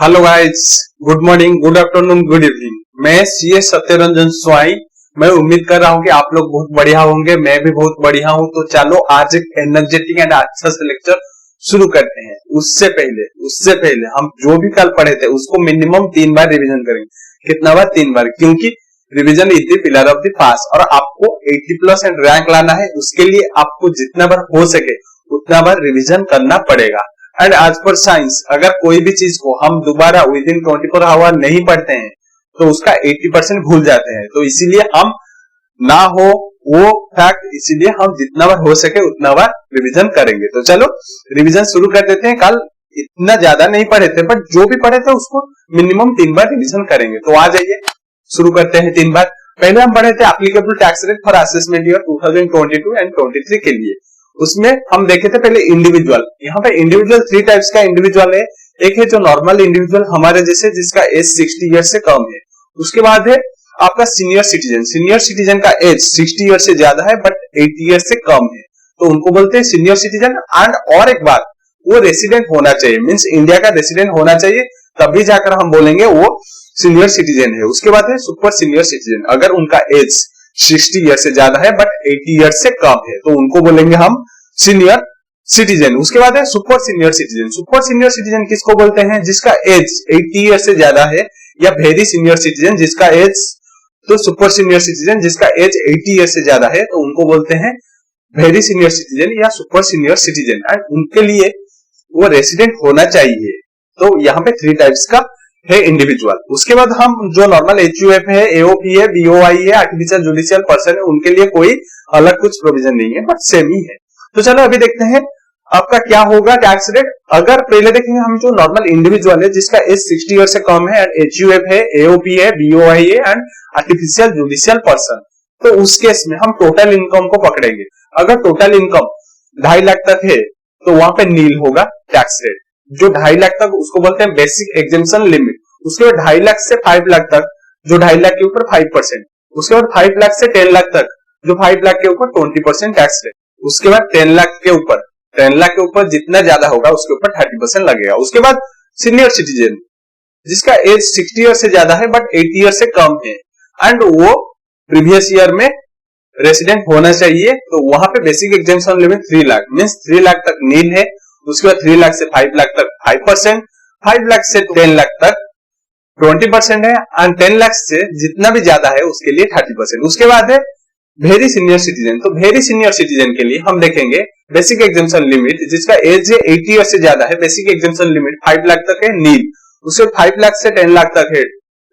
Hello guys, good morning, good afternoon, good evening. मैं CA Satyaranjan स्वाई। मैं उम्मीद कर रहा हूं कि आप लोग बहुत बढ़िया होंगे। मैं भी बहुत बढ़िया हूं। तो चलो आज एक एनर्जेटिक एंड अच्छा से लेक्चर शुरू करते हैं। उससे पहले हम जो भी कल पढ़े थे उसको मिनिमम 3 बार रिवीजन करेंगे। कितना बार? 3 बार, क्योंकि revision is the pillar of the pass और आपको 80+ एंड रैंक लाना है। उसके लिए आपको जितना बार हो सके उतना बार रिवीजन करना पड़ेगा। एंड एज पर साइंस, अगर कोई भी चीज को हम दोबारा विद इन 24 आवर नहीं पढ़ते हैं तो उसका 80% भूल जाते हैं। तो इसीलिए हम ना हो वो फैक्ट, इसीलिए हम जितना बार हो सके उतना बार रिवीजन करेंगे। तो चलो रिवीजन शुरू कर देते हैं। कल इतना ज्यादा नहीं पढ़े थे, बट जो भी पढ़े थे उसको मिनिमम 3 बार रिवीजन करेंगे। तो आ जाइए शुरू करते हैं 3 बार। पहले हम पढ़े थे applicable tax rate for assessment year 2022 and 23 के लिए। उसमें हम देखे थे पहले इंडिविजुअल। यहाँ पे इंडिविजुअल 3 टाइप्स का इंडिविजुअल है। एक है जो नॉर्मल इंडिविजुअल हमारे जैसे, जिसका एज 60 ईयर से कम है। उसके बाद है आपका सीनियर सिटीजन। सीनियर सिटीजन का एज 60 ईयर से ज्यादा है बट 80 ईयर से कम है, तो उनको बोलते हैं सीनियर सिटीजन। एंड और एक बात, वो रेसिडेंट होना चाहिए, मीन्स इंडिया का रेसिडेंट होना चाहिए, तभी जाकर हम बोलेंगे वो सीनियर सिटीजन है। उसके बाद है सुपर सीनियर सिटीजन। अगर उनका एज 60 ईयर से ज्यादा है बट 80 ईयर से कम है तो उनको बोलेंगे हम सीनियर सिटीजन। उसके बाद है super senior citizen. Super senior citizen किसको बोलते हैं? जिसका एज 80 ईयर से ज्यादा है, या वेरी सीनियर सिटीजन जिसका एज, तो सुपर सीनियर सिटीजन जिसका एज 80 ईयर से ज्यादा है तो उनको बोलते हैं वेरी सीनियर सिटीजन या सुपर सीनियर सिटीजन। एंड उनके लिए वो रेसिडेंट होना चाहिए। तो यहाँ पे 3 टाइप्स का है इंडिविजुअल। उसके बाद हम जो नॉर्मल एचयूएफ है, एओपी है, बीओआई है, आर्टिफिशियल जुडिशियल पर्सन है, उनके लिए कोई अलग कुछ प्रोविजन नहीं है, बट सेम ही है। तो चलो अभी देखते हैं आपका क्या होगा टैक्स रेट। अगर पहले देखेंगे हम जो नॉर्मल इंडिविजुअल है जिसका एज 60 ईयर से कम है, एंड एचयूएफ है, एओपी है, बीओआई है एंड आर्टिफिशियल जुडिशियल पर्सन, तो उस केस में हम टोटल इनकम को पकड़ेंगे। अगर टोटल इनकम 2.5 लाख तक है तो वहां पे नील होगा टैक्स रेट। जो 2.5 लाख तक उसको बोलते हैं बेसिक एग्जेम्पशन लिमिट। उसके बाद 2.5 लाख से 5 लाख तक, जो 2.5 लाख के ऊपर 5%। उसके बाद 5 लाख से 10 लाख तक, जो 5 लाख के ऊपर 20% टैक्स रेट। उसके बाद 10 लाख के ऊपर जितना ज्यादा होगा उसके ऊपर 30% लगेगा। उसके बाद सीनियर सिटीजन जिसका एज 60 ईयर से ज्यादा है बट 80 ईयर से कम है एंड वो प्रीवियस ईयर में रेसिडेंट होना चाहिए, तो वहां पे basic exemption limit 3 lakh, means 3 lakh तक नील है। उसके बाद 3 लाख से 5 लाख तक 5%, 5 लाख से 10 लाख तक 20% है एंड 10 लाख से जितना भी ज्यादा है उसके लिए 30%। उसके बाद है वेरी सीनियर सिटीजन। तो वेरी सीनियर सिटीजन के लिए हम देखेंगे बेसिक एग्जेम्पशन लिमिट, जिसका एज 80 ईयर से ज्यादा है, बेसिक एग्जेम्पशन लिमिट 5 लाख तक है नील। उसके 5 लाख से 10 लाख तक है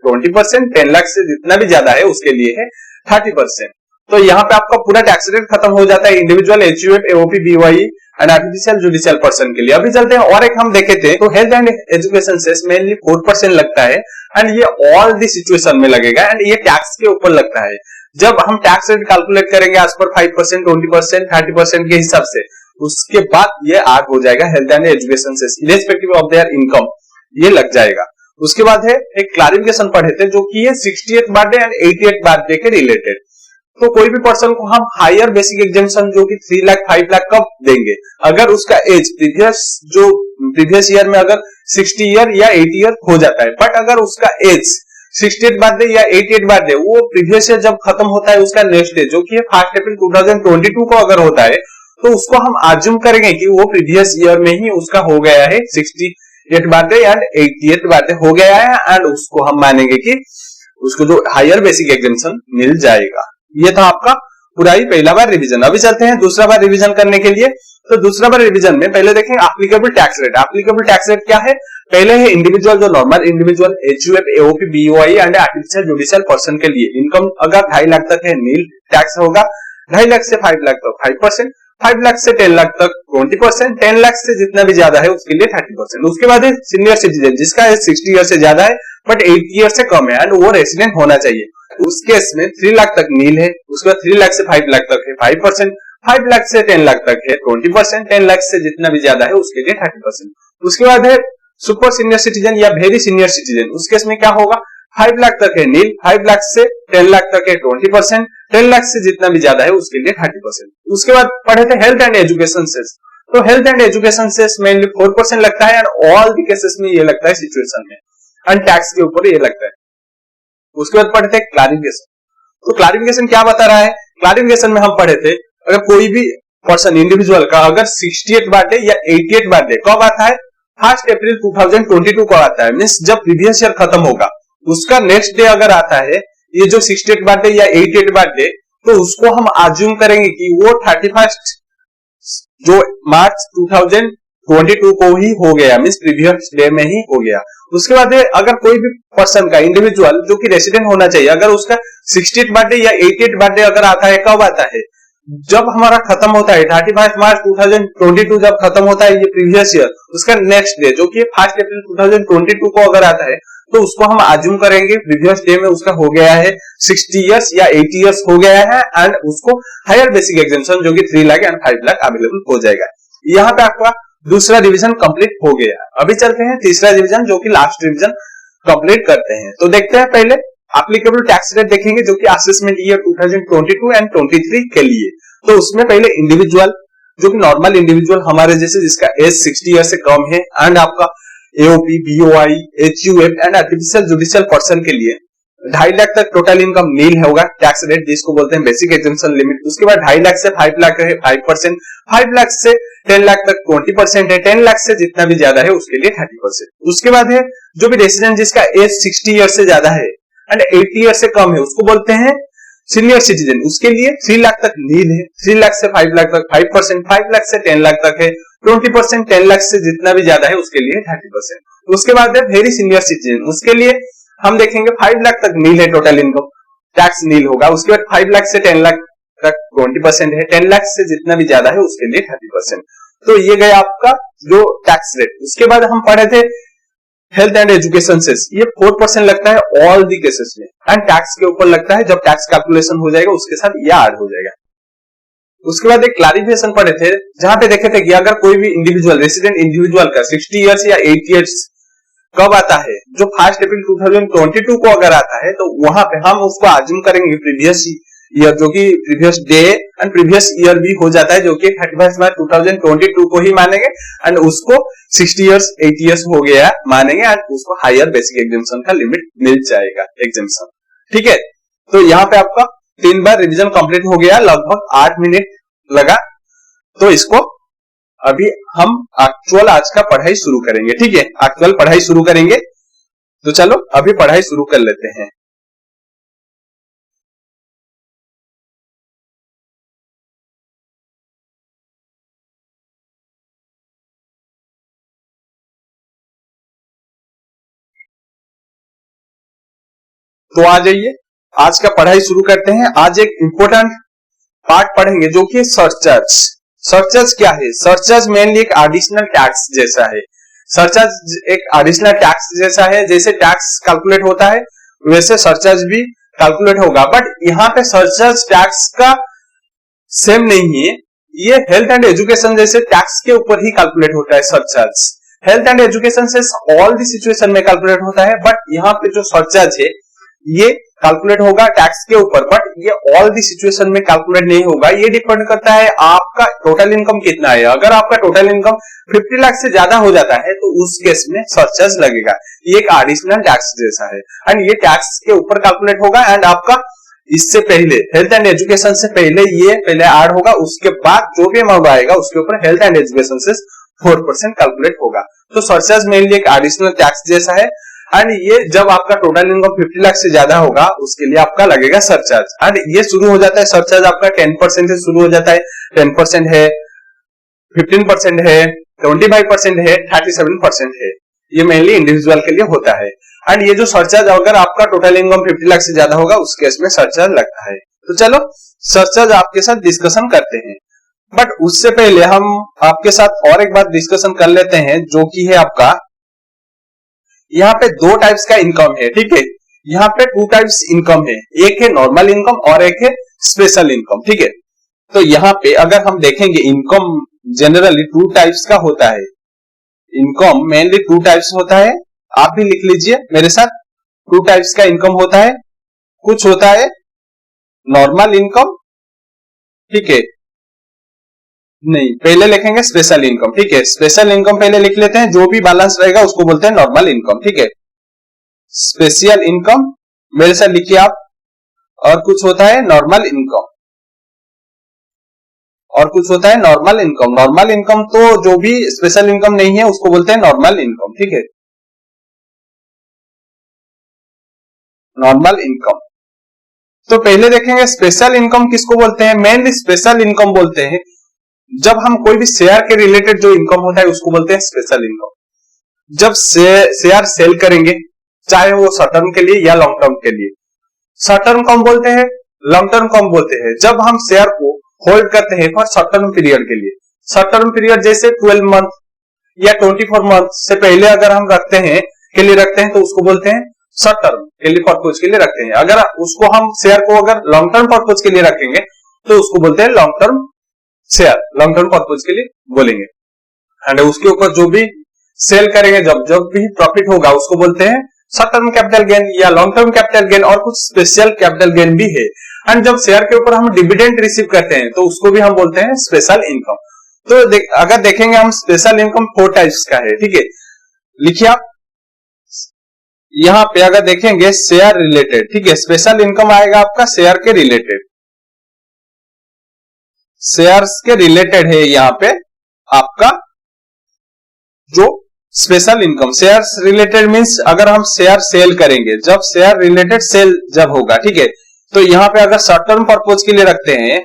20%, 10 लाख से जितना भी ज्यादा है उसके लिए है 30%। तो यहाँ पे आपका पूरा टैक्स रेट खत्म हो जाता है individual, HUF, AOP, BOI and artificial judicial person के लिए। अभी चलते हैं और एक हम देखे थे, तो health and education cess mainly 4% लगता है एंड ये ऑल दी सिचुएशन में लगेगा एंड ये टैक्स के ऊपर लगता है। जब हम टैक्स रेट कैलकुलेट करेंगे एज पर 5%, 20%, 30% के हिसाब से, उसके बाद ये आग हो जाएगा health and education cess irrespective of their income, ये लग जाएगा। उसके बाद है एक क्लैरिफिकेशन पढ़े थे जो कि है 60th birthday and 80th birthday के रिलेटेड। तो कोई भी पर्सन को हम हायर बेसिक एग्जेम्पशन जो कि 3 लाख 5 लाख कब देंगे? अगर उसका एज प्रीवियस ईयर में अगर 60 ईयर या 80 ईयर हो जाता है, बट अगर उसका एज 60th बर्थडे या 80th बर्थडे वो प्रीवियस ईयर जब खत्म होता है उसका नेक्स्ट डे जो कि 1 अप्रैल 2022 को अगर होता है, तो उसको हम आज्यूम करेंगे कि वो प्रीवियस ईयर में ही उसका हो गया है 60th birthday and 80th birthday हो गया है एंड उसको हम मानेंगे कि उसको जो हायर बेसिक एग्जेम्पशन मिल जाएगा। ये था आपका पूरा ही पहला बार रिवीजन। अभी चलते हैं दूसरा बार रिवीजन करने के लिए। तो दूसरा बार रिवीजन में पहले देखेंगे applicable tax rate. Applicable tax rate क्या है? पहले है इंडिविजुअल, जो normal individual, HUF, AOP, BOI and artificial judicial person के लिए इनकम अगर 2.5 लाख तक है नील टैक्स होगा, 2.5 लाख से 5 लाख तक 5%, 5 लाख से 10 लाख तक 20%, 10 लाख से जितना भी ज्यादा है उसके लिए 30%। उसके बाद है सीनियर सिटीजन जिसका एज 60 ईयर से ज्यादा है बट 80 ईयर से कम है एंड वो रेसिडेंट होना चाहिए। उस केस में 3 लाख तक नील है। उसके बाद 3 लाख से 5 लाख तक है 5%, 5 लाख से 10 लाख तक है 20%, 10 लाख से जितना भी ज्यादा है उसके लिए 30%। उसके बाद है सुपर सीनियर सिटीजन या वेरी सीनियर सिटीजन। उस केस में क्या होगा? 5 लाख तक है नील, 5 लाख से 10 लाख तक है 20%, 10 लाख से जितना भी ज्यादा है उसके लिए 30%। उसके बाद पढ़े थे हेल्थ एंड एजुकेशन सेस। तो तो health and education cess mainly 4% लगता है एंड ऑल द केसेस में ये लगता है सिचुएशन में, एंड टैक्स के ऊपर ये लगता है। उसके बाद पढ़े थे क्लारिफिकेशन। तो क्लारिफिकेशन क्या बता रहा है? क्लारिफिकेशन में हम पढ़े थे अगर कोई भी पर्सन इंडिविजुअल का अगर 68 बर्थडे या 88 बर्थडे कब आता है, 1 अप्रैल 2022 को आता है, मीन्स जब प्रीवियस ईयर खत्म होगा उसका नेक्स्ट डे अगर आता है ये जो 68 बर्थडे या 88 बर्थडे, तो उसको हम आज्यूम करेंगे कि वो 31 जो मार्च 2022 को ही हो गया, मीन्स प्रीवियस डे में ही हो गया। उसके बाद अगर कोई भी पर्सन का इंडिविजुअल जो कि रेसिडेंट होना चाहिए, अगर उसका 68 बर्थडे या 88 बर्थडे अगर आता है, कब आता है? जब हमारा खत्म होता है 31 मार्च 2022 जब खत्म होता है ये प्रीवियस ईयर, उसका नेक्स्ट डे जो कि 1 अप्रैल 2022 को अगर आता है, तो उसको हम आज्यूम करेंगे प्रीवियस डे में उसका हो गया है 60 इयर्स या 80 इयर्स हो गया है, एंड उसको हायर बेसिक एग्जेम्पशन जो कि 3 लाख एंड 5 लाख अवेलेबल हो जाएगा। यहाँ पे आपका दूसरा डिवीजन कंप्लीट हो गया। अभी चलते हैं तीसरा डिवीजन जो कि लास्ट डिवीजन कंप्लीट करते हैं। तो देखते हैं पहले एप्लीकेबल टैक्स रेट देखेंगे जो कि असेसमेंट ईयर 2022 एंड 23 के लिए। तो उसमें पहले इंडिविजुअल जो कि नॉर्मल इंडिविजुअल हमारे जैसे जिसका एज 60 ईयर से कम है, एंड आपका AOP, BOI, HUF and artificial judicial person के लिए 2.5 लाख तक टोटल इनकम नील होगा टैक्स रेट जिसको बोलते हैं बेसिक एग्जेम्पशन लिमिट। उसके बाद 2.5 लाख से 5 लाख है 5%, 5 लाख से 10 लाख तक 20% है, 10 लाख से जितना भी ज्यादा है उसके लिए 30%। उसके बाद है जो भी रेसिडेंट जिसका एज 60 ईयर से ज्यादा है एंड 80 ईयर से कम है उसको बोलते हैं सीनियर सिटीजन, उसके लिए 3 लाख तक नील है, 3 लाख से 5 लाख तक 5%, 5 लाख से 10 लाख तक है 20%, 10 लाख से जितना भी ज्यादा है उसके लिए 30%। उसके बाद है वेरी सीनियर सिटीजन, उसके लिए हम देखेंगे 5 लाख तक नील है टोटल इनकम, टैक्स नील होगा। उसके बाद 5 लाख से 10 लाख तक 20% है, 10 लाख से जितना भी ज्यादा है उसके लिए 30%। तो ये गया आपका जो टैक्स रेट। उसके बाद हम पढ़े थे हेल्थ एंड एजुकेशन सेस, ये 4% लगता है ऑल दी केसेस में, एंड टैक्स के ऊपर लगता है जब टैक्स कैलकुलेशन हो जाएगा उसके साथ ये ऐड हो जाएगा। उसके बाद एक क्लैरिफिकेशन पढ़े थे जहां पे देखे थे कि अगर कोई भी इंडिविजुअल रेसिडेंट इंडिविजुअल का 60 इयर्स या 80 इयर्स कब आता है, जो 1 अप्रैल 2022 को अगर आता है, तो वहां पे हम उसको आज्यूम करेंगे प्रीवियस ईयर जो कि previous day and previous year भी हो जाता है जो कि 31 मार्च 2022 को ही मानेंगे, एंड उसको 60 इयर्स 80 इयर्स हो गया मानेंगे, एंड उसको हायर बेसिक एग्जेम्पशन का लिमिट मिल जाएगा एग्जेम्पशन। ठीक है, तो यहाँ पे आपका 3 बार रिवीजन कंप्लीट हो गया, लगभग 8 मिनट लगा। तो इसको अभी हम एक्चुअल आज का पढ़ाई शुरू करेंगे। ठीक है, एक्चुअल पढ़ाई शुरू करेंगे, तो चलो अभी पढ़ाई शुरू कर लेते हैं। तो आ जाइए, आज का पढ़ाई शुरू करते हैं। आज एक इंपॉर्टेंट पार्ट पढ़ेंगे जो कि सरचार्ज। सरचार्ज क्या है? सरचार्ज मेनली एक एडिशनल टैक्स जैसा है। सरचार्ज एक एडिशनल टैक्स जैसा है, जैसे टैक्स कैलकुलेट होता है वैसे सरचार्ज भी कैलकुलेट होगा, बट यहाँ पे सरचार्ज टैक्स का सेम नहीं है। ये हेल्थ एंड एजुकेशन जैसे टैक्स के ऊपर ही कैलकुलेट होता है सरचार्ज। हेल्थ एंड एजुकेशन से ऑल दी सिचुएशन में कैलकुलेट होता है, बट यहाँ पे जो सरचार्ज है ये कैलकुलेट होगा टैक्स के ऊपर, बट ये ऑल दी सिचुएशन में कैलकुलेट नहीं होगा। ये डिपेंड करता है आपका टोटल इनकम कितना है। अगर आपका टोटल इनकम 50 लाख से ज्यादा हो जाता है तो उस केस में सरचार्ज लगेगा। ये एक एडिशनल टैक्स जैसा है, एंड ये टैक्स के ऊपर कैलकुलेट होगा, एंड आपका इससे पहले हेल्थ एंड एजुकेशन से पहले ये पहले ऐड होगा, उसके बाद जो भी अमाउंट आएगा उसके ऊपर हेल्थ एंड एजुकेशन से 4% कैलकुलेट होगा। तो सरचार्ज मेनली एक एडिशनल टैक्स जैसा है, एंड ये जब आपका टोटल इनकम 50 लाख से ज्यादा होगा उसके लिए आपका लगेगा सरचार्ज। एंड ये शुरू हो जाता है सरचार्ज आपका 10% से शुरू हो जाता है। 10% है, 15% है, 25% है, 37% है। ये मेनली इंडिविजुअल के लिए होता है। एंड ये जो सरचार्ज अगर आपका टोटल इनकम 50 लाख से ज्यादा होगा उस केस में सरचार्ज लगता है। तो चलो सरचार्ज आपके साथ डिस्कशन करते हैं, बट उससे पहले हम आपके साथ और एक बात डिस्कशन कर लेते हैं जो कि है आपका यहाँ पे 2 टाइप्स का इनकम है। ठीक है, यहाँ पे 2 टाइप्स इनकम है, एक है नॉर्मल इनकम और एक है स्पेशल इनकम। ठीक है, तो यहाँ पे अगर हम देखेंगे इनकम जनरली 2 टाइप्स का होता है। इनकम मेनली 2 टाइप्स होता है, आप भी लिख लीजिए मेरे साथ। 2 टाइप्स का इनकम होता है, कुछ होता है नॉर्मल इनकम, ठीक है, नहीं, पहले लिखेंगे स्पेशल इनकम। ठीक है, स्पेशल इनकम पहले लिख लेते हैं, जो भी बैलेंस रहेगा उसको बोलते हैं नॉर्मल इनकम। ठीक है, स्पेशल इनकम मेरे साथ लिखिए आप। और कुछ होता है नॉर्मल इनकम, और कुछ होता है नॉर्मल इनकम। नॉर्मल इनकम तो जो भी स्पेशल इनकम नहीं है उसको बोलते हैं नॉर्मल इनकम। ठीक है, नॉर्मल इनकम। तो पहले देखेंगे स्पेशल इनकम किसको बोलते हैं। मेनली स्पेशल इनकम बोलते हैं जब हम कोई भी शेयर के रिलेटेड जो इनकम होता है उसको बोलते हैं स्पेशल इनकम। जब शेयर सेल करेंगे, चाहे वो शॉर्ट टर्म के लिए या लॉन्ग टर्म के लिए। शॉर्ट टर्म कम बोलते हैं, लॉन्ग टर्म कम बोलते हैं जब हम शेयर को होल्ड करते हैं फॉर शॉर्ट टर्म पीरियड के लिए। शॉर्ट टर्म पीरियड जैसे 12 मंथ या 24 मंथ से पहले अगर हम रखते हैं के लिए रखते हैं तो उसको बोलते हैं शॉर्ट टर्म के लिए पर्पज के लिए रखते हैं। अगर उसको हम शेयर को अगर लॉन्ग टर्म पर्पज के लिए रखेंगे तो उसको बोलते हैं long term share, long term purpose के लिए बोलेंगे। एंड उसके ऊपर जो भी सेल करेंगे जब जब भी प्रॉफिट होगा उसको बोलते हैं शॉर्ट टर्म कैपिटल गेन या लॉन्ग टर्म कैपिटल गेन, और कुछ स्पेशल कैपिटल गेन भी है। एंड जब शेयर के ऊपर हम डिविडेंड रिसीव करते हैं तो उसको भी हम बोलते हैं स्पेशल इनकम। तो अगर देखेंगे हम स्पेशल इनकम 4 टाइप्स का है। ठीक है, लिखिए आप यहां पे अगर देखेंगे शेयर रिलेटेड। ठीक है, स्पेशल इनकम आएगा आपका शेयर के रिलेटेड, शेयर्स के रिलेटेड है यहां पे आपका जो special income. Shares related means अगर हम शेयर सेल करेंगे, जब शेयर रिलेटेड सेल जब होगा। ठीक है, तो यहां पे अगर शॉर्ट टर्म पर्पज के लिए रखते हैं,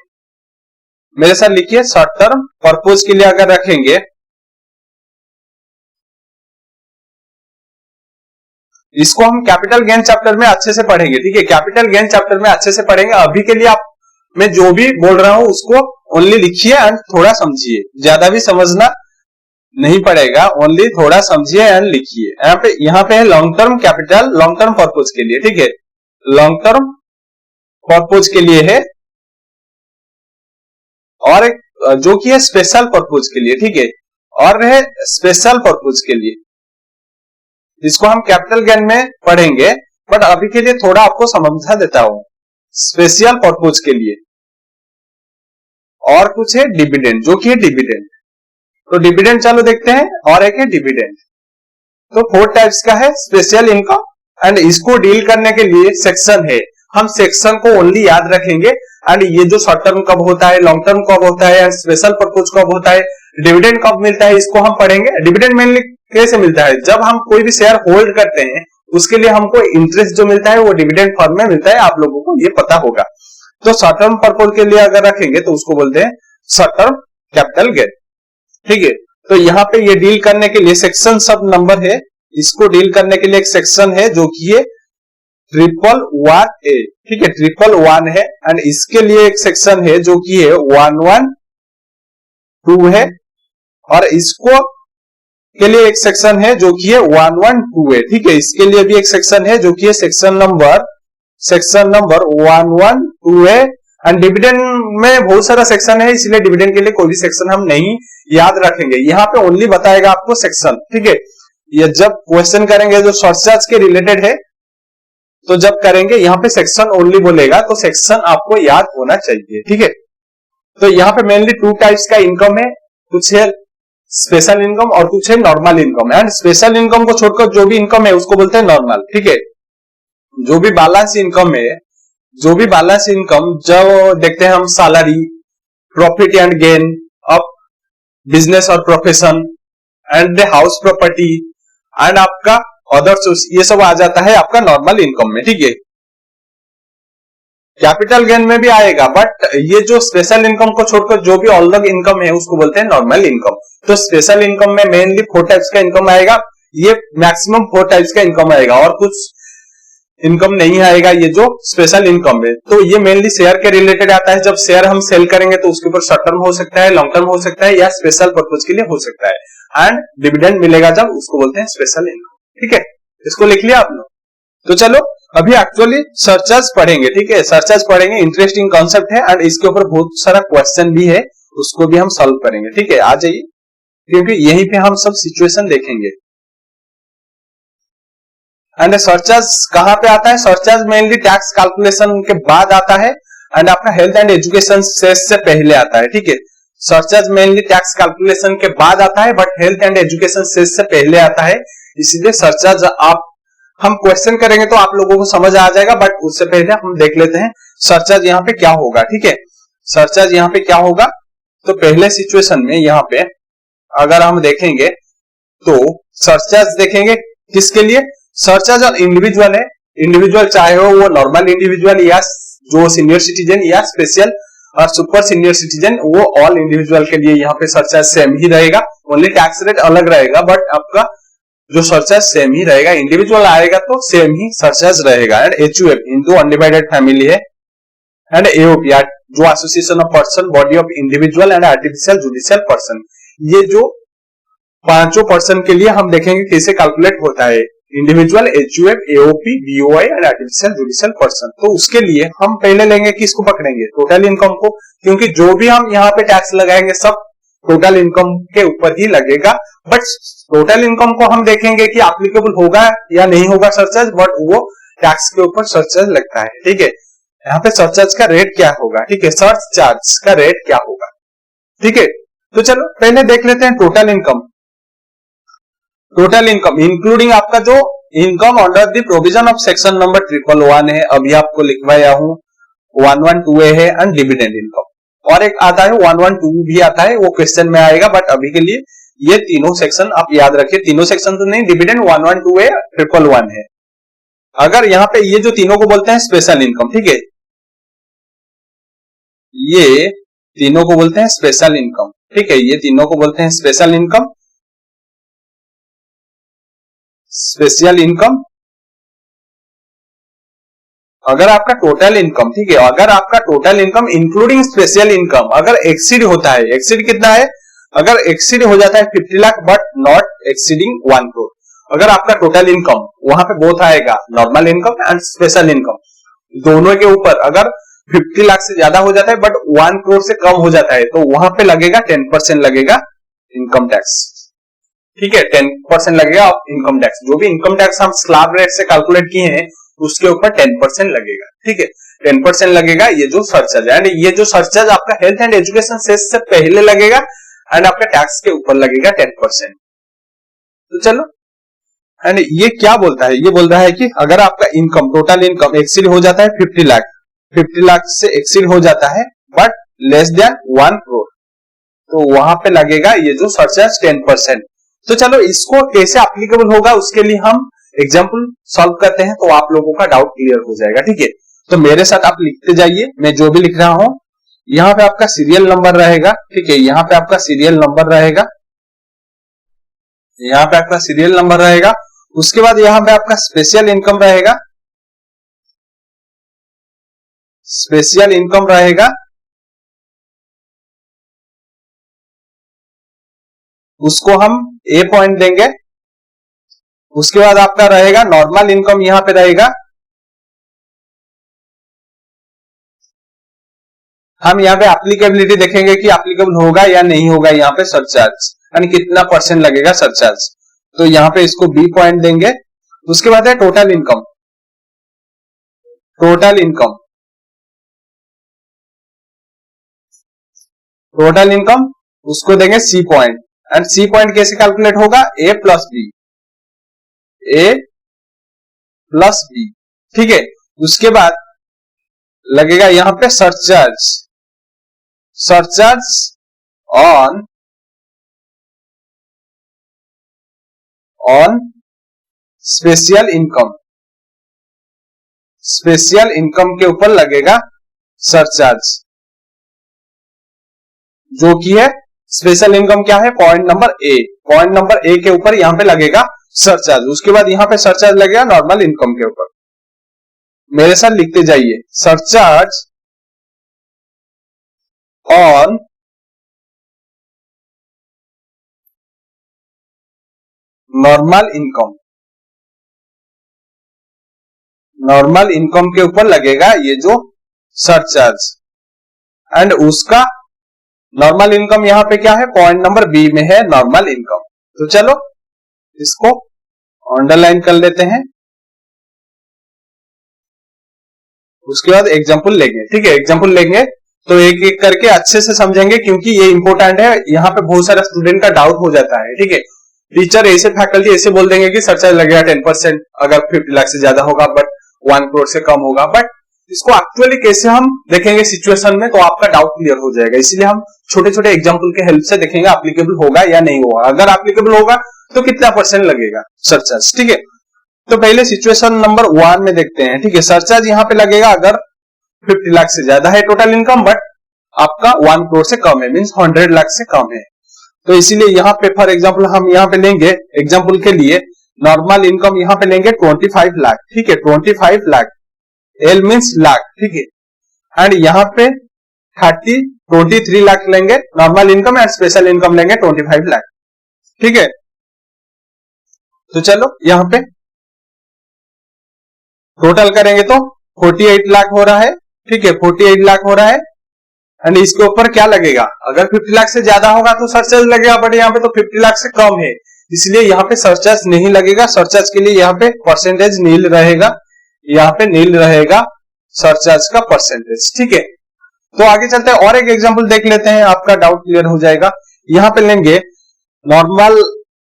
मेरे साथ लिखिए शॉर्ट टर्म पर्पज के लिए अगर रखेंगे, इसको हम कैपिटल गेन चैप्टर में अच्छे से पढ़ेंगे। ठीक है, कैपिटल गेन चैप्टर में अच्छे से पढ़ेंगे। अभी के लिए आप मैं जो भी बोल रहा हूं उसको ओनली लिखिए एंड थोड़ा समझिए, ज्यादा भी समझना नहीं पड़ेगा, ओनली थोड़ा समझिए एंड लिखिए। यहाँ पे है long term capital, long term purpose के लिए। ठीक है, लॉन्ग टर्म पर्पज के लिए है, और एक जो कि है स्पेशल पर्पज के लिए। ठीक है, और है स्पेशल पर्पज के लिए, इसको हम कैपिटल गेन में पढ़ेंगे, बट अभी के लिए थोड़ा आपको समझा देता हूं। स्पेशल पर्पज के लिए और कुछ है डिविडेंड, जो कि है डिविडेंड। तो डिविडेंड चलो देखते हैं, और एक है डिविडेंड। तो 4 टाइप्स का है स्पेशल इनकम, एंड इसको डील करने के लिए सेक्शन है। हम सेक्शन को ओनली याद रखेंगे, एंड ये जो शॉर्ट टर्म कब होता है, लॉन्ग टर्म कब होता है, स्पेशल पर्पज कब होता है, डिविडेंड कब मिलता है, इसको हम पढ़ेंगे। डिविडेंड मेनली कैसे मिलता है, जब हम कोई भी शेयर होल्ड करते हैं उसके लिए हमको इंटरेस्ट जो मिलता है वो डिविडेंड फॉर्म में मिलता है, आप लोगों को ये पता होगा। तो शॉर्ट टर्म पर्पज के लिए अगर रखेंगे तो उसको बोलते हैं शॉर्ट टर्म कैपिटल गेन। ठीक है, तो यहाँ पे ये डील करने के लिए सेक्शन सब नंबर है, इसको डील करने के लिए एक सेक्शन है जो कि ये 111A। ठीक है, 111 है, एंड इसके लिए एक सेक्शन है जो कि है 112 है, और इसको के लिए एक सेक्शन है जो कि है 112 है। ठीक है, इसके लिए भी एक सेक्शन है जो कि है सेक्शन नंबर 112 है। एंड डिविडेंड में बहुत सारा सेक्शन है, इसलिए डिविडेंड के लिए कोई भी सेक्शन हम नहीं याद रखेंगे, यहाँ पे ओनली बताएगा आपको सेक्शन। ठीक है, ये जब क्वेश्चन करेंगे जो शॉर्ट चार्ज के रिलेटेड है तो जब करेंगे यहाँ पे सेक्शन ओनली बोलेगा, तो सेक्शन आपको याद होना चाहिए। ठीक है, तो यहाँ पे मेनली 2 टाइप्स का इनकम है, कुछ है स्पेशल इनकम और कुछ है normal income. And special income को छोड़कर जो भी इनकम है उसको बोलते हैं नॉर्मल। ठीक है, जो भी बैलेंस इनकम है, जो भी बैलेंस इनकम जो देखते हैं हम, salary, profit and gain of business और profession, and the house property, and आपका अदर सोर्स, ये सब आ जाता है आपका नॉर्मल इनकम में। ठीक है, कैपिटल गेन में भी आएगा, बट ये जो स्पेशल इनकम को छोड़कर जो भी ऑल द इनकम है उसको बोलते हैं नॉर्मल इनकम। तो स्पेशल इनकम में मेनली 4 टाइप्स का इनकम आएगा, ये मैक्सिमम 4 टाइप्स का इनकम आएगा, और कुछ इनकम नहीं आएगा ये जो स्पेशल इनकम है। तो ये मेनली शेयर के रिलेटेड आता है, जब शेयर हम सेल करेंगे तो उसके ऊपर शॉर्ट टर्म हो सकता है, लॉन्ग टर्म हो सकता है, या स्पेशल पर्पज के लिए हो सकता है। एंड डिविडेंड मिलेगा जब, उसको बोलते हैं स्पेशल इनकम। ठीक है, इसको लिख लिया आपने। तो चलो अभी एक्चुअली सर्चार्ज पढ़ेंगे। ठीक है, सर्चार्ज पढ़ेंगे, इंटरेस्टिंग कॉन्सेप्ट है, एंड इसके ऊपर बहुत सारा क्वेश्चन भी है, उसको भी हम सॉल्व करेंगे। ठीक है, आ जाइए, क्योंकि यहीं पे हम सब सिचुएशन देखेंगे। एंड सर्चार्ज कहां पे आता है, सर्चार्ज मेनली टैक्स कैलकुलेशन के बाद आता है, एंड आपका हेल्थ एंड एजुकेशन सेस से पहले आता है। ठीक है, सरचार्ज मेनली टैक्स कैलकुलेशन के बाद आता है, but health and education cess से पहले आता है, इसीलिए सरचार्ज हम क्वेश्चन करेंगे तो आप लोगों को समझ आ जाएगा, बट उससे पहले हम देख लेते हैं सरचार्ज यहाँ पे क्या होगा। ठीक है, सरचार्ज यहाँ पे क्या होगा, तो पहले सिचुएशन में यहाँ पे अगर हम देखेंगे तो सरचार्ज देखेंगे किसके लिए, सरचार्ज और इंडिविजुअल है, इंडिविजुअल चाहे हो वो नॉर्मल इंडिविजुअल या जो सीनियर सिटीजन या स्पेशल और सुपर सीनियर सिटीजन, वो ऑल इंडिविजुअल के लिए यहाँ पे सरचार्ज सेम ही रहेगा, ओनली टैक्स रेट अलग रहेगा, बट आपका जो सरचार्ज सेम ही रहेगा। इंडिविजुअल आएगा तो सेम ही सरचार्ज रहेगा। And HUF Hindu undivided family है, एंड AOP जो association of person, body of individual and artificial judicial person, ये जो पांचों पर्सन के लिए हम देखेंगे कैसे कैलकुलेट होता है, individual, HUF, AOP, BOI and artificial judicial person. तो उसके लिए हम पहले लेंगे किसको पकड़ेंगे, टोटल इनकम को, क्योंकि जो भी हम यहाँ पे टैक्स लगाएंगे सब टोटल इनकम के ऊपर ही लगेगा, बट टोटल इनकम को हम देखेंगे कि एप्लीकेबल होगा या नहीं होगा सरचार्ज, बट वो टैक्स के ऊपर सरचार्ज लगता है। ठीक है, यहाँ पे सरचार्ज का रेट क्या होगा, ठीक है, सरचार्ज का रेट क्या होगा। ठीक है, तो चलो पहले देख लेते हैं total income. Total income including आपका जो income under the provision of section number 111 है, अभी आपको लिखवाया हूं, 112A है, एंड डिविडेंड इनकम, और एक आता है 112 भी आता है, वो क्वेश्चन में आएगा, बट अभी के लिए ये तीनों सेक्शन आप याद रखिए, तीनों सेक्शन तो नहीं, डिविडेंड 112A 111 है। अगर यहाँ पे ये जो तीनों को बोलते हैं स्पेशल इनकम, ठीक है, ये तीनों को बोलते हैं स्पेशल इनकम। ठीक है, ये तीनों को बोलते हैं स्पेशल इनकम, स्पेशल इनकम। अगर आपका टोटल इनकम, ठीक है, अगर आपका total income including special income अगर एक्सीड होता है, एक्सीड कितना है, अगर एक्सीड हो जाता है 50 lakh but not exceeding 1 crore, अगर आपका टोटल इनकम वहां पे बोथ आएगा, normal income and special income, दोनों के ऊपर अगर 50 लाख से ज्यादा हो जाता है बट 1 करोड़ से कम हो जाता है, तो वहां पे लगेगा 10% लगेगा इनकम टैक्स। ठीक है, 10% लगेगा इनकम टैक्स, जो भी इनकम टैक्स हम स्लैब रेट से कैलकुलेट किए हैं उसके ऊपर 10% लगेगा। ठीक है, 10% लगेगा ये जो सरचार्ज है, एंड ये जो सरचार्ज आपका हेल्थ एंड एजुकेशन सेस से पहले लगेगा एंड आपका टैक्स के ऊपर लगेगा 10%। तो चलो, एंड ये क्या बोलता है, ये बोल रहा है कि अगर आपका इनकम, टोटल इनकम एक्सीड हो जाता है 50 लाख, 50 लाख से एक्सीड हो जाता है बट लेस देन 1 करोड़, तो वहां पे लगेगा ये जो सरचार्ज 10%। तो चलो इसको कैसे एप्लीकेबल होगा उसके लिए हम एग्जाम्पल सॉल्व करते हैं, तो आप लोगों का डाउट क्लियर हो जाएगा। ठीक है, तो मेरे साथ आप लिखते जाइए, मैं जो भी लिख रहा हूं, यहाँ पे आपका सीरियल नंबर रहेगा। ठीक है, यहाँ पे आपका सीरियल नंबर रहेगा, यहाँ पे आपका सीरियल नंबर रहेगा, उसके बाद यहाँ पे आपका स्पेशल इनकम रहेगा, स्पेशल इनकम रहेगा, उसको हम A पॉइंट देंगे। उसके बाद आपका रहेगा नॉर्मल इनकम, यहां पे रहेगा, हम यहाँ पे एप्लीकेबिलिटी देखेंगे कि एप्लीकेबल होगा या नहीं होगा यहाँ पे सरचार्ज, यानी कितना परसेंट लगेगा सरचार्ज, तो यहाँ पे इसको B पॉइंट देंगे। उसके बाद है total income, total income, total income उसको देंगे C point, and C point कैसे कैलकुलेट होगा, A plus B, A plus B। ठीक है, उसके बाद लगेगा यहां पे surcharge, surcharge on special income, special income के ऊपर लगेगा सरचार्ज, जो कि है स्पेशल इनकम क्या है, point number A, point number A के ऊपर यहां पे लगेगा सरचार्ज। उसके बाद यहां पे सरचार्ज लगेगा नॉर्मल इनकम के ऊपर। मेरे साथ लिखते जाइए, surcharge on normal income, normal income के ऊपर लगेगा ये जो सरचार्ज, एंड उसका नॉर्मल इनकम यहां पे क्या है, पॉइंट नंबर B में है नॉर्मल इनकम। तो चलो इसको अंडरलाइन कर लेते हैं, उसके बाद एग्जांपल लेंगे। ठीक है, एग्जांपल लेंगे, तो एक एक करके अच्छे से समझेंगे क्योंकि ये इंपॉर्टेंट है, यहाँ पे बहुत सारे स्टूडेंट का डाउट हो जाता है। ठीक है, टीचर ऐसे फैकल्टी ऐसे बोल देंगे कि सरचार्ज लगेगा 10% अगर 50 लाख से ज्यादा होगा बट 1 करोड़ से कम होगा, बट इसको एक्चुअली कैसे हम देखेंगे सिचुएशन में तो आपका डाउट क्लियर हो जाएगा। इसीलिए हम छोटे छोटे एग्जांपल के हेल्प से देखेंगे एप्लीकेबल होगा या नहीं होगा। अगर एप्लीकेबल होगा तो कितना परसेंट लगेगा सरचार्ज। ठीक है, तो पहले सिचुएशन नंबर 1 में देखते हैं। ठीक है, सरचार्ज यहाँ पे लगेगा अगर 50 लाख से ज्यादा है टोटल इनकम बट आपका 1 करोड़ से कम है, मीन्स 100 लाख से कम है। तो इसीलिए यहाँ पे फॉर एग्जाम्पल हम यहाँ पे लेंगे एग्जाम्पल के लिए नॉर्मल इनकम यहाँ पे लेंगे 25 लाख। ठीक है, 25 लाख, एल मीन्स लाख। ठीक है, एंड यहाँ पे 23 लाख लेंगे normal income and special income लेंगे 25 लाख। ठीक है, तो चलो यहाँ पे टोटल करेंगे तो 48 लाख हो रहा है। ठीक है, 48 लाख हो रहा है एंड इसके ऊपर क्या लगेगा, अगर 50 लाख से ज्यादा होगा तो सरचार्ज लगेगा, बट यहाँ पे तो 50 लाख से कम है इसलिए यहाँ पे सरचार्ज नहीं लगेगा। सरचार्ज के लिए यहाँ पे परसेंटेज नील रहेगा, यहाँ पे नील रहेगा सरचार्ज का परसेंटेज। ठीक है, तो आगे चलते हैं और एक एग्जांपल देख लेते हैं, आपका डाउट क्लियर हो जाएगा। यहाँ पे लेंगे नॉर्मल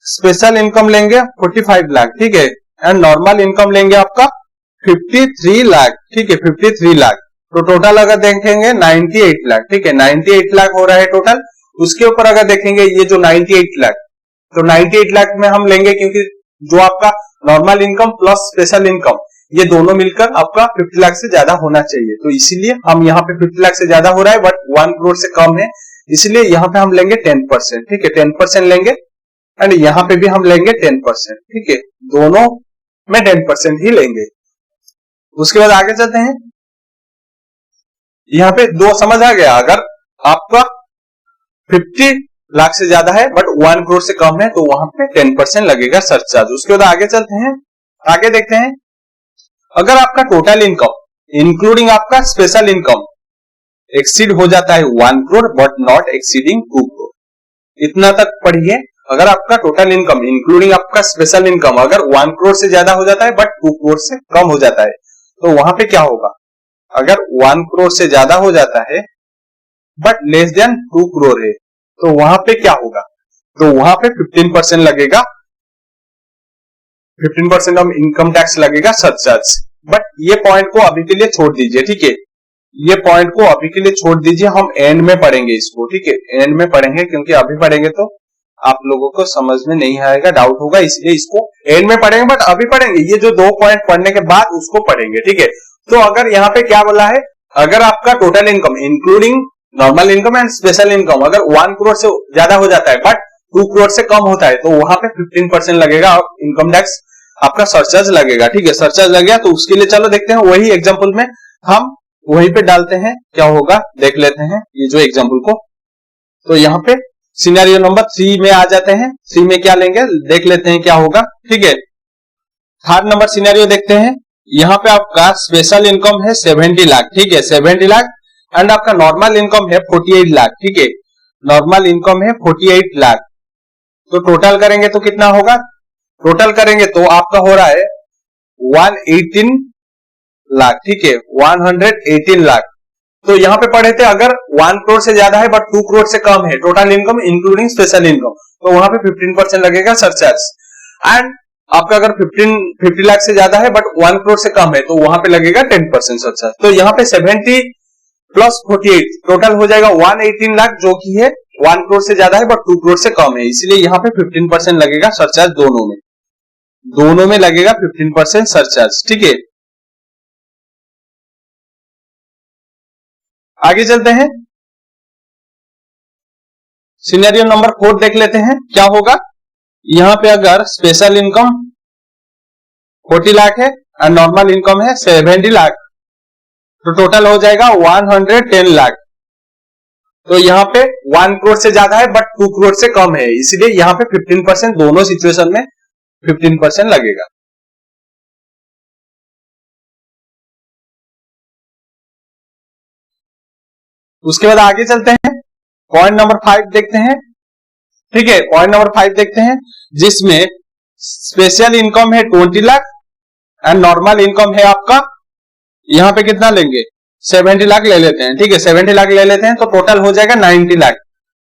स्पेशल इनकम लेंगे 45 लाख। ठीक है, एंड नॉर्मल इनकम लेंगे आपका 53 लाख। ठीक है, 53 लाख, तो टोटल अगर देखेंगे 98 लाख। ठीक है, 98 लाख हो रहा है टोटल। उसके ऊपर अगर देखेंगे ये जो 98 लाख, तो 98 लाख में हम लेंगे क्योंकि जो आपका normal income plus special income ये दोनों मिलकर आपका 50 लाख से ज्यादा होना चाहिए, तो इसीलिए हम यहाँ पे 50 लाख से ज्यादा हो रहा है बट 1 करोड़ से कम है, इसलिए यहाँ पे हम लेंगे 10%। ठीक है, 10% लेंगे एंड यहाँ पे भी हम लेंगे 10%। ठीक है, दोनों में 10% ही लेंगे। उसके बाद आगे चलते हैं। यहाँ पे दो समझ आ गया, अगर आपका 50 लाख से ज्यादा है बट 1 करोड़ से कम है तो वहां पे 10% लगेगा सरचार्ज। उसके बाद आगे चलते हैं, आगे देखते हैं अगर आपका टोटल इनकम इंक्लूडिंग आपका स्पेशल इनकम एक्सीड हो जाता है 1 crore but not exceeding 2 crore, इतना तक पढ़िए। अगर आपका टोटल इनकम इंक्लूडिंग आपका स्पेशल इनकम अगर 1 करोड़ से ज्यादा हो जाता है बट 2 करोड़ से कम हो जाता है तो वहां पे क्या होगा, अगर 1 करोड़ से ज्यादा हो जाता है बट लेस देन 2 करोड़ है तो वहां पे क्या होगा, तो वहां पे 15% लगेगा, 15% ऑफ इनकम टैक्स लगेगा सरचार्ज। बट ये पॉइंट को अभी के लिए छोड़ दीजिए। ठीक है, ये पॉइंट को अभी के लिए छोड़ दीजिए, हम एंड में पढ़ेंगे इसको। ठीक है, एंड में पढ़ेंगे क्योंकि अभी पढ़ेंगे तो आप लोगों को समझ में नहीं आएगा, डाउट होगा, इसलिए इसको एंड में पढ़ेंगे। बट अभी पढ़ेंगे ये जो 2 पॉइंट पढ़ने के बाद उसको पढ़ेंगे। ठीक है, तो अगर यहाँ पे क्या बोला है, अगर आपका total income including normal income and special income अगर 1 करोड़ से ज्यादा हो जाता है बट 2 करोड़ से कम होता है तो वहां पे 15% लगेगा और इनकम टैक्स आपका सरचार्ज लगेगा। ठीक है, सरचार्ज लग गया तो उसके लिए चलो देखते हैं, वही एग्जांपल में हम वहीं पे डालते हैं, क्या होगा देख लेते हैं ये जो एग्जांपल को। तो यहाँ पे सिनेरियो नंबर 3 में आ जाते हैं, 3 में क्या लेंगे देख लेते हैं क्या होगा। ठीक है, 3rd नंबर सिनेरियो देखते हैं। यहाँ पे आपका स्पेशल इनकम है 70 लाख। ठीक है, 70 लाख एंड आपका नॉर्मल इनकम है 48 लाख। ठीक है, नॉर्मल इनकम है 48 लाख, तो टोटल करेंगे तो कितना होगा, टोटल करेंगे तो आपका हो रहा है 118 लाख। ठीक है, 118 लाख। तो यहाँ पे पढ़े थे अगर 1 करोड़ से ज्यादा है बट 2 करोड़ से कम है total income including special income तो वहां पे 15% लगेगा सरचार्ज। एंड आपका अगर 50 लाख से ज्यादा है बट 1 करोड़ से कम है तो वहां पे लगेगा 10% सरचार्ज। तो यहाँ पे 70 प्लस 48 टोटल हो जाएगा 118 लाख, जो कि है 1 करोड़ से ज्यादा है बट 2 करोड़ से कम है, इसलिए यहाँ पे 15% लगेगा सरचार्ज। दोनों में लगेगा 15% सरचार्ज। ठीक है, आगे चलते हैं, सिनेरियो नंबर 4 देख लेते हैं क्या होगा। यहाँ पे अगर स्पेशल इनकम 40 लाख है और नॉर्मल इनकम है 70 लाख तो टोटल हो जाएगा 110 लाख। तो यहाँ पे 1 करोड़ से ज्यादा है बट 2 करोड़ से कम है, इसलिए यहाँ पे 15% दोनों सिचुएशन में 15% लगेगा। उसके बाद आगे चलते हैं, पॉइंट नंबर 5 देखते हैं। ठीक है, पॉइंट नंबर 5 देखते हैं जिसमें स्पेशल इनकम है 20 लाख एंड नॉर्मल इनकम है आपका यहाँ पे कितना लेंगे 70 लाख ले लेते हैं, ठीक है, 70 लाख ले लेते हैं तो टोटल हो जाएगा 90 लाख,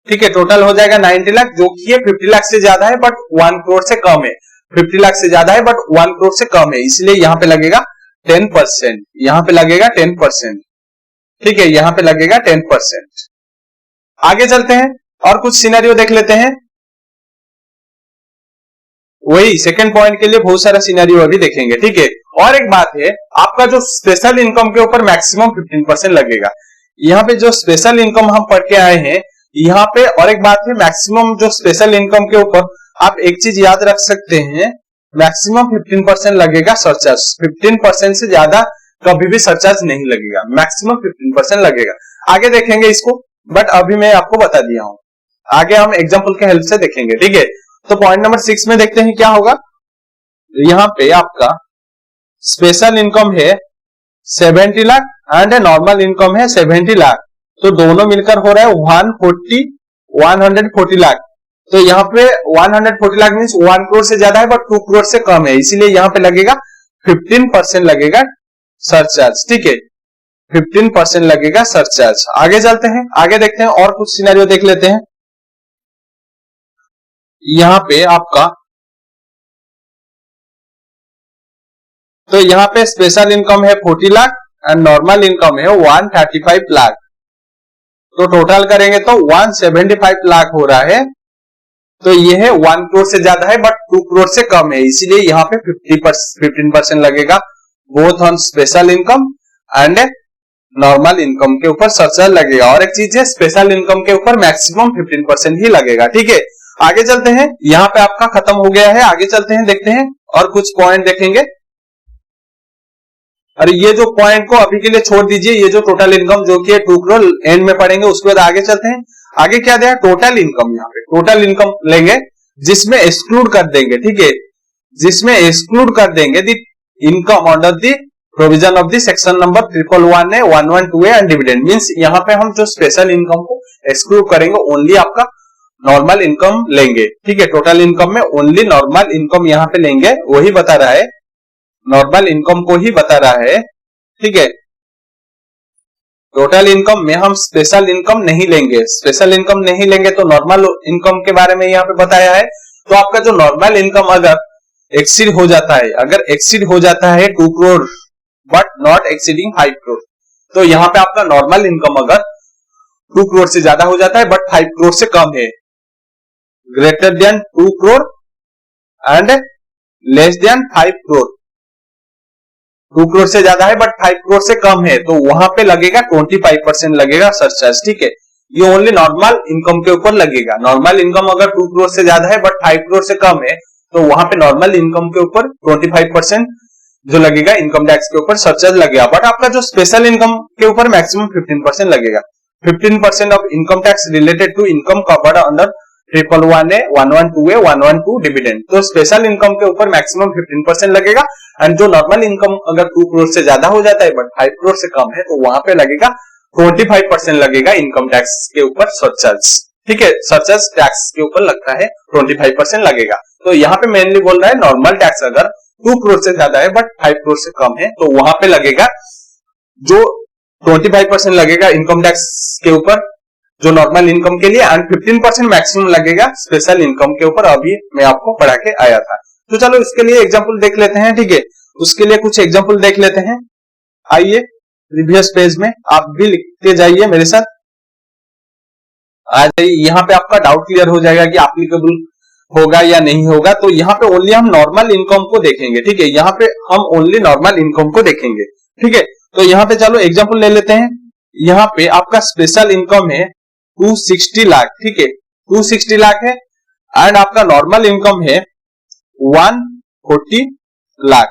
ठीक है, टोटल हो जाएगा 90 लाख, जो कि 50 लाख से ज्यादा है बट 1 करोड़ से कम है, 50 लाख से ज्यादा है बट 1 करोड़ से कम है, इसलिए यहां पे लगेगा 10%, यहां पे लगेगा 10%, ठीक है, यहां पे लगेगा 10%। आगे चलते हैं और कुछ सिनेरियो देख लेते हैं, वही सेकंड पॉइंट के लिए बहुत सारा सिनेरियो अभी देखेंगे, ठीक है। और एक बात है, आपका जो स्पेशल इनकम के ऊपर मैक्सिमम 15% लगेगा, यहाँ पे जो स्पेशल इनकम हम पढ़ के आए हैं यहाँ पे, और एक बात है मैक्सिमम जो स्पेशल इनकम के ऊपर आप एक चीज याद रख सकते हैं, मैक्सिमम 15% लगेगा सरचार्ज, 15% से ज्यादा कभी भी सरचार्ज नहीं लगेगा, मैक्सिमम 15% लगेगा। आगे देखेंगे इसको, बट अभी मैं आपको बता दिया हूं, आगे हम एग्जांपल के हेल्प से देखेंगे, ठीक है। तो पॉइंट नंबर 6 में देखते हैं क्या होगा। यहाँ पे आपका स्पेशल इनकम है 70 लाख एंड नॉर्मल इनकम है 70 लाख, तो दोनों मिलकर हो रहा है 140 लाख। तो यहाँ पे 140 लाख मीन्स 1 करोड़ से ज्यादा है बट 2 करोड़ से कम है, इसीलिए यहाँ पे लगेगा 15% लगेगा सरचार्ज, ठीक है, 15% लगेगा सरचार्ज। आगे चलते हैं, आगे देखते हैं और कुछ सिनेरियो देख लेते हैं। यहाँ पे आपका, तो यहाँ पे स्पेशल इनकम है 40 लाख एंड नॉर्मल इनकम है 135 लाख, तो टोटल करेंगे तो 175 लाख हो रहा है, तो ये है 1 करोड़ से ज्यादा है बट 2 करोड़ से कम है, इसीलिए यहाँ पे 15% लगेगा both on special income and normal income के ऊपर सरचार्ज लगेगा। और एक चीज है, स्पेशल इनकम के ऊपर मैक्सिमम 15% ही लगेगा, ठीक है। आगे चलते हैं, यहाँ पे आपका खत्म हो गया है, आगे चलते हैं, देखते हैं और कुछ पॉइंट देखेंगे। अरे ये जो पॉइंट को अभी के लिए छोड़ दीजिए, ये जो टोटल इनकम जो कि 2 करोड़ एंड में पढ़ेंगे, उसके बाद आगे चलते हैं। आगे क्या दिया, टोटल इनकम, यहाँ पे टोटल इनकम लेंगे जिसमें एक्सक्लूड कर देंगे, ठीक है, जिसमें एक्सक्लूड कर देंगे the income under the provision of the section number 111A 112A and dividend, means यहाँ पे हम जो स्पेशल इनकम को एक्सक्लूड करेंगे, ओनली आपका नॉर्मल इनकम लेंगे, ठीक है, टोटल इनकम में ओनली नॉर्मल इनकम यहाँ पे लेंगे, वही बता रहा है, नॉर्मल इनकम को ही बता रहा है, ठीक है। टोटल इनकम में हम स्पेशल इनकम नहीं लेंगे, स्पेशल इनकम नहीं लेंगे तो नॉर्मल इनकम के बारे में यहाँ पे बताया है। तो आपका जो नॉर्मल इनकम अगर एक्सीड हो जाता है, अगर एक्सीड हो जाता है 2 crore but not exceeding 5 crore, तो यहाँ पे आपका नॉर्मल इनकम अगर 2 करोड़ से ज्यादा हो जाता है बट 5 करोड़ से कम है, greater than 2 crore and less than 5 crore, 2 crore से ज्यादा है बट 5 करोड़ से कम है, तो वहां पे लगेगा 25% लगेगा सरचार्ज, ठीक है। ये ओनली नॉर्मल इनकम के ऊपर लगेगा, नॉर्मल इनकम अगर 2 करोड़ से ज्यादा है बट 5 करोड़ से कम है, तो वहां पे नॉर्मल इनकम के ऊपर 25% जो लगेगा इनकम टैक्स के ऊपर सरचार्ज लगेगा। बट आपका जो स्पेशल इनकम के ऊपर मैक्सिमम 15% लगेगा, 15% of income tax related to income covered under 111A 112A 112 dividend, तो स्पेशल इनकम के ऊपर मैक्सिमम 15% लगेगा एंड जो नॉर्मल इनकम अगर 2 करोड़ से ज्यादा हो जाता है बट 5 करोड़ से कम है, तो वहां पे लगेगा 25% लगेगा इनकम टैक्स के ऊपर सरचार्ज, ठीक है, सरचार्ज टैक्स के ऊपर लगता है 25% लगेगा। तो यहाँ पे मेनली बोल रहा है नॉर्मल टैक्स अगर 2 करोड़ से ज्यादा है बट 5 करोड़ से कम है, तो वहां पे लगेगा जो 25% लगेगा इनकम टैक्स के ऊपर जो नॉर्मल इनकम के लिए एंड 15% मैक्सिमम लगेगा स्पेशल इनकम के ऊपर, अभी मैं आपको पढ़ा के आया था। तो चलो इसके लिए एग्जांपल देख लेते हैं, ठीक है, उसके लिए कुछ एग्जांपल देख लेते हैं। आइए प्रीवियस पेज में आप भी लिखते जाइए मेरे साथ, आ जाइए, यहाँ पे आपका डाउट क्लियर हो जाएगा कि एप्लीकेबल होगा या नहीं होगा। तो यहाँ पे ओनली हम नॉर्मल इनकम को देखेंगे, ठीक है, यहाँ पे हम ओनली नॉर्मल इनकम को देखेंगे, ठीक है। तो यहाँ पे चलो एग्जांपल ले लेते हैं। यहाँ पे आपका स्पेशल इनकम है 260 लाख, ठीक है, 260 लाख है एंड आपका नॉर्मल इनकम है 140 लाख।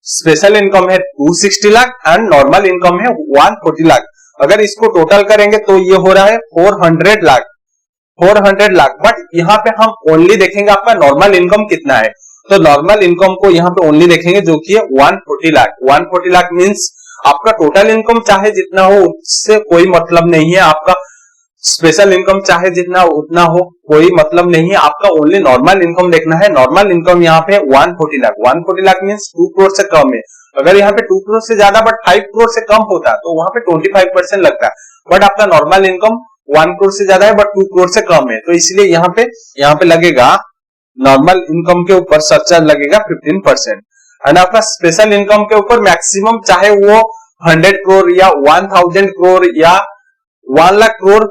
स्पेशल इनकम है 260 लाख एंड नॉर्मल इनकम है 140 लाख। अगर इसको टोटल करेंगे तो ये हो रहा है 400 लाख, 400 लाख। बट यहाँ पे हम ओनली देखेंगे आपका नॉर्मल इनकम कितना है, तो नॉर्मल इनकम को यहाँ पे ओनली देखेंगे जो कि है 140 लाख। 140 लाख मीन्स आपका टोटल इनकम चाहे जितना हो उससे कोई मतलब नहीं है, आपका स्पेशल इनकम चाहे जितना उतना हो कोई मतलब नहीं है, आपका ओनली नॉर्मल इनकम देखना है। नॉर्मल इनकम यहाँ पे 140 लाख, 140 लाख मीन्स 2 करोड़ से कम है। अगर यहाँ पे 2 करोड़ से ज्यादा बट 5 करोड़ से कम होता तो वहां पे 25% लगता है, बट आपका नॉर्मल इनकम 1 करोड़ से ज्यादा है बट 2 करोड़ से कम है, तो इसलिए यहाँ पे लगेगा नॉर्मल इनकम के ऊपर सरचार्ज लगेगा 15%। एंड आपका स्पेशल इनकम के ऊपर मैक्सिमम चाहे वो 100 करोड़ या 1000 करोड़ या 1 लाख करोड़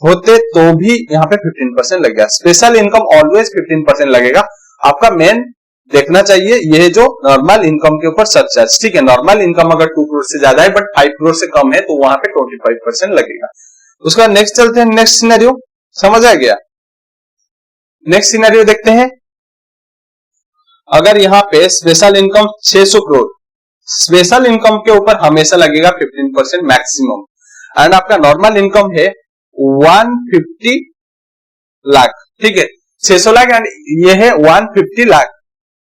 होते तो भी यहाँ पे 15% लगेगा। स्पेशल इनकम ऑलवेज 15% लगेगा। आपका मेन देखना चाहिए यह जो नॉर्मल इनकम के ऊपर सरचार्ज, ठीक है। नॉर्मल इनकम अगर 2 करोड़ से ज्यादा है बट 5 करोड़ से कम है तो वहां पे 25% लगेगा। उसका नेक्स्ट चलते हैं, नेक्स्ट सिनेरियो, समझ आ गया। नेक्स्ट सिनेरियो देखते हैं। अगर यहाँ पे special income 600 crore, special income के ऊपर हमेशा लगेगा 15% मैक्सिमम, एंड आपका नॉर्मल इनकम है 150 लाख, ठीक है, 600 लाख एंड ये है 150 लाख,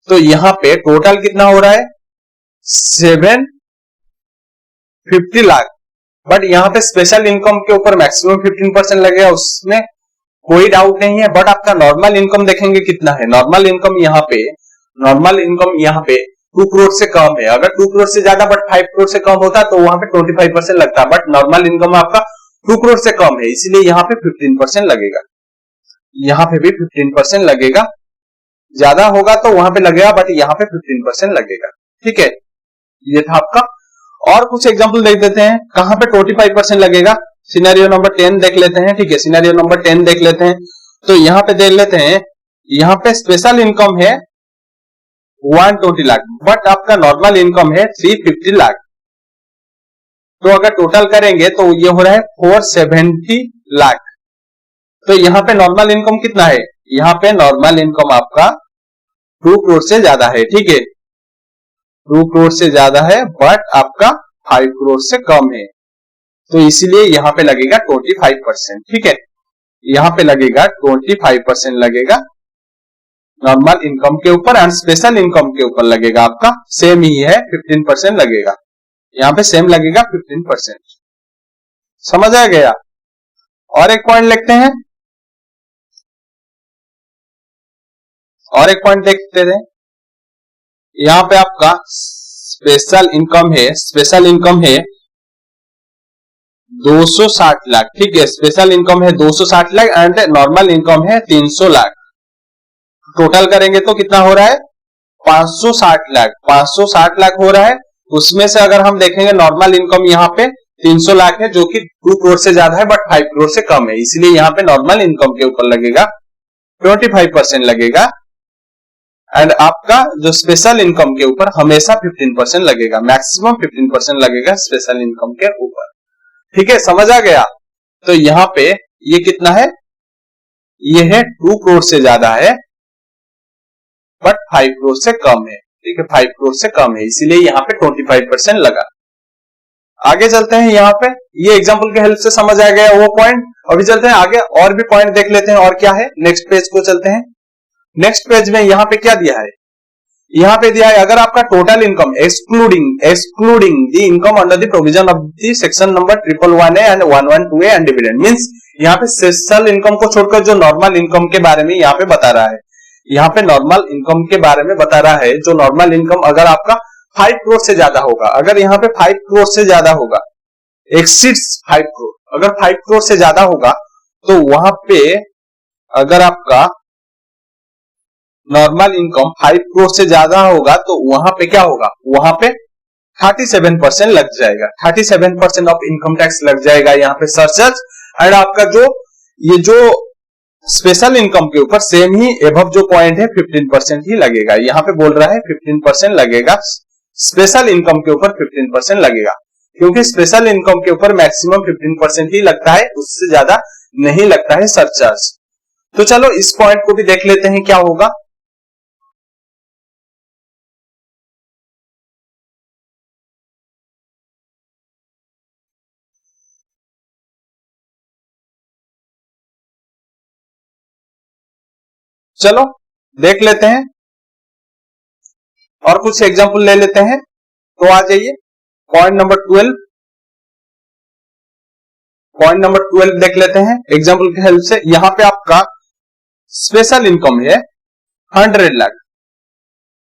तो यहाँ पे टोटल कितना हो रहा है 750 लाख। बट यहाँ पे स्पेशल इनकम के ऊपर मैक्सिमम 15% लगेगा, उसमें कोई डाउट नहीं है। बट आपका नॉर्मल इनकम देखेंगे कितना है। नॉर्मल इनकम यहाँ पे 2 करोड़ से कम है। अगर 2 करोड़ से ज्यादा बट 5 करोड़ से कम होता तो वहां पे 25% लगता, बट नॉर्मल इनकम आपका 2 करोड़ से कम है, इसीलिए यहाँ पे 15% लगेगा। यहाँ पे भी 15% लगेगा, ज्यादा होगा तो वहां पे लगेगा बट यहाँ पे 15% लगेगा, ठीक है। ये था आपका। और कुछ एग्जांपल देख देते हैं कहां पे 25% लगेगा। सिनेरियो नंबर 10 देख लेते हैं, ठीक है। सिनेरियो नंबर 10 देख लेते हैं, तो यहाँ पे देख लेते हैं, यहाँ पे स्पेशल इनकम है 120 लाख बट आपका नॉर्मल इनकम है 350 लाख, तो अगर टोटल करेंगे तो ये हो रहा है 470 लाख। तो यहाँ पे नॉर्मल इनकम कितना है, यहाँ पे नॉर्मल इनकम आपका 2 करोड़ से ज्यादा है, ठीक है, 2 करोड़ से ज्यादा है बट आपका 5 करोड़ से कम है, तो इसीलिए यहाँ पे लगेगा 25%, ठीक है। यहाँ पे लगेगा 25% लगेगा नॉर्मल इनकम के ऊपर, एंड स्पेशल इनकम के ऊपर लगेगा आपका सेम ही है 15% लगेगा। यहाँ पे सेम लगेगा 15%, समझ आ गया। और एक पॉइंट लिखते हैं, और एक पॉइंट देखते हैं। यहाँ पे आपका स्पेशल इनकम है 260 लाख, ठीक है, स्पेशल इनकम है 260 लाख एंड नॉर्मल इनकम है 300 लाख। टोटल करेंगे तो कितना हो रहा है 560 लाख, 560 लाख हो रहा है। उसमें से अगर हम देखेंगे नॉर्मल इनकम यहाँ पे 300 लाख है जो कि 2 करोड़ से ज्यादा है बट 5 करोड़ से कम है, इसलिए यहाँ पे नॉर्मल इनकम के ऊपर लगेगा 25% लगेगा, एंड आपका जो स्पेशल इनकम के ऊपर हमेशा 15% लगेगा, मैक्सिमम 15% लगेगा स्पेशल इनकम के ऊपर, ठीक है, समझ आ गया। तो यहाँ पे ये कितना है, ये है 2 करोड़ से ज्यादा है बट 5 करोड़ से कम है, ठीक है, 5 करोड़ से कम है, इसीलिए यहाँ पे 25% लगा। आगे चलते हैं, यहाँ पे ये एग्जांपल के हेल्प से समझ आ गया वो पॉइंट। अभी चलते हैं आगे और भी पॉइंट देख लेते हैं। और क्या है, नेक्स्ट पेज को चलते हैं। नेक्स्ट पेज में यहाँ पे क्या दिया है, यहाँ पे दिया है अगर आपका total income excluding the income under the provision of the section number 111A and 112A and dividend, means यहाँ पे स्पेशल इनकम को छोड़कर जो नॉर्मल इनकम के बारे में यहाँ पे बता रहा है, यहाँ पे नॉर्मल इनकम के बारे में बता रहा है। जो नॉर्मल इनकम अगर आपका 5 करोड़ से ज्यादा होगा, अगर यहाँ पे 5 करोड़ से ज्यादा होगा, एक्सीड्स 5 करोड़, अगर 5 करोड़ से ज्यादा होगा तो वहां पे अगर आपका नॉर्मल इनकम 5 करोड़ से ज्यादा होगा तो वहां पे क्या होगा, वहां पे 37% लग जाएगा, 37% ऑफ इनकम टैक्स लग जाएगा यहाँ पे सरचार्ज। एंड आपका जो स्पेशल इनकम के ऊपर सेम ही एबव जो पॉइंट है 15% ही लगेगा। यहाँ पे बोल रहा है 15% लगेगा, स्पेशल इनकम के ऊपर 15% लगेगा, क्योंकि स्पेशल इनकम के ऊपर मैक्सिमम 15% ही लगता है, उससे ज्यादा नहीं लगता है सरचार्ज। तो चलो इस पॉइंट को भी देख लेते हैं क्या होगा। चलो देख लेते हैं और कुछ एग्जांपल ले लेते हैं। तो आ जाइए पॉइंट नंबर 12, पॉइंट नंबर 12 देख लेते हैं एग्जांपल की हेल्प से। यहां पे आपका स्पेशल इनकम है 100 लाख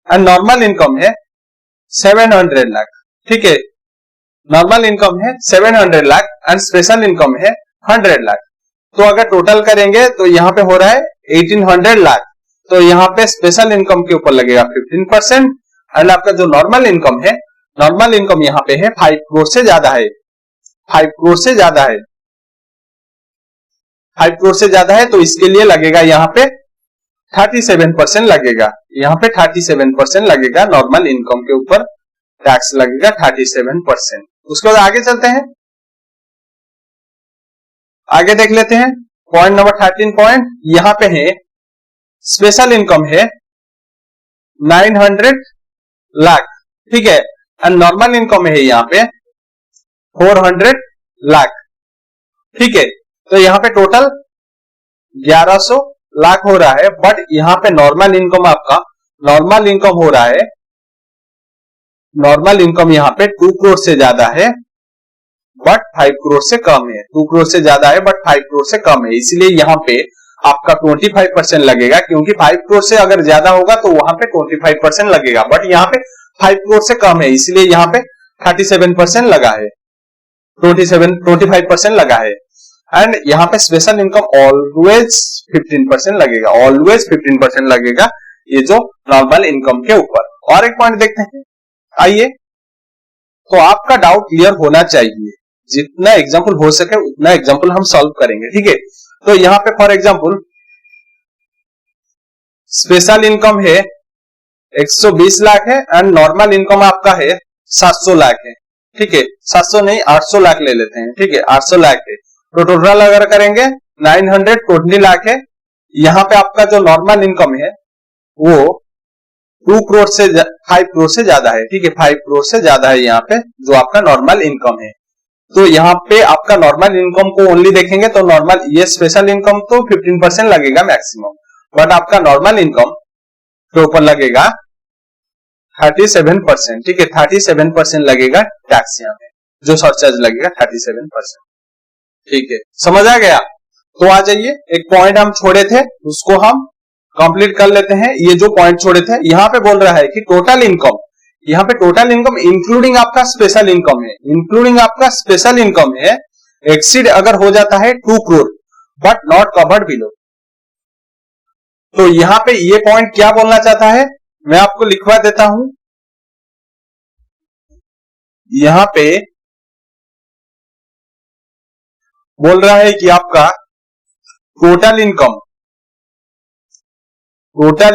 एंड नॉर्मल इनकम है 700 लाख, ठीक है। नॉर्मल इनकम है 700 लाख एंड स्पेशल इनकम है 100 लाख। तो अगर टोटल करेंगे तो यहाँ पे हो रहा है 1800 लाख। तो यहाँ पे स्पेशल इनकम के ऊपर लगेगा 15% एंड आपका जो नॉर्मल इनकम है, नॉर्मल इनकम यहाँ पे है 5 करोड़ से ज्यादा है, 5 करोड़ से ज्यादा है, 5 करोड़ से ज्यादा है। तो इसके लिए लगेगा यहाँ पे 37% लगेगा, यहाँ पे 37% लगेगा, नॉर्मल इनकम के ऊपर टैक्स लगेगा 37%। उसके बाद आगे चलते हैं, आगे देख लेते हैं पॉइंट नंबर 13 पॉइंट। यहां पे है स्पेशल इनकम है 900 लाख, ठीक है, एंड नॉर्मल इनकम है यहाँ पे 400 लाख, ठीक है। तो यहाँ पे टोटल 1100 लाख हो रहा है। बट यहाँ पे नॉर्मल इनकम आपका, नॉर्मल इनकम हो रहा है, नॉर्मल इनकम यहाँ पे 2 करोड़ से ज्यादा है बट 5 करोड़ से कम है, 2 करोड़ से ज्यादा है बट 5 करोड़ से कम है। इसलिए यहाँ पे आपका 25% लगेगा, क्योंकि 5 करोड़ से अगर ज्यादा होगा तो वहां पे 25% लगेगा, बट यहाँ पे 5 करोड़ से कम है, इसलिए यहाँ पे 37% लगा है, 25% लगा है। एंड यहाँ पे स्पेशल इनकम ऑलवेज 15% लगेगा, ऑलवेज 15% लगेगा, ये जो नॉर्मल इनकम के ऊपर। और एक पॉइंट देखते हैं, आइए। तो आपका डाउट क्लियर होना चाहिए, जितना एग्जाम्पल हो सके उतना एग्जाम्पल हम सॉल्व करेंगे, ठीक है। तो यहाँ पे फॉर एग्जाम्पल स्पेशल इनकम है 120 लाख है एंड नॉर्मल इनकम आपका है 700 लाख है, ठीक है। 700 नहीं 800 लाख ले लेते हैं, ठीक है, 800 लाख है। तो टोटल अगर करेंगे 920 लाख है। यहाँ पे आपका जो नॉर्मल इनकम है वो 2 करोड़ से 5 करोड़ से ज्यादा है, ठीक है, 5 करोड़ से ज्यादा है यहाँ पे जो आपका नॉर्मल इनकम है। तो यहाँ पे आपका नॉर्मल इनकम को ओनली देखेंगे तो नॉर्मल, ये स्पेशल इनकम तो 15% लगेगा मैक्सिमम, बट आपका नॉर्मल इनकम के ऊपर लगेगा 37%, ठीक है, 37% लगेगा टैक्स यहाँ पे, जो सरचार्ज लगेगा 37%, ठीक है। समझ आ गया? तो आ जाइए, एक पॉइंट हम छोड़े थे उसको हम कंप्लीट कर लेते हैं। ये जो पॉइंट छोड़े थे, यहाँ पे बोल रहा है कि टोटल इनकम, यहाँ पे टोटल इनकम इंक्लूडिंग आपका स्पेशल इनकम है, इंक्लूडिंग आपका स्पेशल इनकम है, एक्सीड अगर हो जाता है 2 crore but not covered below. तो यहाँ पे ये पॉइंट क्या बोलना चाहता है, मैं आपको लिखवा देता हूं। यहाँ पे बोल रहा है कि आपका टोटल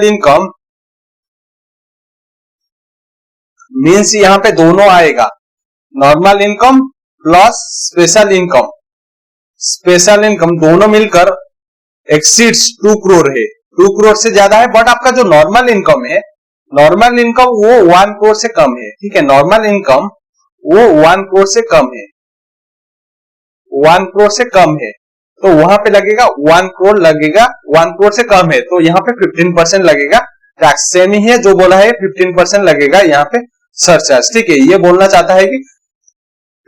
इनकम मीन्स यहाँ पे दोनों आएगा, normal income plus special income, special income दोनों मिलकर एक्सीड्स 2 करोड़ है, 2 करोड़ से ज्यादा है। बट आपका जो नॉर्मल इनकम है, नॉर्मल इनकम वो 1 करोड़ से कम है, ठीक है, नॉर्मल इनकम वो 1 करोड़ से कम है, 1 करोड़ से कम है। तो वहां पे लगेगा 1 करोड़ लगेगा, 1 करोड़ से कम है तो यहाँ पे 15% लगेगा टैक्स। सेम ही है जो बोला है, 15% लगेगा यहाँ पे सरचार्ज, ठीक है। ये बोलना चाहता है कि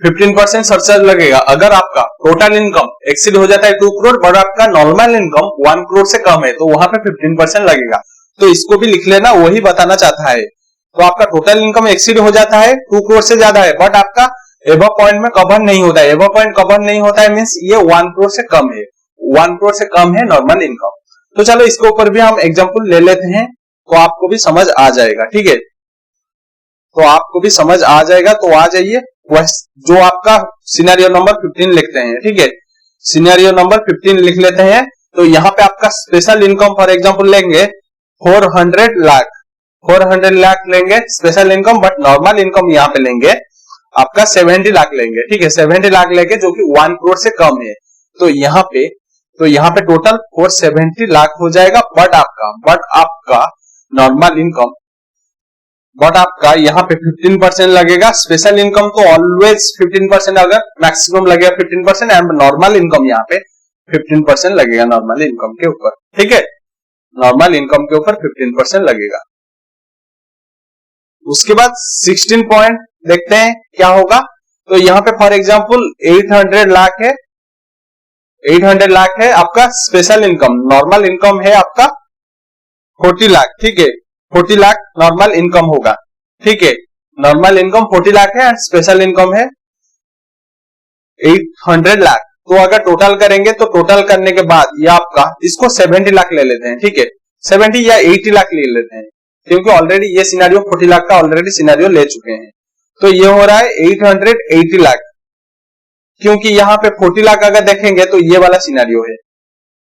15% सरचार्ज लगेगा अगर आपका टोटल इनकम एक्सीड हो जाता है 2 करोड़ बट आपका नॉर्मल इनकम 1 करोड़ से कम है, तो वहां पे 15% लगेगा। तो इसको भी लिख लेना, वही बताना चाहता है। तो आपका टोटल इनकम एक्सीड हो जाता है 2 करोड़ से ज्यादा है बट आपका एबव पॉइंट में कवर नहीं होता है, एबव पॉइंट कवर नहीं होता है मींस ये 1 करोड़ से कम है, 1 करोड़ से कम है नॉर्मल इनकम। तो चलो इसके ऊपर भी हम एग्जांपल ले लेते हैं तो आपको भी समझ आ जाएगा, ठीक है। तो आपको भी समझ आ जाएगा। तो आ जाइए, वह जो आपका सिनेरियो नंबर 15 लिखते हैं, ठीक है, सिनेरियो नंबर 15 लिख लेते हैं। तो यहाँ पे आपका स्पेशल इनकम फॉर एग्जांपल लेंगे 400 लाख, 400 लाख लेंगे special income, but normal income यहाँ पे लेंगे आपका 70 लाख लेंगे, ठीक है, 70 लाख लेंगे जो कि 1 करोड़ से कम है। तो यहाँ पे टोटल 470 लाख हो जाएगा। बट आपका नॉर्मल इनकम, बट आपका यहाँ पे 15% लगेगा। स्पेशल इनकम तो ऑलवेज 15% अगर मैक्सिमम लगेगा 15% एंड नॉर्मल इनकम यहाँ पे 15% लगेगा नॉर्मल इनकम के ऊपर, ठीक है, नॉर्मल इनकम के ऊपर 15% लगेगा। उसके बाद 16 पॉइंट देखते हैं क्या होगा। तो यहाँ पे फॉर एग्जांपल 800 लाख है, 800 लाख है आपका स्पेशल इनकम, नॉर्मल इनकम है आपका 40 लाख, ठीक है, 40 लाख नॉर्मल इनकम होगा, ठीक है, नॉर्मल इनकम 40 लाख है, स्पेशल इनकम है 800 लाख। तो अगर टोटल करेंगे तो टोटल करने के बाद ये आपका, इसको 70 लाख ले लेते हैं, ठीक है, 70 या 80 लाख ले लेते हैं, क्योंकि ऑलरेडी ये सिनेरियो 40 लाख का ऑलरेडी सिनेरियो ले चुके हैं। तो ये हो रहा है 880 लाख, क्योंकि यहाँ पे 40 लाख अगर देखेंगे तो ये वाला सिनेरियो है,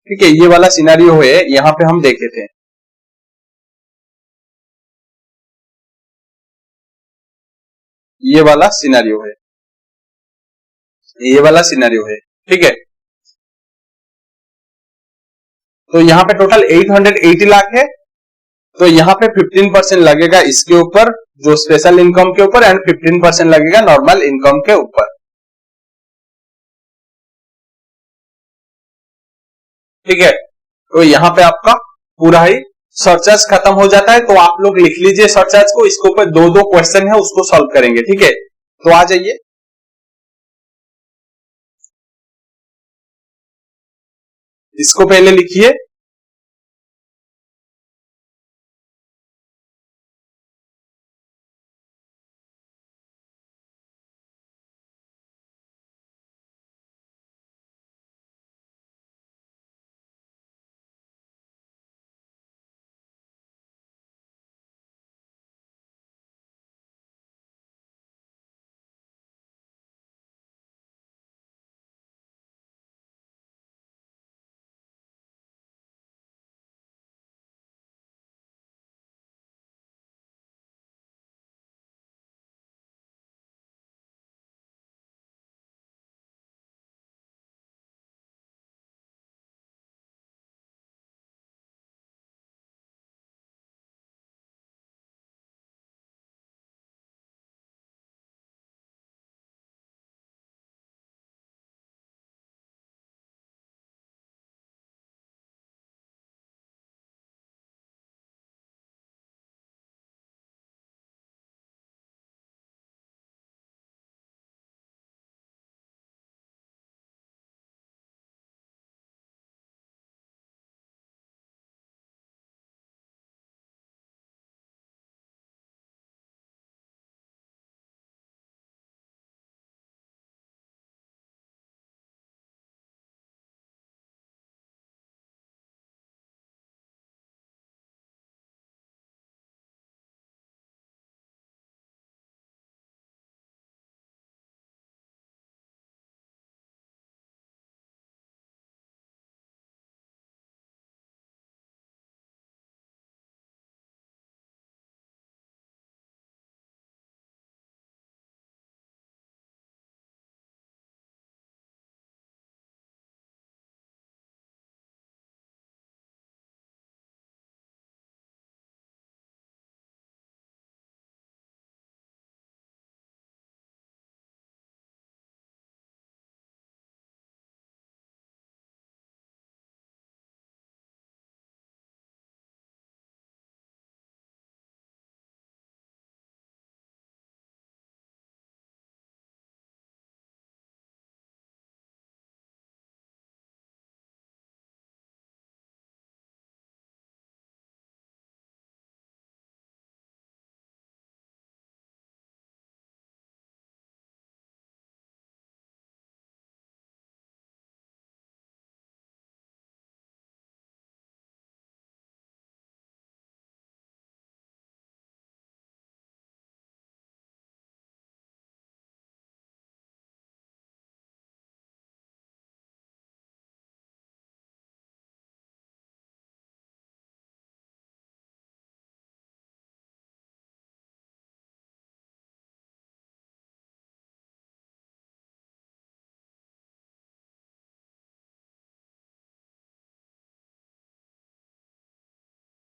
ठीक है, ये वाला सिनेरियो है, यहाँ पे हम देखे थे। ये वाला सिनेरियो है, ये वाला सिनेरियो है, ठीक है। तो यहाँ पे टोटल 880 लाख है, तो यहाँ पे 15% लगेगा इसके ऊपर, जो स्पेशल इनकम के ऊपर, एंड 15% लगेगा नॉर्मल इनकम के ऊपर, ठीक है। तो यहाँ पे आपका पूरा ही सरचार्ज खत्म हो जाता है। तो आप लोग लिख लीजिए सरचार्ज को, इसके ऊपर दो दो क्वेश्चन है, उसको सॉल्व करेंगे, ठीक है। तो आ जाइए, इसको पहले लिखिए।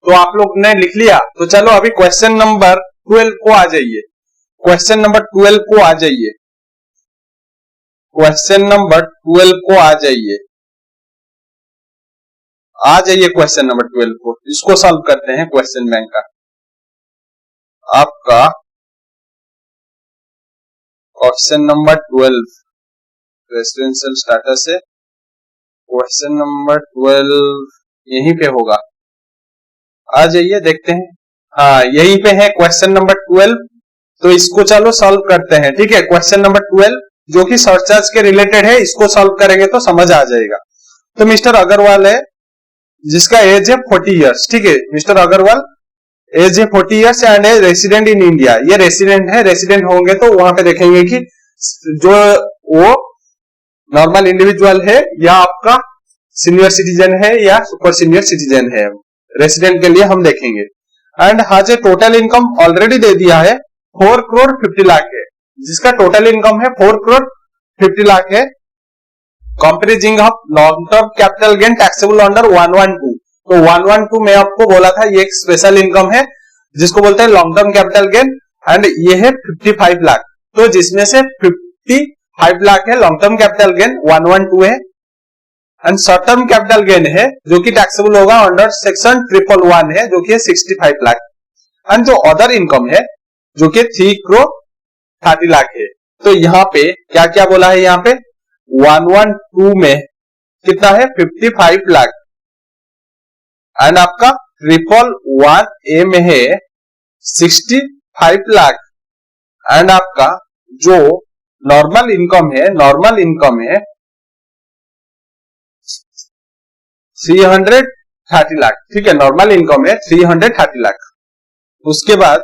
तो आप लोग ने लिख लिया, तो चलो अभी क्वेश्चन नंबर 12 को आ जाइए, क्वेश्चन नंबर 12 को आ जाइए, क्वेश्चन नंबर 12 को आ जाइए, आ जाइए क्वेश्चन नंबर 12 को, इसको सॉल्व करते हैं क्वेश्चन बैंक का। आपका क्वेश्चन नंबर 12 रेसिडेंशियल स्टेटस है, क्वेश्चन नंबर 12 यहीं पे होगा, आ जाइए देखते हैं। हाँ यहीं पे है क्वेश्चन नंबर 12। तो इसको चलो सॉल्व करते हैं। ठीक है, क्वेश्चन नंबर 12 जो कि सरचार्ज के रिलेटेड है, इसको सॉल्व करेंगे तो समझ आ जाएगा। तो मिस्टर अग्रवाल है जिसका एज है 40 इयर्स। ठीक है, मिस्टर अग्रवाल एज है 40 इयर्स एंड है रेसिडेंट इन इंडिया। ये रेसिडेंट है, रेसिडेंट होंगे तो वहां पे देखेंगे कि जो वो नॉर्मल इंडिविजुअल है या आपका सीनियर सिटीजन है या सुपर सीनियर सिटीजन है। रेसिडेंट के लिए हम देखेंगे। एंड हाज ए टोटल इनकम ऑलरेडी दे दिया है 4 करोड़ 50 लाख है, जिसका टोटल इनकम है 4 करोड़ 50 लाख है। कंपेरिजिंग of long term capital gain taxable under 112। तो 112 में आपको बोला था ये एक स्पेशल इनकम है जिसको बोलते हैं long term capital gain, and ये है 55 लाख। तो जिसमें से 55 लाख है लॉन्ग टर्म कैपिटल गेन 112 है, and short term capital gain है जो कि टैक्सेबल होगा अंडर सेक्शन 111 है जो कि है 65 लाख। एंड जो अदर इनकम है जो कि 3 करोड़ 30 लाख है। तो यहाँ पे क्या क्या बोला है, यहाँ पे 112 में कितना है 55 लाख, एंड आपका 111A में है 65 लाख, एंड आपका जो नॉर्मल इनकम है 330 लाख। ठीक है, नॉर्मल इनकम है 330 लाख। उसके बाद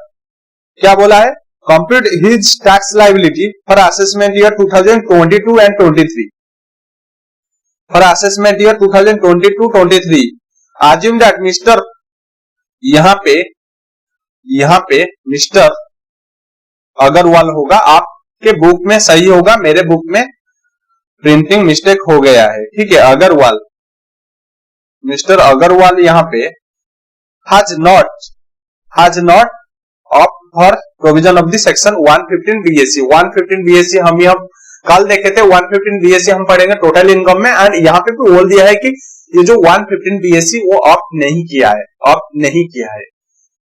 क्या बोला है, compute his tax liability for assessment year 2022 and 23। For assessment year 2022-23 assume that mister यहाँ पे मिस्टर अग्रवाल होगा। आपके बुक में सही होगा, मेरे बुक में प्रिंटिंग मिस्टेक हो गया है। ठीक है, अग्रवाल, मिस्टर अग्रवाल यहाँ पे has not opt for provision of the section 115 BSc. 115 BSc हम कल देखे थे, 115 बीएससी हम पढ़ेंगे टोटल इनकम में, एंड यहाँ पे भी बोल दिया है कि ये जो 115 बीएससी वो ऑप्ट नहीं किया है।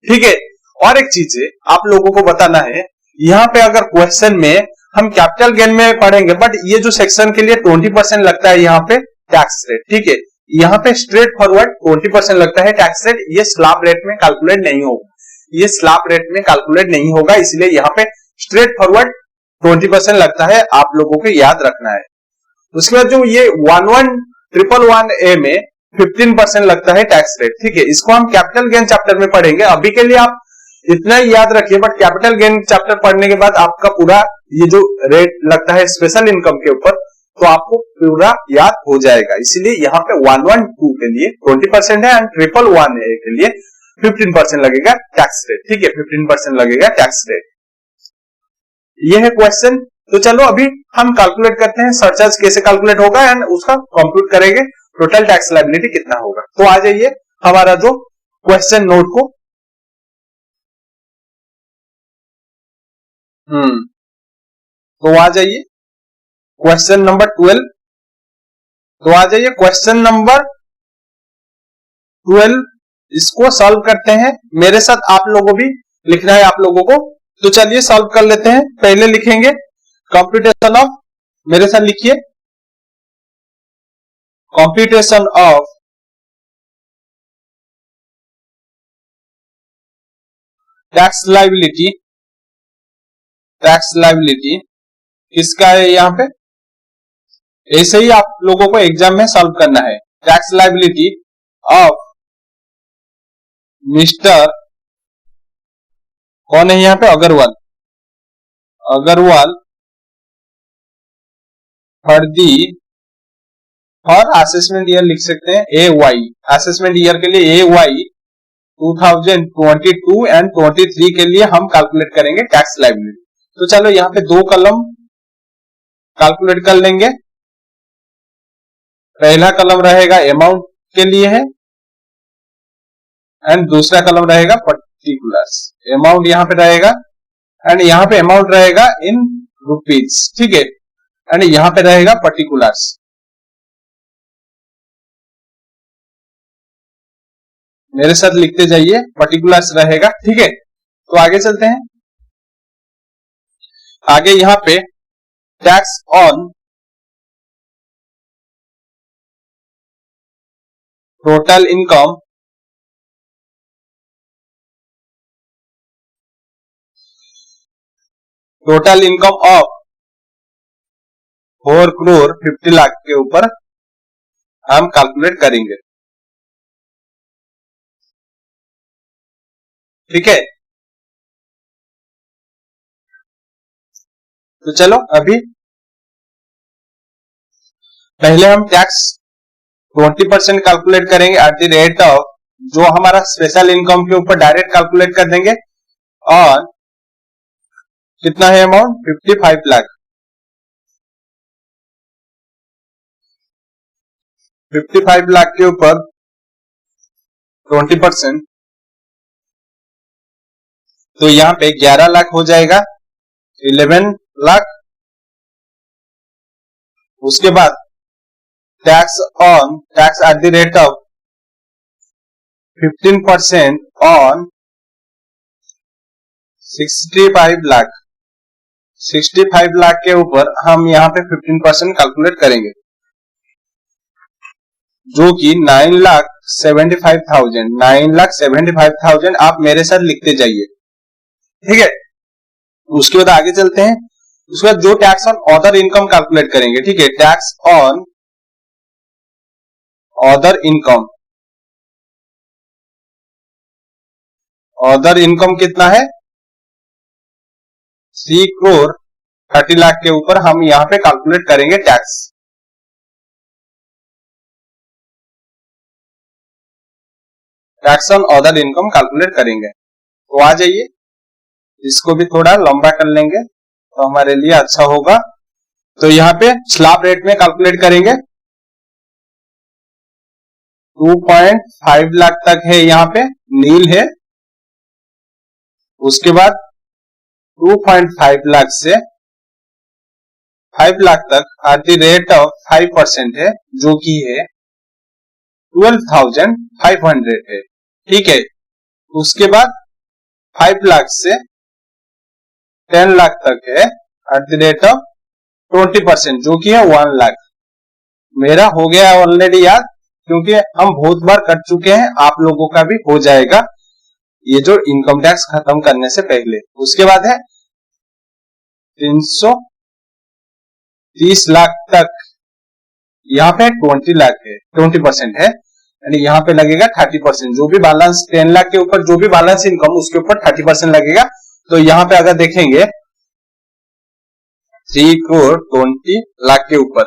ठीक है, और एक चीज है आप लोगों को बताना है, यहाँ पे अगर क्वेश्चन में हम कैपिटल गेन में पढ़ेंगे बट ये जो सेक्शन के लिए 20% लगता है यहाँ पे टैक्स रेट। ठीक है, यहाँ पे स्ट्रेट फॉरवर्ड 20% लगता है टैक्स रेट, ये स्लैब रेट में कैलकुलेट नहीं होगा, इसलिए यहाँ पे स्ट्रेट फॉरवर्ड 20% लगता है, आप लोगों को याद रखना है। उसके बाद जो ये 111A में 15% लगता है टैक्स रेट। ठीक है, इसको हम कैपिटल गेन चैप्टर में पढ़ेंगे। अभी के लिए आप इतना ही याद रखिए, बट कैपिटल गेन चैप्टर पढ़ने के बाद आपका पूरा ये जो रेट लगता है स्पेशल इनकम के ऊपर, तो आपको पूरा याद हो जाएगा। इसलिए यहाँ पे 112 के लिए 20% है एंड 111A के लिए 15% लगेगा टैक्स रेट। ठीक है, 15% लगेगा टैक्स रेट। ये है क्वेश्चन। तो चलो अभी हम कैलकुलेट करते हैं सरचार्ज कैसे कैलकुलेट होगा एंड उसका कंप्यूट करेंगे टोटल टैक्स लायबिलिटी कितना होगा। तो आ जाइए हमारा जो क्वेश्चन नोट को, तो आ जाइए क्वेश्चन नंबर 12। तो आ जाइए क्वेश्चन नंबर 12, इसको सॉल्व करते हैं। मेरे साथ आप लोगों भी लिखना है आप लोगों को, तो चलिए सॉल्व कर लेते हैं। पहले लिखेंगे कंप्यूटेशन ऑफ, मेरे साथ लिखिए कंप्यूटेशन ऑफ टैक्स लायबिलिटी किसका है यहाँ पे, ऐसे ही आप लोगों को एग्जाम में सॉल्व करना है। टैक्स लायबिलिटी ऑफ मिस्टर, कौन है यहाँ पे, अग्रवाल फॉर असेसमेंट ईयर लिख सकते हैं AY, असेसमेंट ईयर के लिए AY 2022 एंड 23 के लिए हम कैलकुलेट करेंगे टैक्स लायबिलिटी। तो चलो यहाँ पे दो कॉलम कैलकुलेट कर लेंगे। पहला कॉलम रहेगा अमाउंट के लिए है एंड दूसरा कॉलम रहेगा पर्टिकुलर्स। अमाउंट यहाँ पे रहेगा एंड यहाँ पे अमाउंट रहेगा इन रुपीज। ठीक है, एंड यहाँ पे रहेगा पर्टिकुलर्स। मेरे साथ लिखते जाइए, पर्टिकुलर्स रहेगा। ठीक है, तो आगे चलते हैं। आगे यहाँ पे tax on total income total income of 4 crore 50 lakh के ऊपर हम कैलकुलेट करेंगे। ठीक है, तो चलो अभी पहले हम टैक्स 20% कैलकुलेट करेंगे एट द रेट ऑफ, जो हमारा स्पेशल इनकम के ऊपर डायरेक्ट कैलकुलेट कर देंगे। और कितना है अमाउंट 55 लाख। 55 लाख के ऊपर 20%, तो यहां पे 11 लाख हो जाएगा, 11 लाख। उसके बाद tax at the rate of 15% on 65 lakh. 65 lakh के ऊपर हम यहां पे 15% कैलकुलेट करेंगे, जो कि 9,75,000। 9,75,000 आप मेरे साथ लिखते जाइए। ठीक है, उसके बाद आगे चलते हैं। उसके बाद जो tax on other income calculate करेंगे। ठीक है, tax on other income. Other income कितना है 3 करोड़ 30 लाख के ऊपर हम यहां पे कैलकुलेट करेंगे tax. Tax on other income calculate करेंगे, तो आ जाइए, इसको भी थोड़ा लंबा कर लेंगे तो हमारे लिए अच्छा होगा। तो यहाँ पे स्लैब रेट में कैलकुलेट करेंगे। 2.5 लाख तक है, यहाँ पे नील है। उसके बाद 2.5 लाख से 5 लाख तक एट द रेट ऑफ 5% है, जो कि है 12,500 है। ठीक है, उसके बाद 5 लाख से 10 लाख तक है एट द रेट ऑफ 20%, जो कि है 1 लाख। मेरा हो गया ऑलरेडी याद, क्योंकि हम बहुत बार कर चुके हैं, आप लोगों का भी हो जाएगा ये जो इनकम टैक्स खत्म करने से पहले। उसके बाद है 330 लाख तक, यहाँ पे 20 लाख है, 20% है, यानी यहाँ पे लगेगा 30%। जो भी बैलेंस 10 लाख के ऊपर जो भी बैलेंस इनकम, उसके ऊपर 30% लगेगा। तो यहाँ पे अगर देखेंगे 3 करोड़ 20 लाख के ऊपर,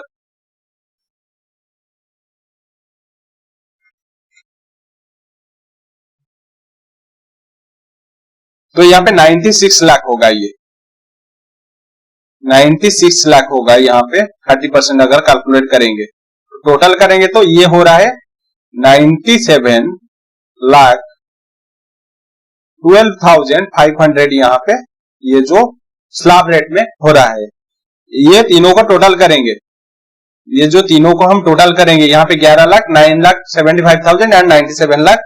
तो यहाँ पे 96 लाख होगा। ये 96 लाख होगा यहाँ पे 30% अगर कैलकुलेट करेंगे, टोटल करेंगे तो ये हो रहा है 97 लाख 12,500। यहाँ पे ये जो स्लैब रेट में हो रहा है, ये तीनों को टोटल करेंगे। ये जो तीनों को हम टोटल करेंगे, यहाँ पे 11 लाख 9,75,000 एंड 97 लाख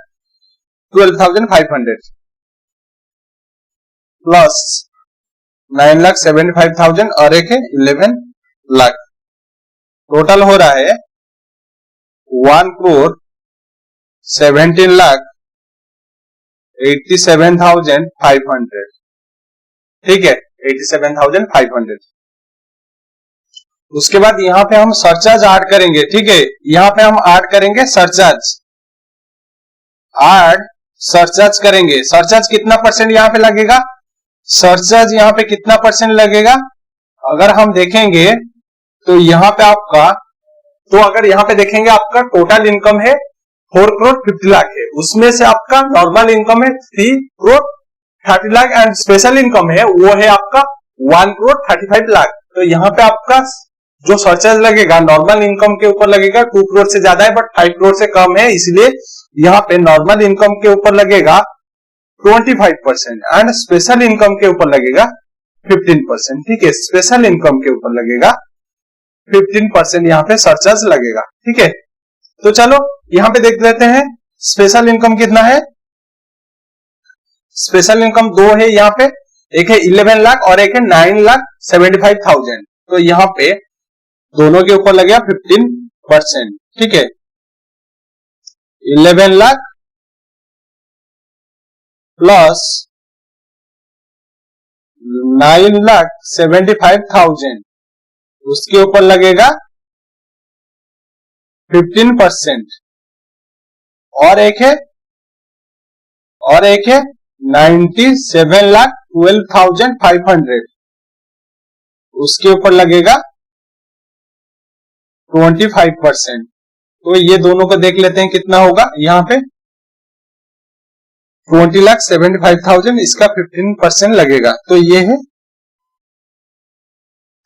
12,500 प्लस 9,75,000 और एक है 11 लाख। टोटल हो रहा है 1 करोड़ 17 लाख 87,500। ठीक है, 87,500। उसके बाद यहाँ पे हम सरचार्ज ऐड करेंगे। ठीक है, यहाँ पे हम ऐड करेंगे सरचार्ज। सरचार्ज करेंगे। सरचार्ज कितना परसेंट यहाँ पे लगेगा, सरचार्ज यहाँ पे कितना परसेंट लगेगा अगर हम देखेंगे तो यहाँ पे आपका, तो अगर यहाँ पे देखेंगे आपका टोटल इनकम है 4 करोड़ 50 लाख है, उसमें से आपका नॉर्मल इनकम है 3 crore 30 lakh and special income है वो है आपका 1 करोड़ 35 लाख। तो यहाँ पे आपका जो सरचार्ज लगेगा नॉर्मल इनकम के ऊपर लगेगा 2 करोड़ से ज्यादा है बट 5 करोड़ से कम है, इसलिए यहाँ पे नॉर्मल इनकम के ऊपर लगेगा 25% एंड स्पेशल इनकम के ऊपर लगेगा 15%। ठीक है, स्पेशल इनकम के ऊपर लगेगा 15% यहाँ पे सरचार्ज लगेगा। ठीक है, तो चलो यहाँ पे देख लेते हैं स्पेशल इनकम कितना है। स्पेशल इनकम दो है यहाँ पे, एक है 11 लाख और एक है 9,75,000। तो यहाँ पे दोनों के ऊपर लगेगा 15%। ठीक है, 11 लाख प्लस 9,75,000, उसके ऊपर लगेगा 15%। और एक है 97,12,500, उसके ऊपर लगेगा 25%। तो ये दोनों को देख लेते हैं कितना होगा। यहाँ पे 20,75,000, इसका 15% लगेगा, तो ये है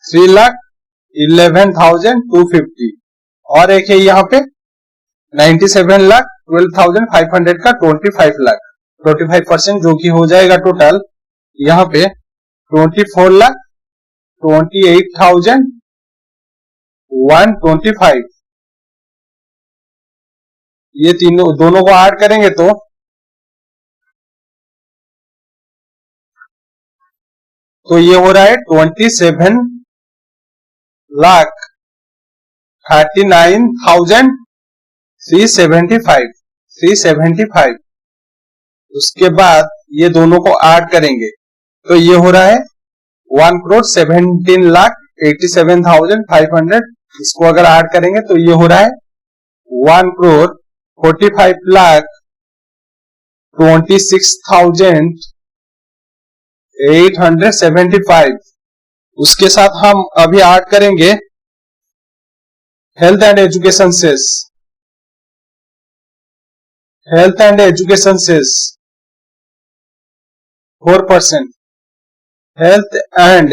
3,11,250। और एक है यहाँ पे 97,12,500 का 25 लाख, 25%, जो कि हो जाएगा टोटल यहाँ पे 24,28,125। ये तीनों दोनों को ऐड करेंगे तो ये हो रहा है 27,39,375। उसके बाद ये दोनों को ऐड करेंगे तो ये हो रहा है 1,17,87,500। इसको अगर ऐड करेंगे तो ये हो रहा है 1,45,26,875। उसके साथ हम अभी ऐड करेंगे health and education cess. Health and education cess 4%। Health and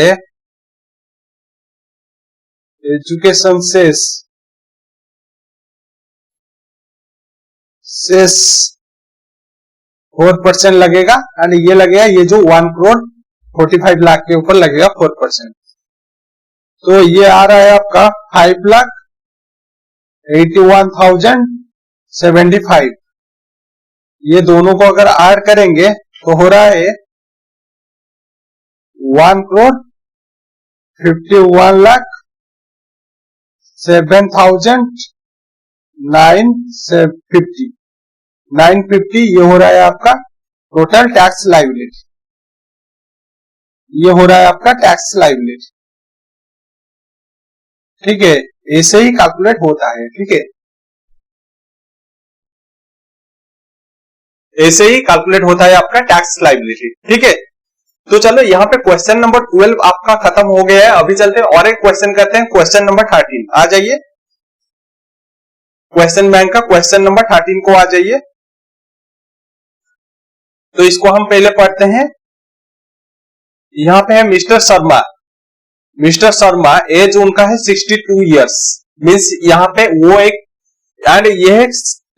education cess 4% लगेगा। एंड ये लगेगा, ये जो 1,45,00,000 के ऊपर लगेगा 4%। तो ये आ रहा है आपका 5,81,075। ये दोनों को अगर ऐड करेंगे तो हो रहा है 1,51,07,950। ये हो रहा है आपका टोटल टैक्स लायबिलिटी। ये हो रहा है आपका टैक्स लायबिलिटी। ठीक है, ऐसे ही कैलकुलेट होता है। ठीक है, ऐसे ही कैलकुलेट होता है आपका टैक्स लायबिलिटी। ठीक है, तो चलो यहाँ पे क्वेश्चन नंबर 12 आपका खत्म हो गया है। अभी चलते हैं और एक क्वेश्चन करते हैं, क्वेश्चन नंबर 13। आ जाइए, क्वेश्चन बैंक का क्वेश्चन नंबर 13 को आ जाइए। तो इसको हम पहले पढ़ते हैं। यहाँ पे है Mister Sharma. Mister Sharma age उनका है 62 ईयर्स। मीन्स यहाँ पे वो एक, एंड ये है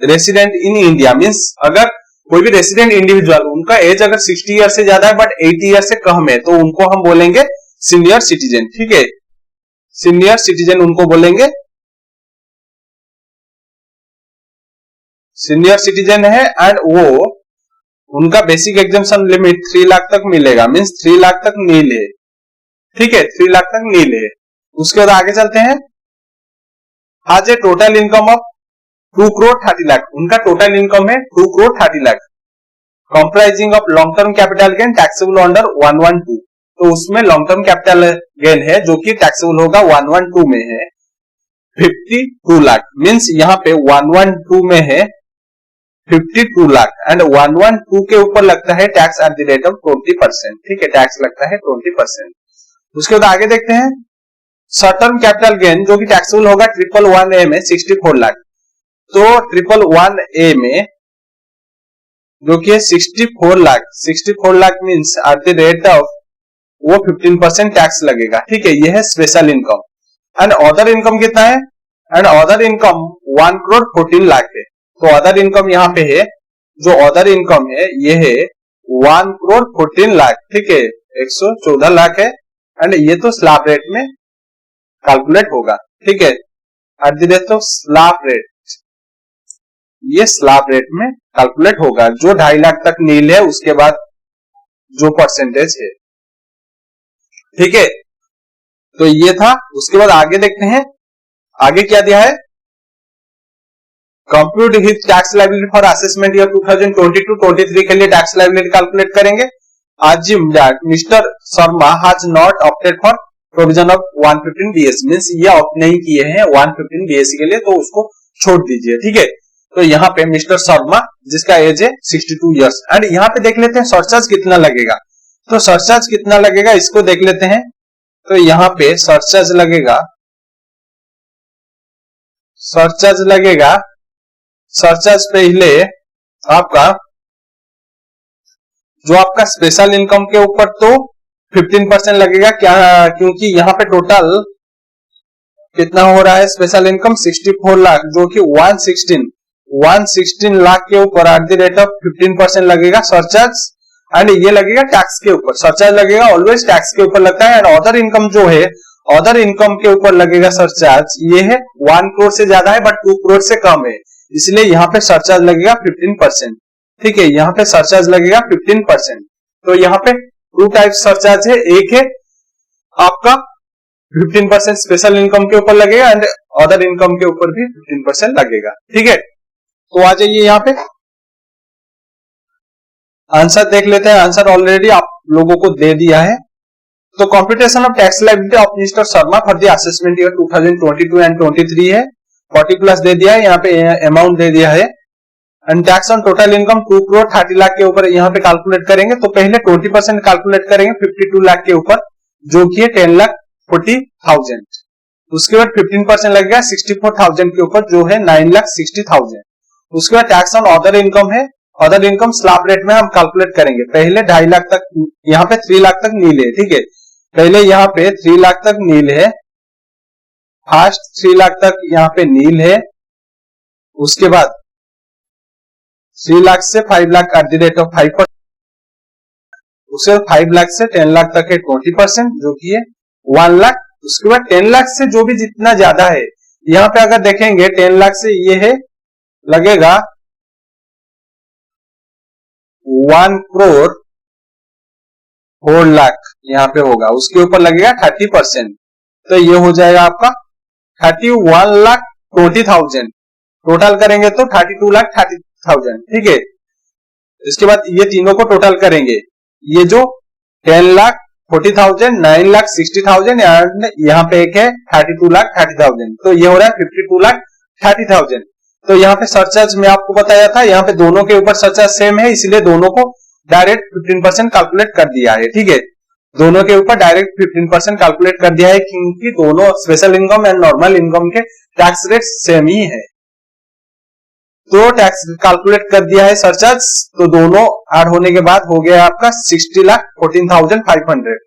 रेसिडेंट इन इंडिया। मीन्स अगर कोई भी रेसिडेंट इंडिविजुअल, उनका एज अगर 60 ईयर से ज्यादा है बट 80 ईयर से कम है, तो उनको हम बोलेंगे सीनियर सिटीजन। ठीक है, सीनियर सिटीजन उनको बोलेंगे। सीनियर सिटीजन है एंड वो, उनका बेसिक एग्जम्पशन लिमिट 3 लाख तक मिलेगा। मीन्स 3 लाख तक नील है। ठीक है, 3 लाख तक नील है। उसके बाद आगे चलते हैं। आज a total income of 2 crore 30 lakh. उनका टोटल इनकम है 2 crore 30 lakh, comprising of long term capital gain taxable under 112। तो उसमें लॉन्ग टर्म कैपिटल गेन है जो कि टैक्सेबल होगा 112 में है 52 लाख। मीन्स यहाँ पे 112 में है 52 लाख एंड 112 के ऊपर लगता है tax at the rate of 20%। ठीक है, टैक्स लगता है 20%। उसके बाद आगे देखते हैं शॉर्ट टर्म कैपिटल गेन जो कि टैक्सेबल होगा 111A में 64 लाख। तो 111A में जो कि है 64 lakh, 64 lakh means at the rate of वो 15% टैक्स लगेगा। ठीक है, ये है special income. And other income कितना है? And other income 1 crore 14 lakh है। तो अदर इनकम यहाँ पे है, जो अदर इनकम है ये है 1 करोड़ 14 लाख। ठीक है, 114 लाख है एंड ये तो स्लैब रेट में कैलकुलेट होगा। ठीक है, at the rate of slab rate, ये स्लैब रेट में कैलकुलेट होगा। जो 2.5 लाख तक नील है उसके बाद जो परसेंटेज है। ठीक है, तो ये था। उसके बाद आगे देखते हैं आगे क्या दिया है। Compute his tax liability for assessment year 2022-23 के लिए टैक्स लायबिलिटी कैलकुलेट करेंगे। assume that Mr. Sharma has not opted for provision of 115 BSc, means ये ऑप्ट नहीं किए हैं 115 BSc के लिए, तो उसको छोड़ दीजिए। ठीक है, तो यहाँ पे मिस्टर शर्मा जिसका एज है 62 इयर्स। एंड यहाँ पे देख लेते हैं सरचार्ज कितना लगेगा। तो सरचार्ज कितना लगेगा इसको देख लेते हैं। तो यहाँ पे सरचार्ज लगेगा, सरचार्ज पहले आपका जो आपका स्पेशल इनकम के ऊपर तो 15% लगेगा, क्या क्योंकि यहाँ पे टोटल कितना हो रहा है स्पेशल इनकम 64 लाख, जो कि 116 लाख के ऊपर एट द रेट ऑफ 15% लगेगा सरचार्ज। एंड ये लगेगा टैक्स के ऊपर, सरचार्ज लगेगा ऑलवेज टैक्स के ऊपर लगता है। एंड अदर इनकम जो है, अदर इनकम के ऊपर लगेगा सरचार्ज, ये है 1 करोड़ से ज्यादा है बट 2 करोड़ से कम है, इसलिए यहाँ पे सरचार्ज लगेगा 15%। ठीक है, यहाँ पे सरचार्ज लगेगा 15%। तो यहाँ पे 2 टाइप सरचार्ज है, एक है आपका 15% स्पेशल इनकम के ऊपर लगेगा एंड अदर इनकम के ऊपर भी 15% लगेगा। ठीक है, तो आ जाइए यहाँ पे आंसर देख लेते हैं। आंसर ऑलरेडी आप लोगों को दे दिया है। तो computation of tax liability of mister Sharma for the assessment year 2022 and 23 है, 40 प्लस दे दिया है, यहाँ पे अमाउंट दे दिया है। And tax on total income 2 crore 30 lakh के ऊपर यहाँ पे कैलकुलेट करेंगे। तो पहले 20% कैलकुलेट करेंगे 52 लाख के ऊपर, जो कि है 10,40,000। उसके बाद 15% लगेगा 64,000 के ऊपर, जो है 9,60,000। उसके बाद टैक्स ऑन अदर इनकम है, अदर इनकम स्लैब रेट में हम कैलकुलेट करेंगे। पहले 2.5 लाख तक, यहाँ पे 3 लाख तक नील है। ठीक है, पहले यहाँ पे 3 लाख तक नील है, फर्स्ट 3 लाख तक यहाँ पे नील है। उसके बाद 3 लाख से 5 lakh at the rate of 5%, उसके बाद 5 लाख से 10 लाख तक है 20%, जो कि है 1 लाख। उसके बाद 10 लाख से जो भी जितना ज्यादा है, यहाँ पे अगर देखेंगे 10 लाख से ये है लगेगा 1 करोड़ 4 लाख यहाँ पे होगा, उसके ऊपर लगेगा 30%। तो ये हो जाएगा आपका 31,20,000। टोटल करेंगे तो 32,30,000। ठीक है, इसके बाद ये तीनों को टोटल करेंगे, ये जो 10,40,000, 9,60,000 एंड यहाँ पे एक है 32,30,000, तो ये हो रहा है 52,30,000। तो यहाँ पे सरचार्ज में आपको बताया था, यहाँ पे दोनों के ऊपर सरचार्ज सेम है, इसलिए दोनों को डायरेक्ट 15% कैलकुलेट कर दिया है। ठीक है, दोनों के ऊपर डायरेक्ट 15% कैलकुलेट कर दिया है, क्योंकि दोनों special income and normal income के टैक्स रेट सेम ही है। तो टैक्स कैलकुलेट कर दिया है सरचार्ज, तो दोनों ऐड होने के बाद हो गया आपका 60,14,500।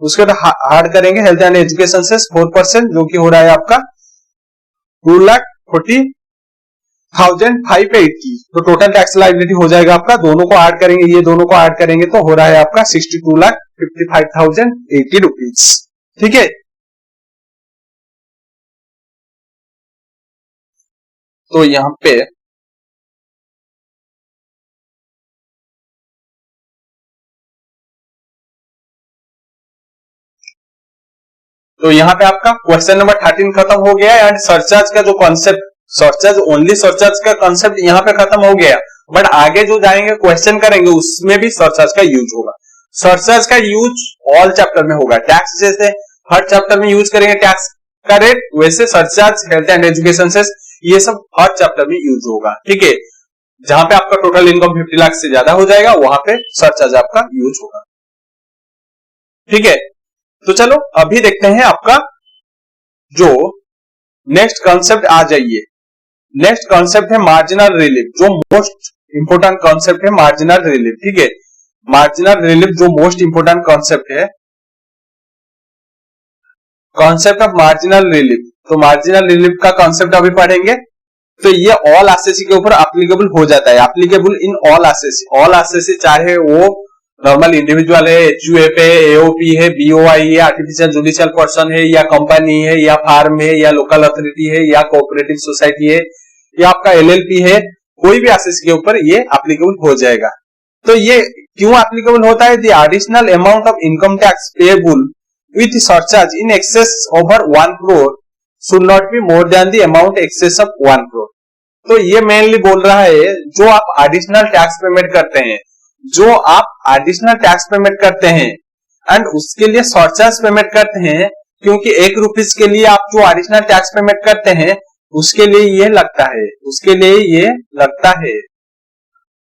उसके बाद ऐड करेंगे हेल्थ एंड एजुकेशन से 4%, जो कि हो रहा है आपका 2,40,580। तो टोटल टैक्स लायबिलिटी हो जाएगा आपका, दोनों को ऐड करेंगे, ये दोनों को ऐड करेंगे तो हो रहा है आपका 62,55,080 रुपीज। ठीक है, तो यहाँ पे आपका क्वेश्चन नंबर 13 खत्म हो गया एंड सरचार्ज का जो कॉन्सेप्ट, सरचार्ज ओनली सरचार्ज का कॉन्सेप्ट यहाँ पे खत्म हो गया। बट आगे जो जाएंगे क्वेश्चन करेंगे उसमें भी सरचार्ज का यूज होगा। सरचार्ज का यूज ऑल चैप्टर में होगा। टैक्स जैसे हर चैप्टर में यूज करेंगे टैक्स का रेट, वैसे सरचार्ज, हेल्थ एंड एजुकेशन से ये सब हर चैप्टर में यूज होगा। ठीक है, जहां पे आपका टोटल इनकम 50 लाख से ज्यादा हो जाएगा वहां पे सरचार्ज आपका यूज होगा। ठीक है, तो चलो अभी देखते हैं आपका जो नेक्स्ट कॉन्सेप्ट आ जाइए। नेक्स्ट कॉन्सेप्ट है मार्जिनल रिलीफ, जो मोस्ट इंपोर्टेंट कॉन्सेप्ट है मार्जिनल रिलीफ। ठीक है, मार्जिनल रिलीफ जो मोस्ट इंपोर्टेंट कॉन्सेप्ट है, कॉन्सेप्ट ऑफ मार्जिनल रिलीफ। तो मार्जिनल रिलीफ का कॉन्सेप्ट अभी पढ़ेंगे। तो ये ऑल एसएससी के ऊपर एप्लीकेबल हो जाता है, applicable in all SSC. All SSC चाहे वो नॉर्मल इंडिविजुअल है, एचयूएफ है, एओपी है, बीओआई है, आर्टिफिशियल जुडिशियल पर्सन है, या कंपनी है, या फार्म है, या लोकल अथॉरिटी है, या कोऑपरेटिव सोसाइटी है, या आपका एलएलपी है, कोई भी एसएससी के ऊपर ये एप्लीकेबल हो जाएगा। तो ये क्यों एप्लीकेबल होता है? The additional amount of income tax payable with surcharge in excess over 1 crore should not be more than the amount access of 1 crore. तो ये मेनली बोल रहा है जो आप एडिशनल टैक्स पेमेंट करते हैं, जो आप एडिशनल टैक्स पेमेंट करते हैं एंड उसके लिए सरचार्ज पेमेंट करते हैं, क्योंकि ₹1 के लिए आप जो एडिशनल टैक्स पेमेंट करते हैं उसके लिए ये लगता है, उसके लिए ये लगता है।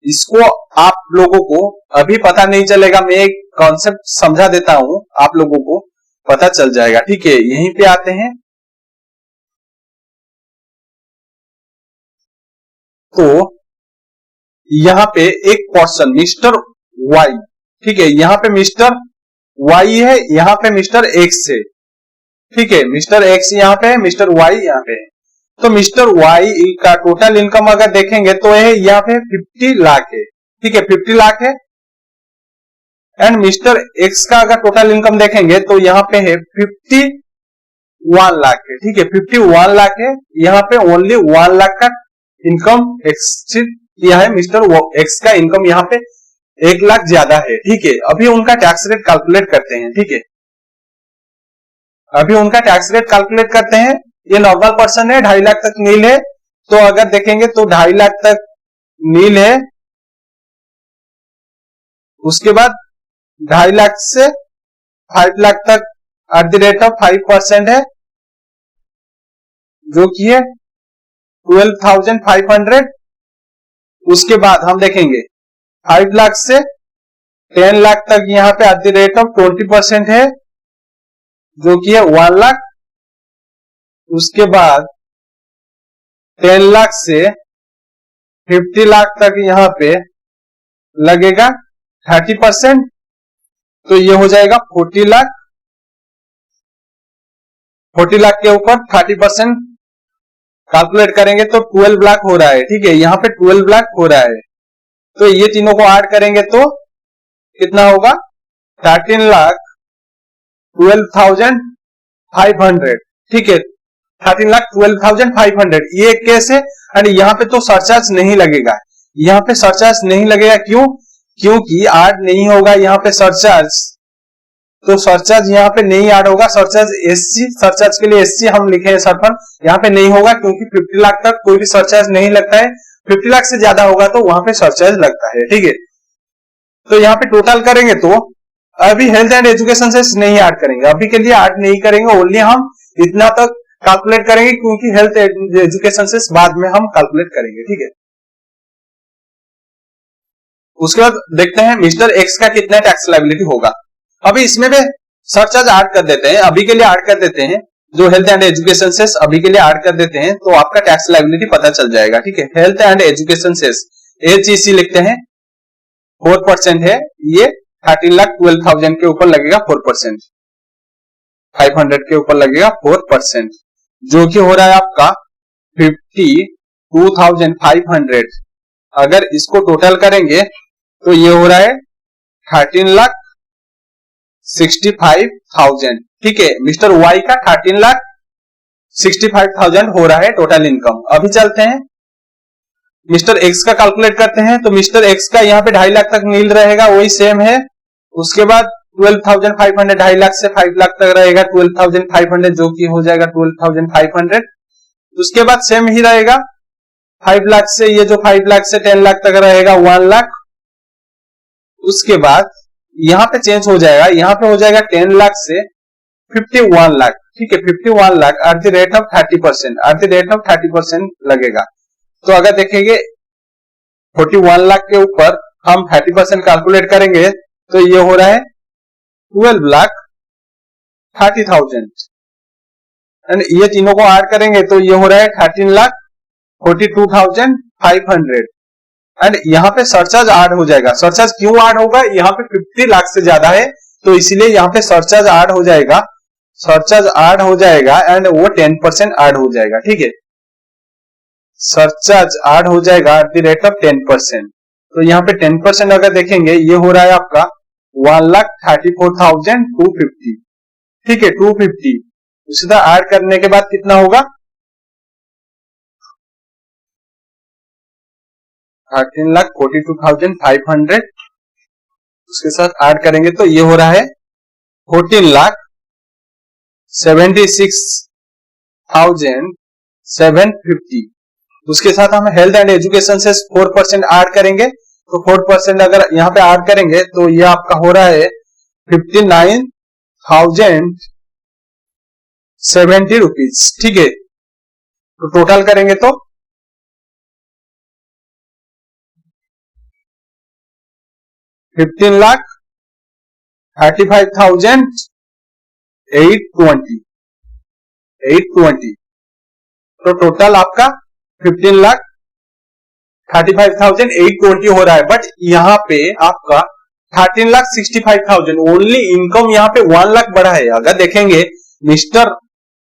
इसको आप लोगों को अभी पता नहीं चलेगा, मैं एक कॉन्सेप्ट समझा देता हूं, आप लोगों को पता चल जाएगा। ठीक है, यहीं पे आते हैं। तो यहां पे एक पर्सन मिस्टर वाई, ठीक है, यहां पे मिस्टर वाई है, यहां पे मिस्टर एक्स है। ठीक है, मिस्टर एक्स यहां पे है, मिस्टर वाई यहां पे है। तो मिस्टर वाई का टोटल इनकम अगर देखेंगे तो यहां पे 50 लाख है। ठीक है, 50 लाख है। एंड मिस्टर एक्स का अगर टोटल इनकम देखेंगे तो यहां पे है 51 लाख है। ठीक है, 51 लाख है। यहां पे ओनली 1 लाख का इनकम एक्सिड किया है। मिस्टर एक्स का इनकम यहां पे 1 लाख ज्यादा है। ठीक है, अभी उनका टैक्स रेट कैलकुलेट करते हैं। ठीक है, अभी उनका टैक्स रेट कैलकुलेट करते हैं। ये नॉर्मल पर्सन है, 2.5 लाख तक नील है। तो अगर देखेंगे तो 2.5 लाख तक नील है, उसके बाद 2.5 लाख से 5 लाख तक एट द रेट ऑफ 5% है, जो कि है 12,500। उसके बाद हम देखेंगे 5 लाख से 10 लाख तक यहां पे एट द रेट ऑफ 20% है, जो कि है 1 लाख। उसके बाद 10 लाख से 50 लाख तक यहां पे लगेगा 30%, तो ये हो जाएगा 40 लाख। 40 लाख के ऊपर 30% कैलकुलेट करेंगे तो 12 लाख हो रहा है। ठीक है, यहां पे 12 लाख हो रहा है। तो ये तीनों को ऐड करेंगे तो कितना होगा? 13 लाख 12,500। ठीक है, 13 लाख 12,500 ये केस है। एंड यहाँ पे तो सरचार्ज नहीं लगेगा, यहाँ पे सरचार्ज नहीं लगेगा। क्यों? क्योंकि ऐड नहीं होगा यहाँ पे सरचार्ज, तो सरचार्ज यहाँ पे नहीं ऐड होगा। सरचार्ज एससी, सरचार्ज के लिए एससी हम लिखे हैं सरफन, यहाँ पे नहीं होगा क्योंकि 50 लाख तक कोई भी सरचार्ज नहीं लगता है। 50 लाख से ज्यादा होगा तो वहां पे सरचार्ज लगता है। ठीक है, तो यहाँ पे टोटल करेंगे तो अभी हेल्थ एंड एजुकेशन से नहीं ऐड करेंगे, अभी के लिए ऐड नहीं करेंगे। ओनली हम इतना तक कैलकुलेट करेंगे क्योंकि हेल्थ एजुकेशन से बाद में हम कैलकुलेट करेंगे। ठीक है, उसके बाद देखते हैं मिस्टर एक्स का कितना टैक्स लायबिलिटी होगा। अभी इसमें भी सरचार्ज ऐड कर देते हैं, अभी के लिए ऐड कर देते हैं। जो हेल्थ एंड एजुकेशन सेस अभी के लिए ऐड कर देते हैं तो आपका टैक्स लायबिलिटी पता चल जाएगा। ठीक है, health and education cess HEC लिखते हैं, 4% है। ये 13,12,000 के ऊपर लगेगा 4%, 500 के ऊपर लगेगा 4%, जो कि हो रहा है आपका 52,500। अगर इसको टोटल करेंगे तो ये हो रहा है 13,65,000। ठीक है, मिस्टर वाई का 13,65,000 हो रहा है टोटल इनकम। अभी चलते हैं मिस्टर एक्स का कैलकुलेट करते हैं। तो मिस्टर एक्स का यहाँ पे 2.5 लाख तक नील रहेगा, वही सेम है। उसके बाद 12,500, 2.5 लाख से 5 लाख तक रहेगा 12,500, जो कि हो जाएगा 12,500। उसके बाद सेम ही रहेगा 5 लाख से, ये जो 5 लाख से 10 लाख तक रहेगा 1 लाख। उसके बाद यहां पे चेंज हो जाएगा, यहां पे हो जाएगा 10 लाख से 51 लाख। ठीक है, 51 lakh at the rate of 30%, at the rate of 30% लगेगा। तो अगर देखेंगे 41 लाख के ऊपर हम 30% कैलकुलेट करेंगे तो ये हो रहा है 12,30,000। एंड ये तीनों को ऐड करेंगे तो ये हो रहा है 13,42,500। एंड यहाँ पे सरचार्ज ऐड हो जाएगा। सरचार्ज क्यों ऐड होगा? यहाँ पे 50 लाख से ज्यादा है तो इसलिए यहाँ पे सरचार्ज ऐड हो जाएगा। सरचार्ज ऐड हो जाएगा एंड वो 10% ऐड हो जाएगा। ठीक है, सरचार्ज ऐड हो जाएगा एट द रेट ऑफ 10%। तो यहाँ पे 10% अगर देखेंगे ये हो रहा है आपका 1,34,250। ठीक है, 250 उसी तरह ऐड करने के बाद कितना होगा? 13,42,500 उसके साथ ऐड करेंगे तो ये हो रहा है 14,76,750। उसके साथ हम हेल्थ एंड एजुकेशन से 4% ऐड करेंगे तो 4% अगर यहाँ पे ऐड करेंगे तो ये आपका हो रहा है 59,070 रुपीज। ठीक है, तो टोटल करेंगे तो 15,35,820 तो टोटल आपका 15,35,820 हो रहा है। बट यहाँ पे आपका 13,65,000 ओनली इनकम यहाँ पे 1 लाख बढ़ा है। अगर देखेंगे मिस्टर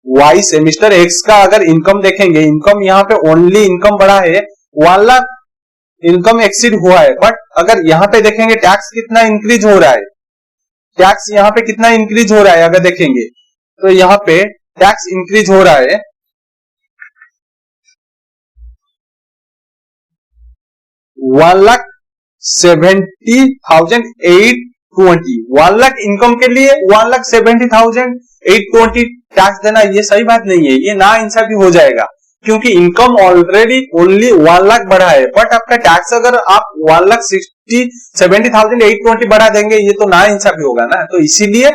वाई से मिस्टर एक्स का अगर इनकम देखेंगे, इनकम यहाँ पे ओनली इनकम बढ़ा है 1 लाख इनकम एक्सीड हुआ है। बट अगर यहाँ पे देखेंगे टैक्स कितना इंक्रीज हो रहा है, टैक्स यहाँ पे कितना इंक्रीज हो रहा है अगर देखेंगे तो यहाँ पे टैक्स इंक्रीज हो रहा है 1,70,820। 1 लाख इनकम के लिए 1,70,820 टैक्स देना ये सही बात नहीं है, ये ना इंसाफी हो जाएगा क्योंकि इनकम ऑलरेडी ओनली 1 लाख बढ़ा है। बट आपका टैक्स अगर आप 1,70,820 बढ़ा देंगे ये तो ना इंसाफी होगा ना। तो इसीलिए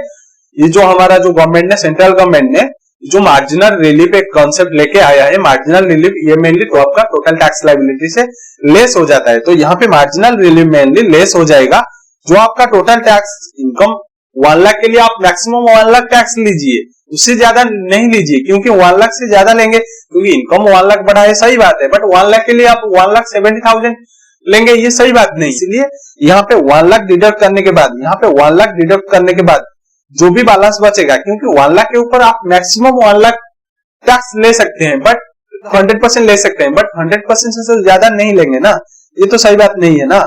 ये जो हमारा जो गवर्नमेंट ने, सेंट्रल गवर्नमेंट ने जो मार्जिनल रिलीफ एक कॉन्सेप्ट लेके आया है, मार्जिनल रिलीफ ये मेनली तो आपका टोटल टैक्स लायबिलिटी से लेस हो जाता है। तो यहाँ पे मार्जिनल रिलीफ मेनली लेस हो जाएगा। जो आपका टोटल टैक्स इनकम 1 लाख के लिए आप मैक्सिमम 1 लाख टैक्स लीजिए, उससे ज्यादा नहीं लीजिए क्योंकि 1 लाख से ज्यादा लेंगे क्योंकि इनकम 1 लाख बढ़ा है सही बात है। बट 1 लाख के लिए आप 1,70,000 लेंगे ये सही बात नहीं। इसलिए यहाँ पे 1 लाख डिडक्ट करने के बाद, यहाँ पे 1 लाख डिडक्ट करने के बाद जो भी बैलेंस बचेगा, क्योंकि 1 लाख के ऊपर आप मैक्सिमम 1 लाख टैक्स ले सकते हैं बट 100% ले सकते हैं, बट 100% से ज्यादा नहीं लेंगे ना, ये तो सही बात नहीं है ना।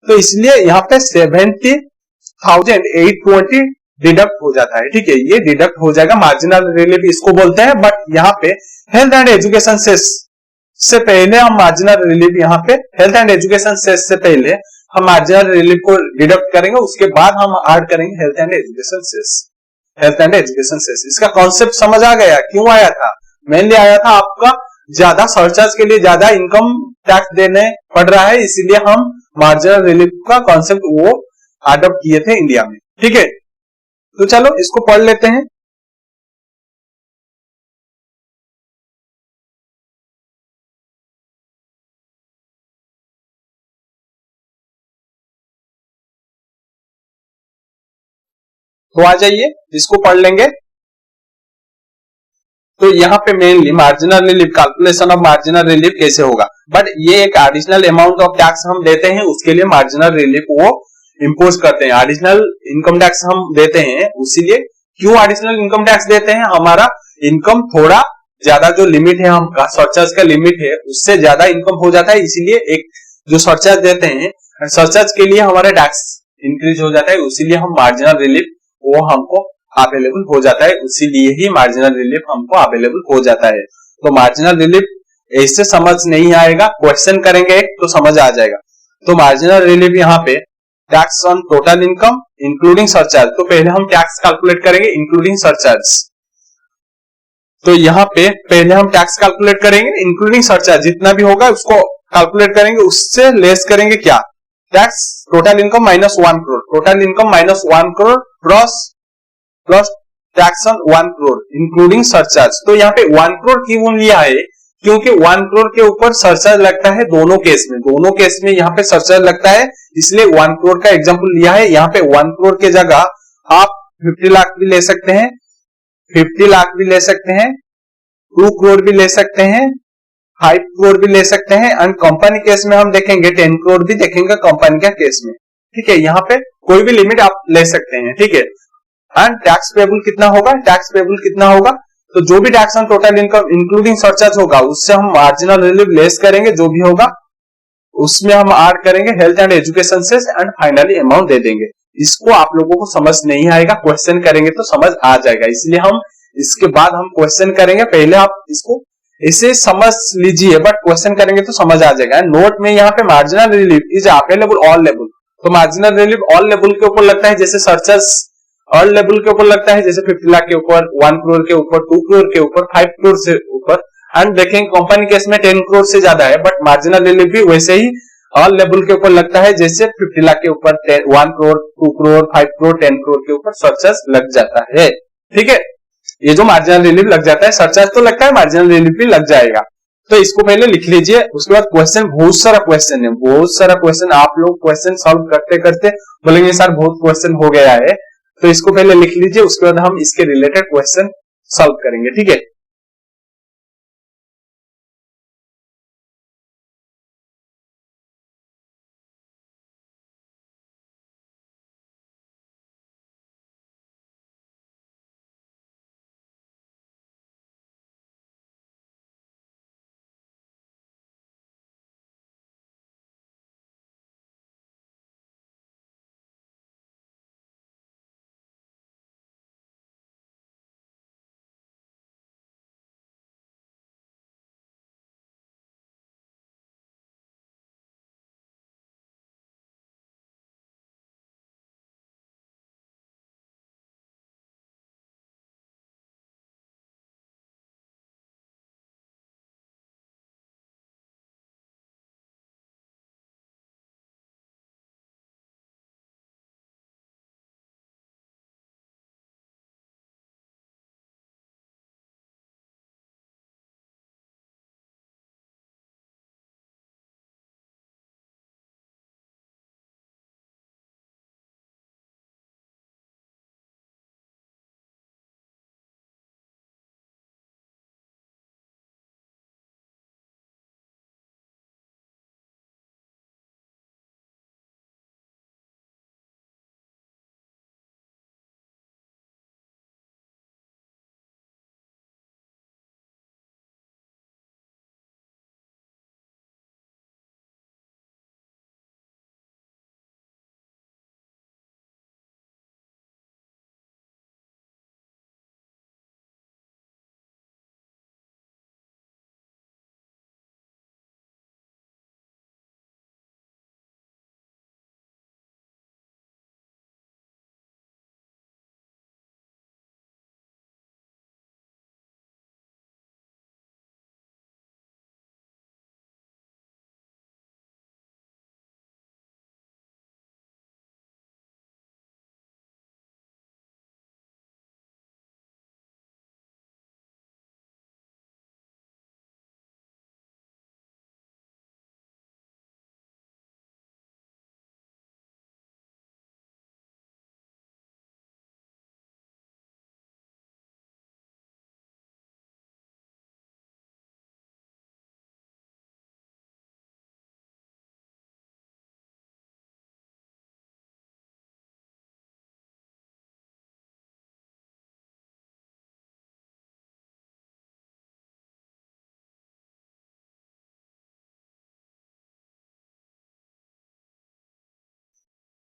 तो इसलिए यहाँ पे 70,820 डिडक्ट हो जाता है। ठीक है, ये डिडक्ट हो जाएगा, मार्जिनल रिलीफ इसको बोलते हैं। बट यहाँ पे हेल्थ एंड एजुकेशन सेस से पहले हम मार्जिनल रिलीफ, यहाँ पे हेल्थ एंड एजुकेशन सेस से पहले हम मार्जिनल रिलीफ को डिडक्ट करेंगे, उसके बाद हम ऐड करेंगे health and education cess. Health and education cess इसका कॉन्सेप्ट समझ आ गया क्यों आया था? मेनली आया था आपका ज्यादा सरचार्ज के लिए ज्यादा इनकम टैक्स देने पड़ रहा है, इसीलिए हम मार्जिनल रिलीफ का कॉन्सेप्ट वो अडॉप्ट किए थे इंडिया में। ठीक है, तो चलो इसको पढ़ लेते हैं। तो आ जाइए इसको पढ़ लेंगे। तो यहाँ पे mainly marginal relief, calculation of marginal relief कैसे होगा। बट ये एक एडिशनल अमाउंट ऑफ टैक्स हम देते हैं, उसके लिए मार्जिनल रिलीफ वो इंपोज करते हैं। एडिशनल इनकम टैक्स हम देते हैं, इसीलिए क्यों एडिशनल इनकम टैक्स देते हैं? हमारा इनकम थोड़ा ज्यादा जो लिमिट है, हम सरचार्ज का लिमिट है उससे ज्यादा इनकम हो जाता है, इसीलिए एक जो सरचार्ज देते हैं, सरचार्ज के लिए हमारा टैक्स इंक्रीज हो जाता है, इसीलिए हम मार्जिनल रिलीफ वो हमको अवेलेबल हो जाता है, इसीलिए ही मार्जिनल रिलीफ हमको अवेलेबल हो जाता है। तो मार्जिनल रिलीफ ऐसे समझ नहीं आएगा, क्वेश्चन करेंगे एक तो समझ आ जाएगा। तो मार्जिनल रिलीफ यहाँ पे tax on total income including surcharge, तो पहले हम टैक्स कैलकुलेट करेंगे इंक्लूडिंग सरचार्ज। तो यहाँ पे पहले हम टैक्स कैलकुलेट करेंगे इंक्लूडिंग सरचार्ज, जितना भी होगा उसको कैलकुलेट करेंगे, उससे लेस करेंगे क्या? Tax total income minus 1 crore, total income minus 1 crore plus tax on 1 crore including surcharge. तो यहाँ पे 1 करोड़ क्यों लिया है? क्योंकि 1 करोड़ के ऊपर सरचार्ज लगता है दोनों केस में, दोनों केस में यहाँ पे सरचार्ज लगता है, इसलिए 1 करोड़ का एग्जांपल लिया है। यहाँ पे 1 करोड़ के जगह आप 50 लाख भी ले सकते हैं, 50 लाख भी ले सकते हैं, 2 करोड़ भी ले सकते हैं, 5 करोड़ भी ले सकते हैं, एंड कंपनी केस में हम देखेंगे 10 करोड़ भी देखेंगे कंपनी का केस में। ठीक है, यहाँ पे कोई भी लिमिट आप ले सकते हैं। ठीक है, एंड टैक्स पेबल कितना होगा? टैक्स पेबल कितना होगा? तो जो भी tax on total income including surcharge होगा उससे हम मार्जिनल रिलीफ लेस करेंगे, जो भी होगा उसमें हम ऐड करेंगे health and education cess and finally amount दे देंगे। इसको आप लोगों को समझ नहीं आएगा, क्वेश्चन करेंगे तो समझ आ जाएगा, इसलिए हम इसके बाद हम क्वेश्चन करेंगे। पहले आप इसको इसे समझ लीजिए, बट क्वेश्चन करेंगे तो समझ आ जाएगा। नोट में यहाँ पे marginal relief is available all level, तो मार्जिनल रिलीफ ऑल लेवल के ऊपर लगता है, जैसे सरचार्ज ऑल लेवल के ऊपर लगता है, जैसे 50 लाख के ऊपर, 1 करोड़ के ऊपर, 2 करोड़ के ऊपर, 5 करोड़ से ऊपर, एंड देखेंगे कंपनी केस में 10 करोड़ से ज्यादा है, बट मार्जिनल रिलीफ भी वैसे ही ऑल लेवल के ऊपर लगता है, जैसे 50 लाख के ऊपर 1 करोड़ 2 करोड़ 5 करोड़ 10 करोड़ के ऊपर सरचार्ज लग जाता है। ठीक है, ये जो मार्जिनल रिलीफ लग जाता है, सरचार्ज तो लगता है, मार्जिनल रिलीफ भी लग जाएगा। तो इसको पहले लिख लीजिए। उसके बाद क्वेश्चन, बहुत सारा क्वेश्चन है, बहुत सारा क्वेश्चन। आप लोग क्वेश्चन सॉल्व करते करते बोलेंगे सर बहुत क्वेश्चन हो गया है, तो इसको पहले लिख लीजिए, उसके बाद हम इसके रिलेटेड क्वेश्चन सॉल्व करेंगे। ठीक है,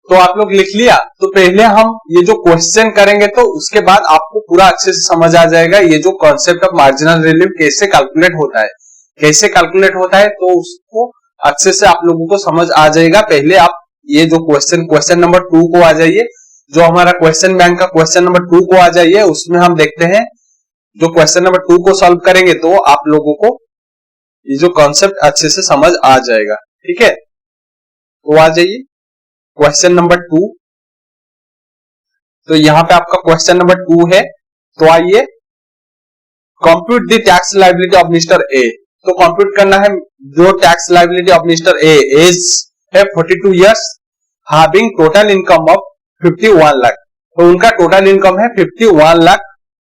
तो आप लोग लिख लिया। तो पहले हम ये जो क्वेश्चन करेंगे, तो उसके बाद आपको पूरा अच्छे से समझ आ जाएगा ये जो कॉन्सेप्ट ऑफ मार्जिनल रिलीफ कैसे कैलकुलेट होता है, कैसे कैलकुलेट होता है, तो उसको अच्छे से आप लोगों को समझ आ जाएगा। पहले आप ये जो क्वेश्चन नंबर 2 को आ जाइए, जो हमारा क्वेश्चन बैंक का क्वेश्चन नंबर 2 को आ जाइए। उसमें हम देखते हैं, जो क्वेश्चन नंबर 2 को सॉल्व करेंगे तो आप लोगों को ये जो कॉन्सेप्ट अच्छे से समझ आ जाएगा। ठीक है, तो आ जाइए क्वेश्चन नंबर 2। तो यहां पे आपका क्वेश्चन नंबर 2 है। तो आइए, compute the tax liability of Mister A. तो कंप्यूट करना है जो tax liability of Mister A, age है 42 years, having total income of 51 lakh. तो उनका टोटल इनकम है 51 lakh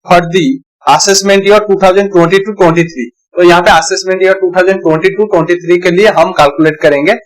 for the assessment year 2022-23। तो यहाँ पे असेसमेंट ईयर 2022-23 के लिए हम कैलकुलेट करेंगे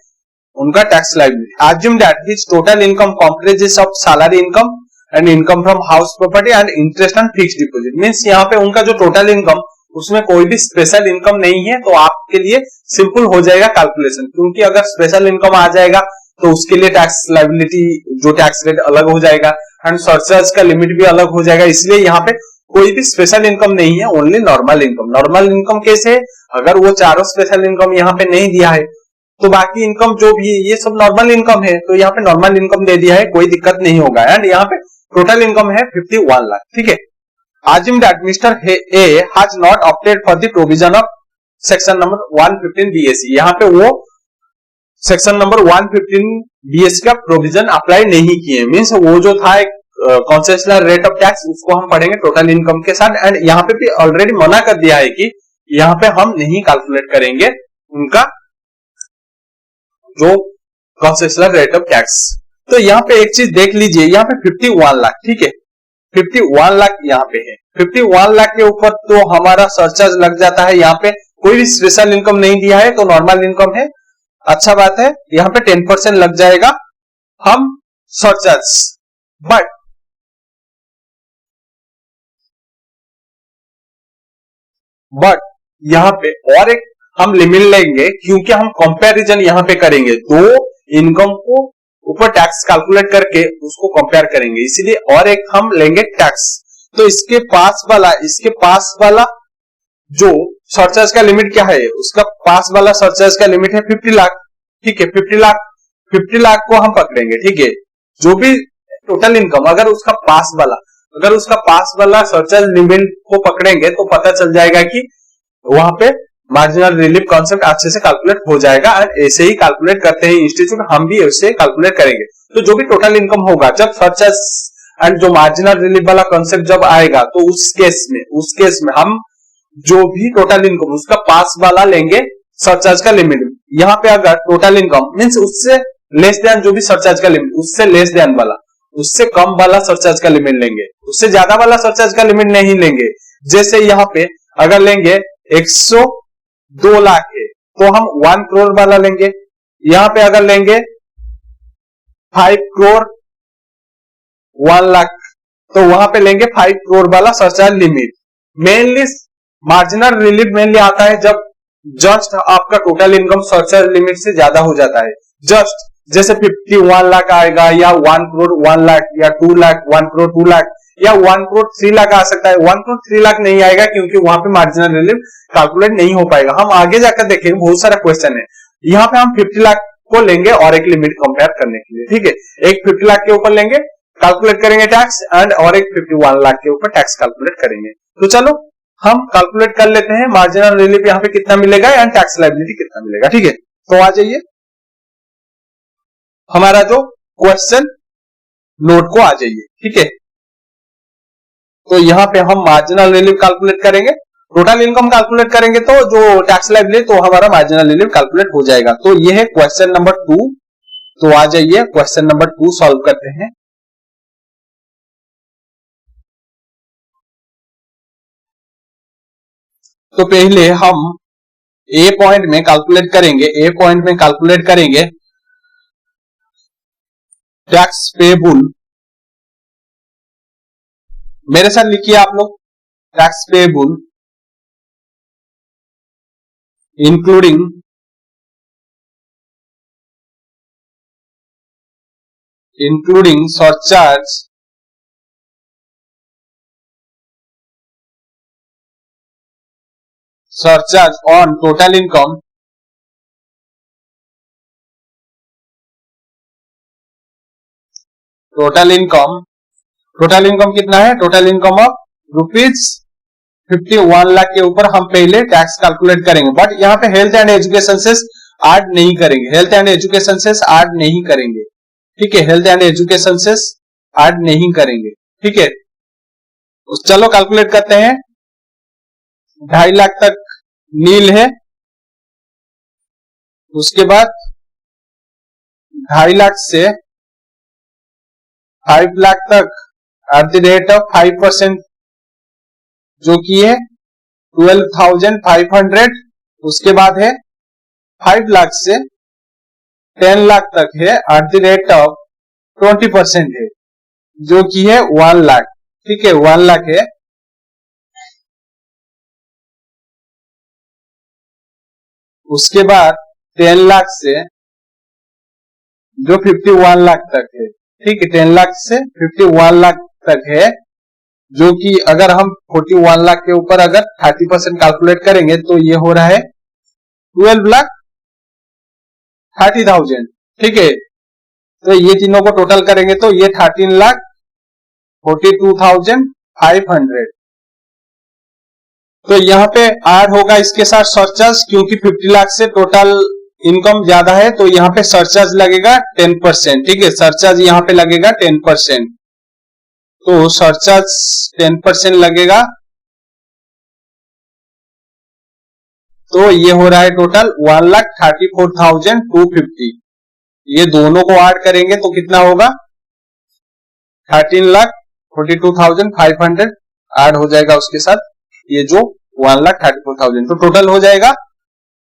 उनका tax liability. Assume that his total income comprises of salary income and income from house property and interest on fixed deposit। Means यहाँ पे उनका जो टोटल इनकम, उसमें कोई भी स्पेशल इनकम नहीं है। तो आपके लिए सिंपल हो जाएगा कैलकुलेशन, क्योंकि अगर स्पेशल इनकम आ जाएगा तो उसके लिए टैक्स लायबिलिटी जो टैक्स रेट अलग हो जाएगा एंड सरचार्ज का लिमिट भी अलग हो जाएगा। इसलिए यहाँ पे कोई भी स्पेशल इनकम नहीं है, only normal income. Normal income कैसे है, अगर वो चारों स्पेशल इनकम यहाँ पे नहीं दिया है तो बाकी इनकम जो भी है ये सब नॉर्मल इनकम है। तो यहाँ पे नॉर्मल इनकम दे दिया है, कोई दिक्कत नहीं होगा। एंड यहाँ पे टोटल इनकम है 51 लाख। ठीक है, assume that Mr. A has not opted for the provision of section number 115 BAC। यहाँ पे वो सेक्शन नंबर 115 बीएस का प्रोविजन अप्लाई नहीं किए, मीन्स वो जो था एक कंसेशनल रेट ऑफ टैक्स उसको हम पढ़ेंगे टोटल इनकम के साथ। एंड यहाँ पे भी ऑलरेडी मना कर दिया है कि यहाँ पे हम नहीं कैलकुलेट करेंगे उनका जो कंसेशनल रेट ऑफ टैक्स। तो यहाँ पे एक चीज देख लीजिए, यहाँ पे 51 लाख, ठीक है, 51 लाख यहाँ पे है। 51 लाख के ऊपर तो हमारा सरचार्ज लग जाता है। यहाँ पे कोई भी स्पेशल इनकम नहीं दिया है तो नॉर्मल इनकम है, अच्छा बात है। यहाँ पे 10% लग जाएगा हम सरचार्ज। बट यहाँ पे और एक हम लिमिट लेंगे, क्योंकि हम कंपैरिजन यहाँ पे करेंगे, दो इनकम को ऊपर टैक्स कैलकुलेट करके उसको कंपेयर करेंगे, इसीलिए और एक हम लेंगे टैक्स। तो इसके पास वाला जो सरचार्ज का लिमिट क्या है, उसका पास वाला सरचार्ज का लिमिट है 50 लाख, ठीक है। 50 लाख को हम पकड़ेंगे, ठीक है। जो भी टोटल इनकम अगर उसका पास वाला सरचार्ज लिमिट को पकड़ेंगे तो पता चल जाएगा कि वहां पे मार्जिनल रिलीफ कॉन्सेप्ट अच्छे से कैलकुलेट हो जाएगा। एंड ऐसे ही कैलकुलेट करते हैं इंस्टीट्यूट, हम भी ऐसे कैलकुलेट करेंगे। तो जो भी टोटल इनकम होगा, जब सरचार्ज एंड जो मार्जिनल रिलीफ वाला कॉन्सेप्ट जब आएगा, तो उस केस में हम जो भी टोटल इनकम उसका पास वाला लेंगे सरचार्ज का लिमिट। यहाँ पे अगर टोटल इनकम मीन्स उससे लेस देन जो भी सरचार्ज का लिमिट, उससे लेस देन वाला, उससे कम वाला सरचार्ज का लिमिट लेंगे, उससे ज्यादा वाला सरचार्ज का लिमिट नहीं लेंगे। जैसे यहाँ पे अगर लेंगे 102 लाख है तो हम 1 करोड़ वाला लेंगे। यहाँ पे अगर लेंगे 5 करोड़ 1 लाख तो वहां पे लेंगे 5 करोड़ वाला surcharge limit. Mainly marginal relief mainly आता है जब जस्ट आपका टोटल इनकम सरचार्ज लिमिट से ज्यादा हो जाता है। जस्ट जैसे 51 लाख आएगा, या 1 करोड़ 1 लाख, या 2 लाख 1 करोड़ 2 लाख, या 1 करोड़ 3 लाख आ सकता है। 1 करोड़ 3 लाख नहीं आएगा क्योंकि वहां पे मार्जिनल रिलीफ कैलकुलेट नहीं हो पाएगा। हम आगे जाकर देखेंगे, बहुत सारा क्वेश्चन है। यहाँ पे हम 50 लाख को लेंगे और एक लिमिट कंपेयर करने के लिए, ठीक है। एक 50 लाख के ऊपर लेंगे, कैलकुलेट करेंगे टैक्स, एंड और एक 51 लाख के ऊपर टैक्स कैलकुलेट करेंगे। तो चलो हम कैलकुलेट कर लेते हैं मार्जिनल रिलीफ यहाँ पे कितना मिलेगा एंड टैक्स लायबिलिटी कितना मिलेगा, ठीक है। तो आ जाइए हमारा जो क्वेश्चन नोट को आ जाइए, ठीक है। तो यहाँ पे हम मार्जिनल रिलीफ कैलकुलेट करेंगे, टोटल इनकम कैलकुलेट करेंगे, तो जो टैक्स लायबिलिटी तो हमारा मार्जिनल रिलीफ कैलकुलेट हो जाएगा। तो ये है क्वेश्चन नंबर 2। तो आ जाइए क्वेश्चन नंबर 2 सॉल्व करते हैं। तो पहले हम ए पॉइंट में कैलकुलेट करेंगे टैक्स पेबल। मेरे साथ लिखिए आप लोग, tax payable including surcharge on total income कितना है, टोटल इनकम ऑफ ₹51 लाख के ऊपर हम पहले टैक्स कैलकुलेट करेंगे। बट यहाँ पे health and education cess add नहीं करेंगे, ठीक है। Health and education cess add नहीं करेंगे, ठीक है। चलो कैलकुलेट करते हैं। 2.5 लाख तक नील है, उसके बाद 2.5 लाख से 5 लाख तक एट द रेट ऑफ 5%, जो कि है 12,500। उसके बाद है 5 लाख से 10 लाख तक है एट द रेट ऑफ 20% है, जो कि है 1 लाख, ठीक है। 1 लाख है। उसके बाद 10 लाख से जो 51 लाख तक है, ठीक है। 10 लाख से 51 लाख तक है, जो कि अगर हम 41 लाख के ऊपर अगर 30% कैलकुलेट करेंगे तो ये हो रहा है 12,30,000, ठीक है। तो ये तीनों को टोटल करेंगे तो ये 13,42,500। तो यहाँ पे ऐड होगा इसके साथ सरचार्ज, क्योंकि 50 लाख से टोटल इनकम ज्यादा है तो यहाँ पे सरचार्ज लगेगा 10%, ठीक है, सरचार्ज यहाँ पे लगेगा 10%, तो सरचार्ज 10% लगेगा, तो ये हो रहा है टोटल 1,34,250। ये दोनों को ऐड करेंगे तो कितना होगा, 13,42,500 ऐड हो जाएगा उसके साथ ये जो 1,34,000, तो टोटल हो जाएगा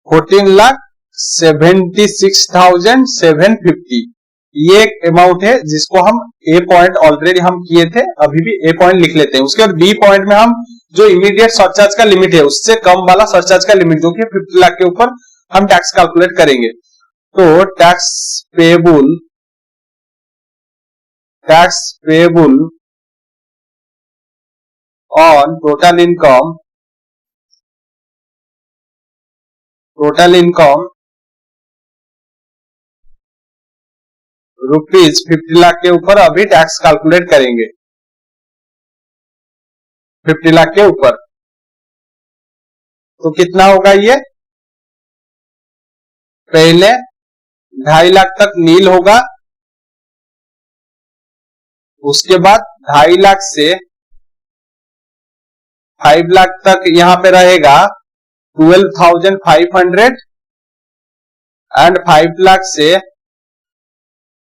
14,76,750। ये एक अमाउंट है जिसको हम ए पॉइंट ऑलरेडी हम किए थे, अभी भी ए पॉइंट लिख लेते हैं। उसके बाद बी पॉइंट में हम जो इमीडिएट सरचार्ज का लिमिट है उससे कम वाला सरचार्ज का लिमिट जो कि 50 लाख के ऊपर हम टैक्स कैलकुलेट करेंगे। तो tax payable on total income rupees 50 lakh के ऊपर अभी टैक्स कैलकुलेट करेंगे, 50 लाख के ऊपर। तो कितना होगा ये, पहले 2.5 लाख तक नील होगा, उसके बाद 2.5 लाख से 5 लाख तक यहां पे रहेगा 12,500 एंड 5 लाख से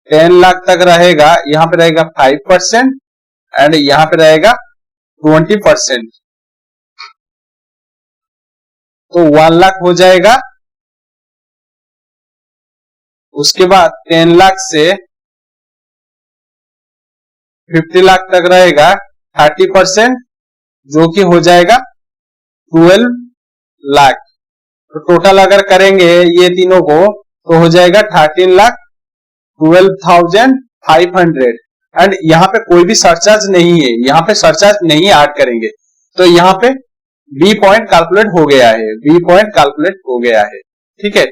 10 लाख तक रहेगा, यहां पे रहेगा 5% एंड यहां पे रहेगा 20%, तो 1 लाख हो जाएगा। उसके बाद 10 लाख से 50 लाख तक रहेगा 30%, जो कि हो जाएगा 12 लाख। तो टोटल अगर करेंगे ये तीनों को तो हो जाएगा 13,12,500 एंड यहां पे कोई भी सरचार्ज नहीं है, यहां पे सरचार्ज नहीं ऐड करेंगे, तो यहां पे बी पॉइंट कैलकुलेट हो गया है, बी पॉइंट कैलकुलेट हो गया है, ठीक है।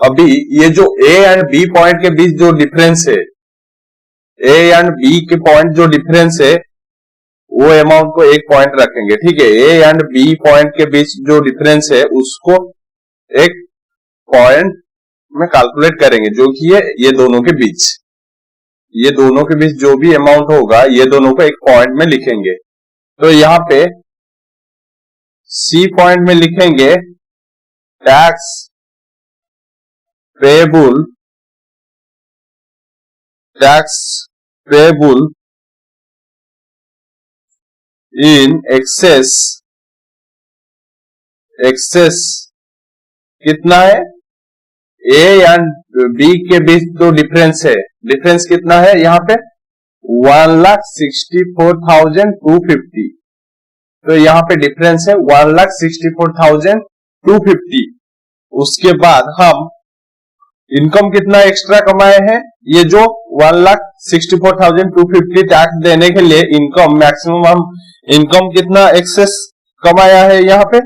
अभी ये जो ए एंड बी पॉइंट के बीच जो डिफरेंस है, ए एंड बी के पॉइंट जो डिफरेंस है वो अमाउंट को एक पॉइंट रखेंगे, ठीक है। ए एंड बी पॉइंट के बीच जो डिफरेंस है उसको एक पॉइंट में कैलकुलेट करेंगे, जो कि ये दोनों के बीच, ये दोनों के बीच जो भी अमाउंट होगा ये दोनों को एक पॉइंट में लिखेंगे। तो यहां पे सी पॉइंट में लिखेंगे टैक्स पेएबल इन एक्सेस कितना है, ए एंड बी के बीच जो डिफरेंस है, डिफरेंस कितना है यहाँ पे 1,64,250, तो यहाँ पे डिफरेंस है 1,64,250। उसके बाद हम इनकम कितना एक्स्ट्रा कमाए हैं, ये जो 1,64,250 टैक्स देने के लिए इनकम मैक्सिमम हम इनकम कितना एक्सेस कमाया है, यहाँ पे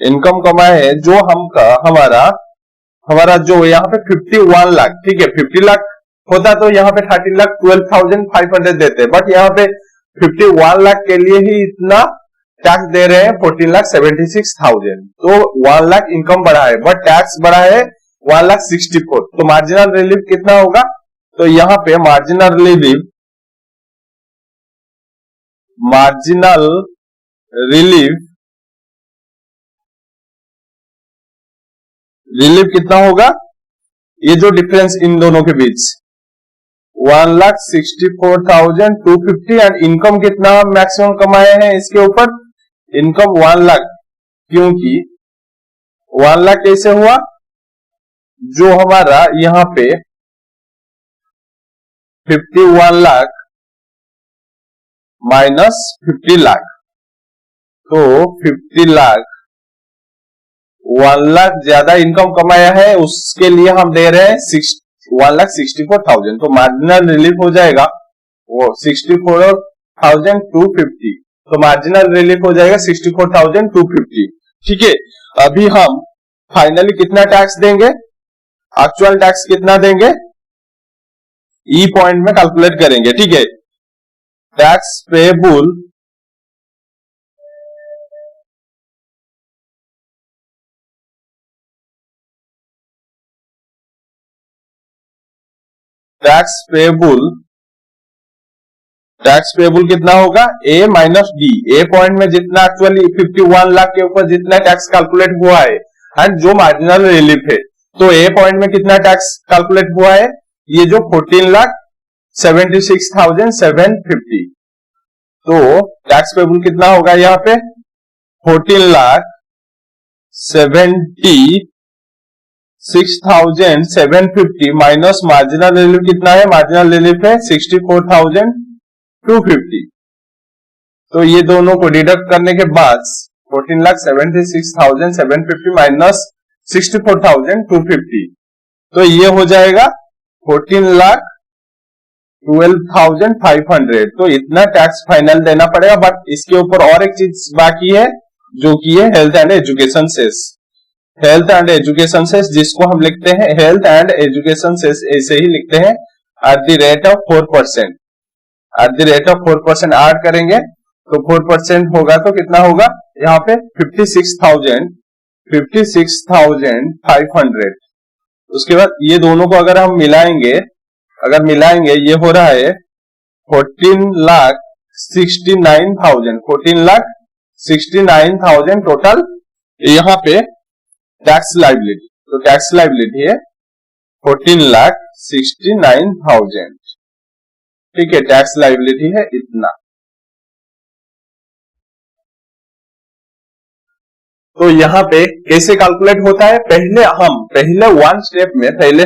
इनकम कमाया है जो हमारा जो यहाँ पे 51 लाख, ठीक है। 50 लाख होता तो यहाँ पे 13,12,500 देते, बट यहाँ पे 51 लाख के लिए ही इतना टैक्स दे रहे हैं 14,76,000, तो 1 लाख इनकम बढ़ा है बट टैक्स बढ़ा है 1,64,000, तो मार्जिनल रिलीफ कितना होगा, तो यहाँ पे मार्जिनल रिलीफ कितना होगा, ये जो डिफरेंस इन दोनों के बीच 1,64,250 एंड इनकम कितना मैक्सिमम कमाए हैं इसके ऊपर, इनकम 1 लाख, क्योंकि 1 लाख कैसे हुआ, जो हमारा यहाँ पे 51 लाख माइनस 50 लाख, तो 50 लाख 1 लाख ज्यादा इनकम कमाया है उसके लिए हम दे रहे हैं 1,64,000, तो मार्जिनल रिलीफ हो जाएगा वो 64,250, तो मार्जिनल रिलीफ हो जाएगा 64,250, ठीक है। अभी हम फाइनली कितना टैक्स देंगे, एक्चुअल टैक्स कितना देंगे ई पॉइंट में कैलकुलेट करेंगे, ठीक है। टैक्स पेएबल टैक्स पेबल कितना होगा, ए माइनस डी। ए पॉइंट में जितना एक्चुअली 51 लाख के ऊपर जितना टैक्स कैलकुलेट हुआ है एंड जो मार्जिनल रिलीफ है, तो ए पॉइंट में कितना टैक्स कैलकुलेट हुआ है, ये जो 14,76,750। तो टैक्स पेबल कितना होगा यहाँ पे 14,76,750 माइनस मार्जिनल रिलीफ कितना है, मार्जिनल रिलीफ है 64,250। तो ये दोनों को डिडक्ट करने के बाद 14,76,750 माइनस 64,250, तो ये हो जाएगा 14,12,500। तो इतना टैक्स फाइनल देना पड़ेगा। बट इसके ऊपर और एक चीज बाकी है जो कि है health and education cess. Health and education cess जिसको हम लिखते हैं, हेल्थ एंड एजुकेशन सेस ऐसे ही लिखते हैं at the rate of 4%। At the rate of 4% add करेंगे तो 4% होगा तो कितना होगा यहाँ पे 56,500। उसके बाद ये दोनों को अगर हम मिलाएंगे ये हो रहा है 14,69,000 टोटल यहाँ पे टैक्स लाइबिलिटी। तो टैक्स लाइबिलिटी है 14,69,000। ठीक है, टैक्स लाइबिलिटी है इतना। तो यहाँ पे कैसे कैलकुलेट होता है, पहले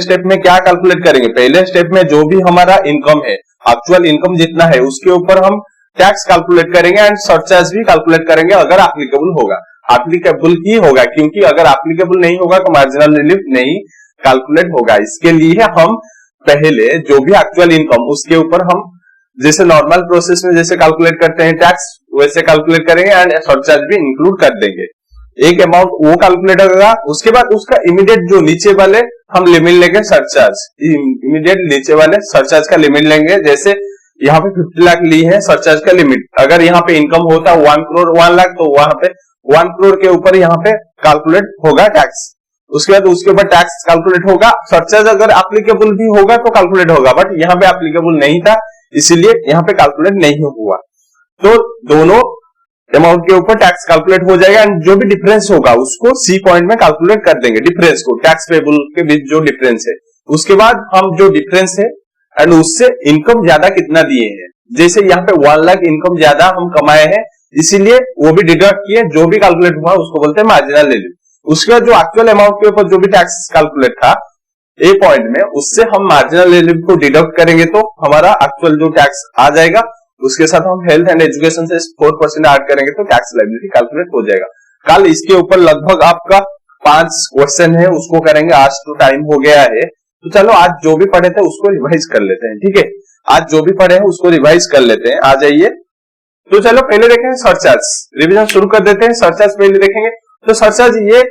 स्टेप में क्या कैलकुलेट करेंगे, पहले स्टेप में जो भी हमारा इनकम है, एक्चुअल इनकम जितना है उसके ऊपर हम टैक्स कैलकुलेट करेंगे एंड सरचार्ज भी कैलकुलेट करेंगे अगर एप्लीकेबल होगा। एप्लीकेबल ही होगा, क्योंकि अगर एप्लीकेबल नहीं होगा तो मार्जिनल रिलीफ नहीं कैलकुलेट होगा। इसके लिए हम पहले जो भी एक्चुअल इनकम उसके ऊपर हम जैसे नॉर्मल प्रोसेस में जैसे कैलकुलेट करते हैं टैक्स, वैसे कैलकुलेट करेंगे एंड सरचार्ज भी इंक्लूड कर देंगे। एक अमाउंट वो कैलकुलेट होगा, उसके बाद उसका इमीडिएट जो नीचे वाले हम लिमिट लेंगे सरचार्ज, इमीडिएट नीचे वाले सरचार्ज का लिमिट लेंगे। जैसे यहाँ पे 50 लाख ली है सरचार्ज का लिमिट, अगर यहाँ पे इनकम होता 1 करोड़ 1 लाख तो वहां पे 1 करोड़ के ऊपर यहाँ पे कैलकुलेट होगा टैक्स। उसके बाद उसके ऊपर टैक्स कैलकुलेट होगा, सरचार्ज अगर एप्लीकेबल भी होगा तो कैलकुलेट होगा, बट यहाँ पे एप्लीकेबल नहीं था इसीलिए यहाँ पे कैलकुलेट नहीं हुआ। तो दोनों अमाउंट के ऊपर टैक्स कैलकुलेट हो जाएगा एंड जो भी डिफरेंस होगा उसको सी पॉइंट में कैलकुलेट कर देंगे, डिफरेंस को, टैक्स पेबल के बीच जो डिफरेंस है। उसके बाद हम जो डिफरेंस है एंड उससे इनकम ज्यादा कितना दिए हैं, जैसे यहाँ पे 1 लाख इनकम ज्यादा हम कमाए हैं इसीलिए वो भी डिडक्ट किए, जो भी कैलकुलेट हुआ उसको बोलते हैं मार्जिनल रिलीफ। उसके बाद जो एक्चुअल अमाउंट के ऊपर जो भी टैक्स कैलकुलेट था ए पॉइंट में, उससे हम मार्जिनल रिलीफ को डिडक्ट करेंगे तो हमारा एक्चुअल जो टैक्स आ जाएगा। उसके साथ हम हेल्थ एंड एजुकेशन से 4% ऐड करेंगे तो टैक्स लायबिलिटी कैलकुलेट हो जाएगा। कल इसके ऊपर लगभग आपका 5 क्वेश्चन है, उसको करेंगे। आज तो टाइम हो गया है, तो चलो आज जो भी पढ़े थे उसको रिवाइज कर लेते हैं। ठीक है, आज जो भी पढ़े हैं उसको रिवाइज कर लेते हैं। आ जाइए, तो चलो पहले देखेंगे सरचार्ज, रिविजन शुरू कर देते हैं। सरचार्ज पहले देखेंगे। तो सरचार्ज ये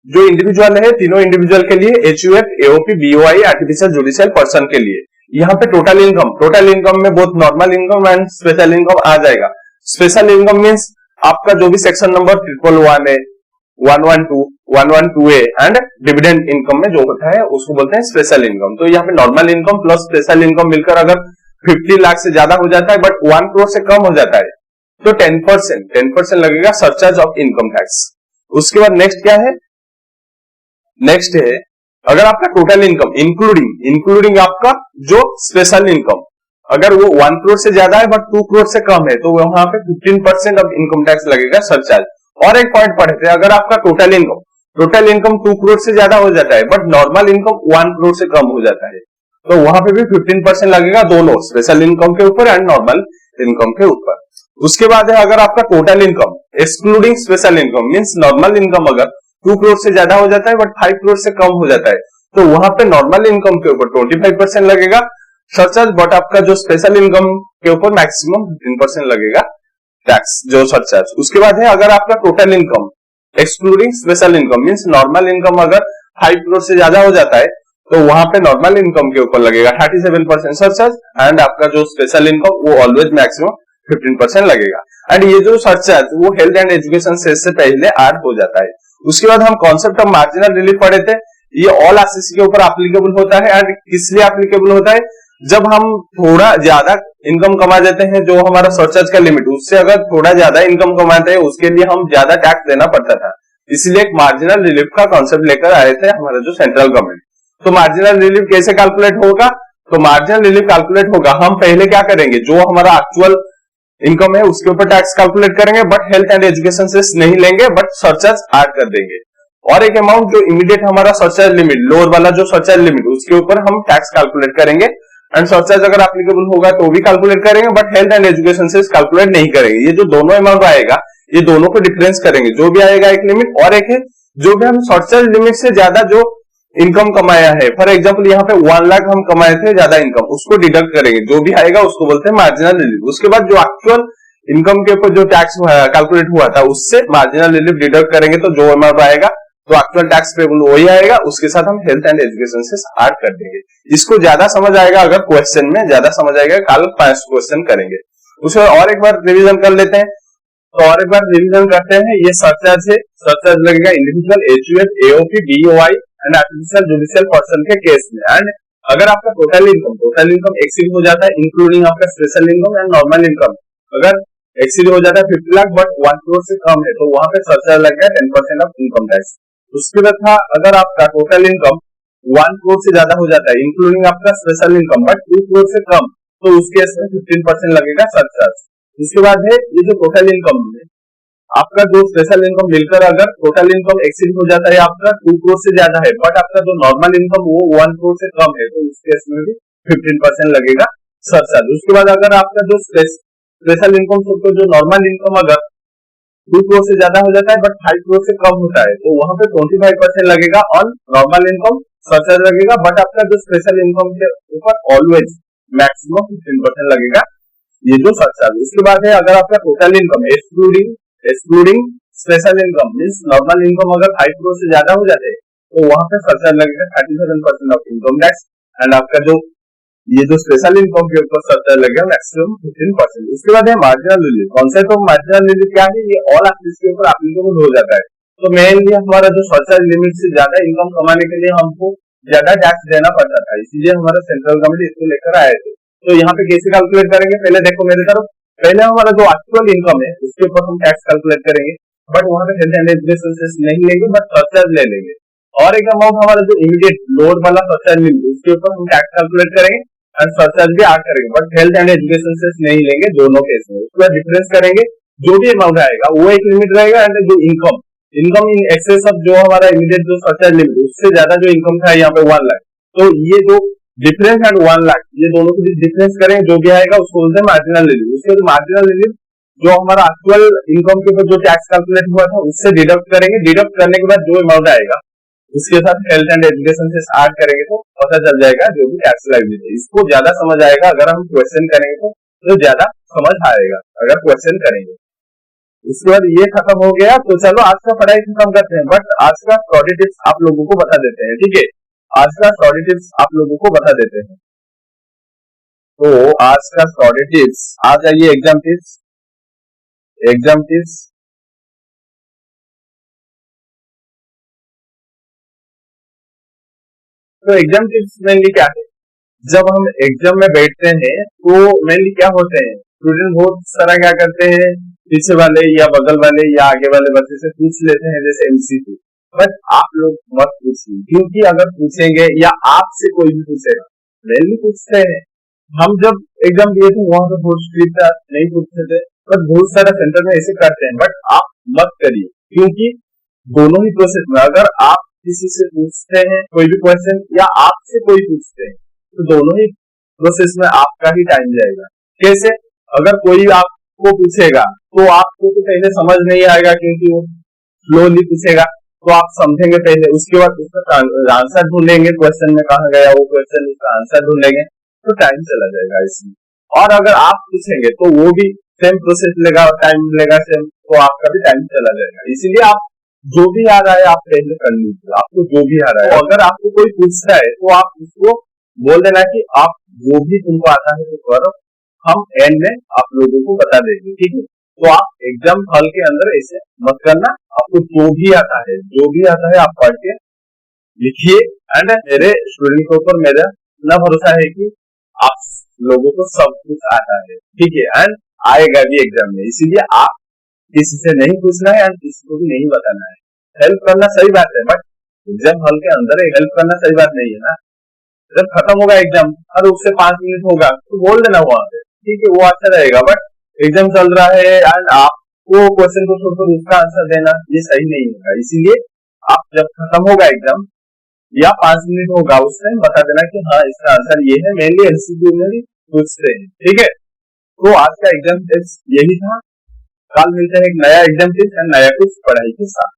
जो इंडिविजुअल है, तीनों इंडिविजुअल के लिए, HUF, AOP, BOI, artificial judicial person के लिए, यहाँ पे टोटल इनकम में बहुत normal income and special income आ जाएगा। स्पेशल इनकम मींस आपका जो भी सेक्शन नंबर 111 है, 112, 112A एंड डिविडेंड इनकम में जो होता है उसको बोलते हैं स्पेशल इनकम। तो यहाँ पे normal income plus special income मिलकर अगर 50 लाख से ज्यादा हो जाता है बट 1 करोड़ से कम हो जाता है तो 10% लगेगा सरचार्ज ऑफ इनकम टैक्स। उसके बाद नेक्स्ट क्या है, नेक्स्ट है अगर आपका टोटल इनकम इंक्लूडिंग आपका जो स्पेशल इनकम, अगर वो 1 करोड़ से ज्यादा है बट 2 करोड़ से कम है तो वहां पे 15% ऑफ इनकम टैक्स लगेगा सरचार्ज। और एक पॉइंट पढ़े थे, अगर आपका टोटल इनकम 2 करोड़ से ज्यादा हो जाता है बट नॉर्मल इनकम 1 करोड़ से कम हो जाता है तो वहां पे भी 15% लगेगा, दोनों स्पेशल इनकम के ऊपर एंड नॉर्मल इनकम के ऊपर। उसके बाद है अगर आपका total income excluding special income means normal income अगर 2 करोड़ से ज्यादा हो जाता है बट 5 करोड़ से कम हो जाता है तो वहां पे नॉर्मल इनकम के ऊपर 25% लगेगा सरचार्ज, बट आपका जो स्पेशल इनकम के ऊपर मैक्सिमम 15% लगेगा टैक्स जो सरचार्ज। उसके बाद है अगर आपका total income excluding special income means normal income अगर 5 करोड़ से ज्यादा हो जाता है तो वहां पे नॉर्मल इनकम के ऊपर लगेगा 37% सरचार्ज एंड आपका जो स्पेशल इनकम वो ऑलवेज मैक्सिमम 15% लगेगा। एंड ये जो सरचार्ज वो हेल्थ एंड एजुकेशन सेस से पहले ऐड हो जाता है। उसके बाद हम कॉन्सेप्ट ऑफ मार्जिनल रिलीफ पढ़े थे, ये ऑल एसेट्स के ऊपर एप्लीकेबल होता है एंड किस लिए एप्लीकेबल होता है, जब हम थोड़ा ज्यादा इनकम कमा देते हैं, जो हमारा सरचार्ज का लिमिट, उससे अगर थोड़ा ज्यादा इनकम कमाते हैं उसके लिए हम ज्यादा टैक्स देना पड़ता था। इसलिए एक मार्जिनल रिलीफ का कॉन्सेप्ट लेकर आए थे हमारा जो सेंट्रल गवर्नमेंट। तो मार्जिनल रिलीफ कैसे कैलकुलेट होगा? तो मार्जिनल रिलीफ कैलकुलेट होगा, हम पहले क्या करेंगे, जो हमारा एक्चुअल इनकम है उसके ऊपर टैक्स कैलकुलेट करेंगे, बट हेल्थ एंड एजुकेशन से नहीं लेंगे, बट सरचार्ज ऐड कर देंगे। और एक अमाउंट जो इमीडिएट हमारा सरचार्ज लिमिट, लोअर वाला जो सरचार्ज लिमिट, उसके ऊपर हम टैक्स कैलकुलेट करेंगे एंड सरचार्ज अगर एप्लीकेबल होगा तो भी कैलकुलेट करेंगे, बट हेल्थ एंड एजुकेशन से कैलकुलेट नहीं करेंगे। ये जो दोनों अमाउंट आएगा, ये दोनों को डिफरेंस करेंगे। जो भी आएगा एक लिमिट, और एक है जो भी हम सरचार्ज लिमिट से ज्यादा जो इनकम कमाया है, फॉर एग्जांपल यहाँ पे 1 लाख हम कमाए थे ज्यादा इनकम, उसको डिडक्ट करेंगे, जो भी आएगा उसको बोलते हैं मार्जिनल रिलीफ। उसके बाद जो एक्चुअल इनकम के ऊपर जो टैक्स कैलकुलेट हुआ था उससे मार्जिनल रिलीफ डिडक्ट करेंगे, तो जो अमाउंट आएगा तो एक्चुअल टैक्स पेबल वही आएगा, उसके साथ हम हेल्थ एंड एजुकेशन से ऐड कर देंगे। इसको ज्यादा समझ आएगा अगर क्वेश्चन में ज्यादा समझ आएगा, कल 5 क्वेश्चन करेंगे। उसमें और एक बार रिवीजन कर लेते हैं, तो और एक बार रिवीजन करते हैं। ये सरचार्ज है, सरचार्ज लगेगा individual, HUF, AOP, BOI and artificial judicial person के केस में। एंड अगर आपका टोटल इनकम एक्सीड हो जाता है, इंक्लूडिंग आपका special income and normal income, अगर एक्सीड हो जाता है 50 लाख बट 1 करोड़ से कम है, तो वहां पे सरचार्ज लगेगा 10% ऑफ इनकम टैक्स। उसके बाद था, अगर आपका टोटल इनकम 1 करोड़ से ज्यादा हो जाता है, इंक्लूडिंग आपका स्पेशल इनकम, बट 2 करोड़ से कम, तो उसके इसमें 15% लगेगा सरचार्ज। उसके बाद है ये जो टोटल इनकम है, आपका जो स्पेशल इनकम मिलकर अगर टोटल इनकम एक्सीड हो जाता है आपका 2 करोड़ से ज्यादा है, बट आपका जो नॉर्मल इनकम वो 1 करोड़ से कम है, तो उसके इसमें भी 15% लगेगा सरचार्ज। उसके बाद अगर आपका जो स्पेशल इनकम तो जो नॉर्मल इनकम अगर 2 करोड़ से ज्यादा हो जाता है बट 5 करोड़ से कम होता है, तो वहां पे 25% लगेगा ऑन नॉर्मल इनकम, सरचार्ज लगेगा, बट आपका जो स्पेशल इनकम के ऊपर ऑलवेज मैक्सिमम 15% लगेगा, ये जो सरचार्ज। उसके बाद है, अगर आपका total income excluding special income means normal income अगर 5 करोड़ से ज्यादा हो जाते हैं, तो वहां पे सरचार्ज लगेगा 37% ऑफ इनकम टैक्स। एंड आपका जो ये जो स्पेशल इनकम के ऊपर सरचार्ज लगेगा मैक्सिमम 15%। उसके बाद है marginal relief. Concept of marginal relief क्या है? ये ऑल एक्टिविटीज के ऊपर एप्लीकेबल हो जाता है। तो मेनली हमारा जो सरचार्ज लिमिट से ज्यादा इनकम कमाने के लिए हमको ज्यादा टैक्स देना पड़ता था, इसीलिए हमारा सेंट्रल गवर्नमेंट इसको लेकर आए थे। तो यहाँ पे कैसे कैलकुलेट करेंगे? पहले देखो मेरी तरफ, पहले हमारा जो एक्चुअल इनकम है उसके ऊपर हम टैक्स कैलकुलेट करेंगे, बट वहां पे हेल्थ एंड एजुकेशन नहीं लेंगे, बट सरचार्ज ले लेंगे। और एक अमाउंट हमारा जो इमीडिएट लोड वाला सरचार्ज लिमिट, उसके ऊपर हम टैक्स कैलकुलेट करेंगे एंड सरचार्ज भी ऐड करेंगे, बट हेल्थ एंड एजुकेशन से नहीं लेंगे दोनों केस में। उसके बाद डिफरेंस करेंगे, जो भी अमाउंट आएगा वो एक लिमिट रहेगा, एंड जो इनकम इन एक्सेस ऑफ जो हमारा इमीडिएट जो सरचार्ज लिमिट, उससे ज्यादा जो इनकम था यहाँ पे 1 लाख, तो ये जो डिफरेंस एंड 1 लाख, ये दोनों के बीच डिफरेंस करेंगे, जो भी आएगा उसको बोलते हैं मार्जिनल रिलीफ। उसके बाद मार्जिनल रिलीफ जो हमारा एक्चुअल इनकम के ऊपर जो टैक्स कैलकुलेट हुआ था उससे डिडक्ट करेंगे, डिडक्ट करने के बाद जो अमाउंट आएगा उसके साथ हेल्थ एंड एजुकेशन से ऐड करेंगे, तो पता चल जाएगा जो भी टैक्स लायबिलिटी। इसको ज्यादा समझ आएगा अगर हम क्वेश्चन करेंगे, तो ज्यादा समझ आएगा अगर क्वेश्चन करेंगे। उसके बाद ये खत्म हो गया, तो चलो आज का पढ़ाई खत्म करते हैं, बट आज का स्टडी टिप्स आप लोगों को बता देते हैं, ठीक है? आज का स्टडी टिप्स आप लोगों को बता देते हैं। तो आज का स्टडी टिप्स, आ जाइए एग्जाम टिप्स। तो एग्जाम टिप्स मेनली क्या है? जब हम एग्जाम में बैठते हैं तो मेनली क्या होते हैं, स्टूडेंट बहुत सारा क्या करते हैं, पीछे वाले या बगल वाले या आगे वाले बच्चे से पूछ लेते हैं जैसे एमसीक्यू, बट आप लोग मत पूछिए, क्योंकि अगर पूछेंगे या आपसे कोई भी पूछेगा, मेनली पूछते हैं। हम जब एग्जाम दिए थे वहां पे बहुत स्ट्रिक्ट था, नहीं पूछते थे, बट बहुत सारा सेंटर में ऐसे करते हैं, बट आप मत करिए, क्योंकि दोनों ही प्रोसेस में अगर आप किसी से पूछते हैं कोई भी क्वेश्चन या आपसे कोई पूछते हैं, तो दोनों ही प्रोसेस में आपका ही टाइम जाएगा। कैसे? अगर कोई आपको पूछेगा तो आपको तो पहले समझ नहीं आएगा, क्योंकि वो स्लोली पूछेगा, तो आप समझेंगे पहले, उसके बाद उसका आंसर ढूंढेंगे, क्वेश्चन में कहा गया वो क्वेश्चन, उसका आंसर ढूंढेंगे, तो टाइम चला जाएगा इसमें। और अगर आप पूछेंगे तो वो भी सेम प्रोसेस लेगा और टाइम लेगा सेम, तो आपका भी टाइम चला जाएगा। इसीलिए आप जो भी आ रहा है आप पहले कर लीजिए, आपको जो भी आ रहा है। तो अगर आपको कोई पूछता है तो आप उसको बोल देना कि आप जो भी तुमको आता है तो करो, हम एंड में आप लोगों को बता देंगे, ठीक है? तो आप एग्जाम हॉल के अंदर ऐसे मत करना, आपको जो भी आता है आप पढ़ के लिखिए। एंड मेरे स्टूडेंट के ऊपर मेरा इतना भरोसा है कि आप लोगों को सब कुछ आता है, ठीक है, एंड आएगा भी एग्जाम में, इसीलिए आप किसी से नहीं पूछना है एंड किसी को भी नहीं बताना है। हेल्प करना सही बात है, बट एग्जाम हॉल के अंदर हेल्प करना सही बात नहीं है ना। जब खत्म होगा एग्जाम और उससे 5 मिनट होगा तो बोल देना वहां पे, ठीक है, वो अच्छा रहेगा। बट एग्जाम चल रहा है एंड आपको क्वेश्चन को छोड़कर उसका आंसर देना, ये सही नहीं होगा। इसीलिए आप जब खत्म होगा एग्जाम या 5 मिनट होगा उस टाइम बता देना कि हाँ इसका आंसर ये है, मेनली एमसीक्यू में भी पूछते हैं, ठीक है। तो आज का एग्जाम टिप्स यही था। कल मिलते हैं एक नया एग्जाम टिप्स एंड नया कुछ पढ़ाई के साथ।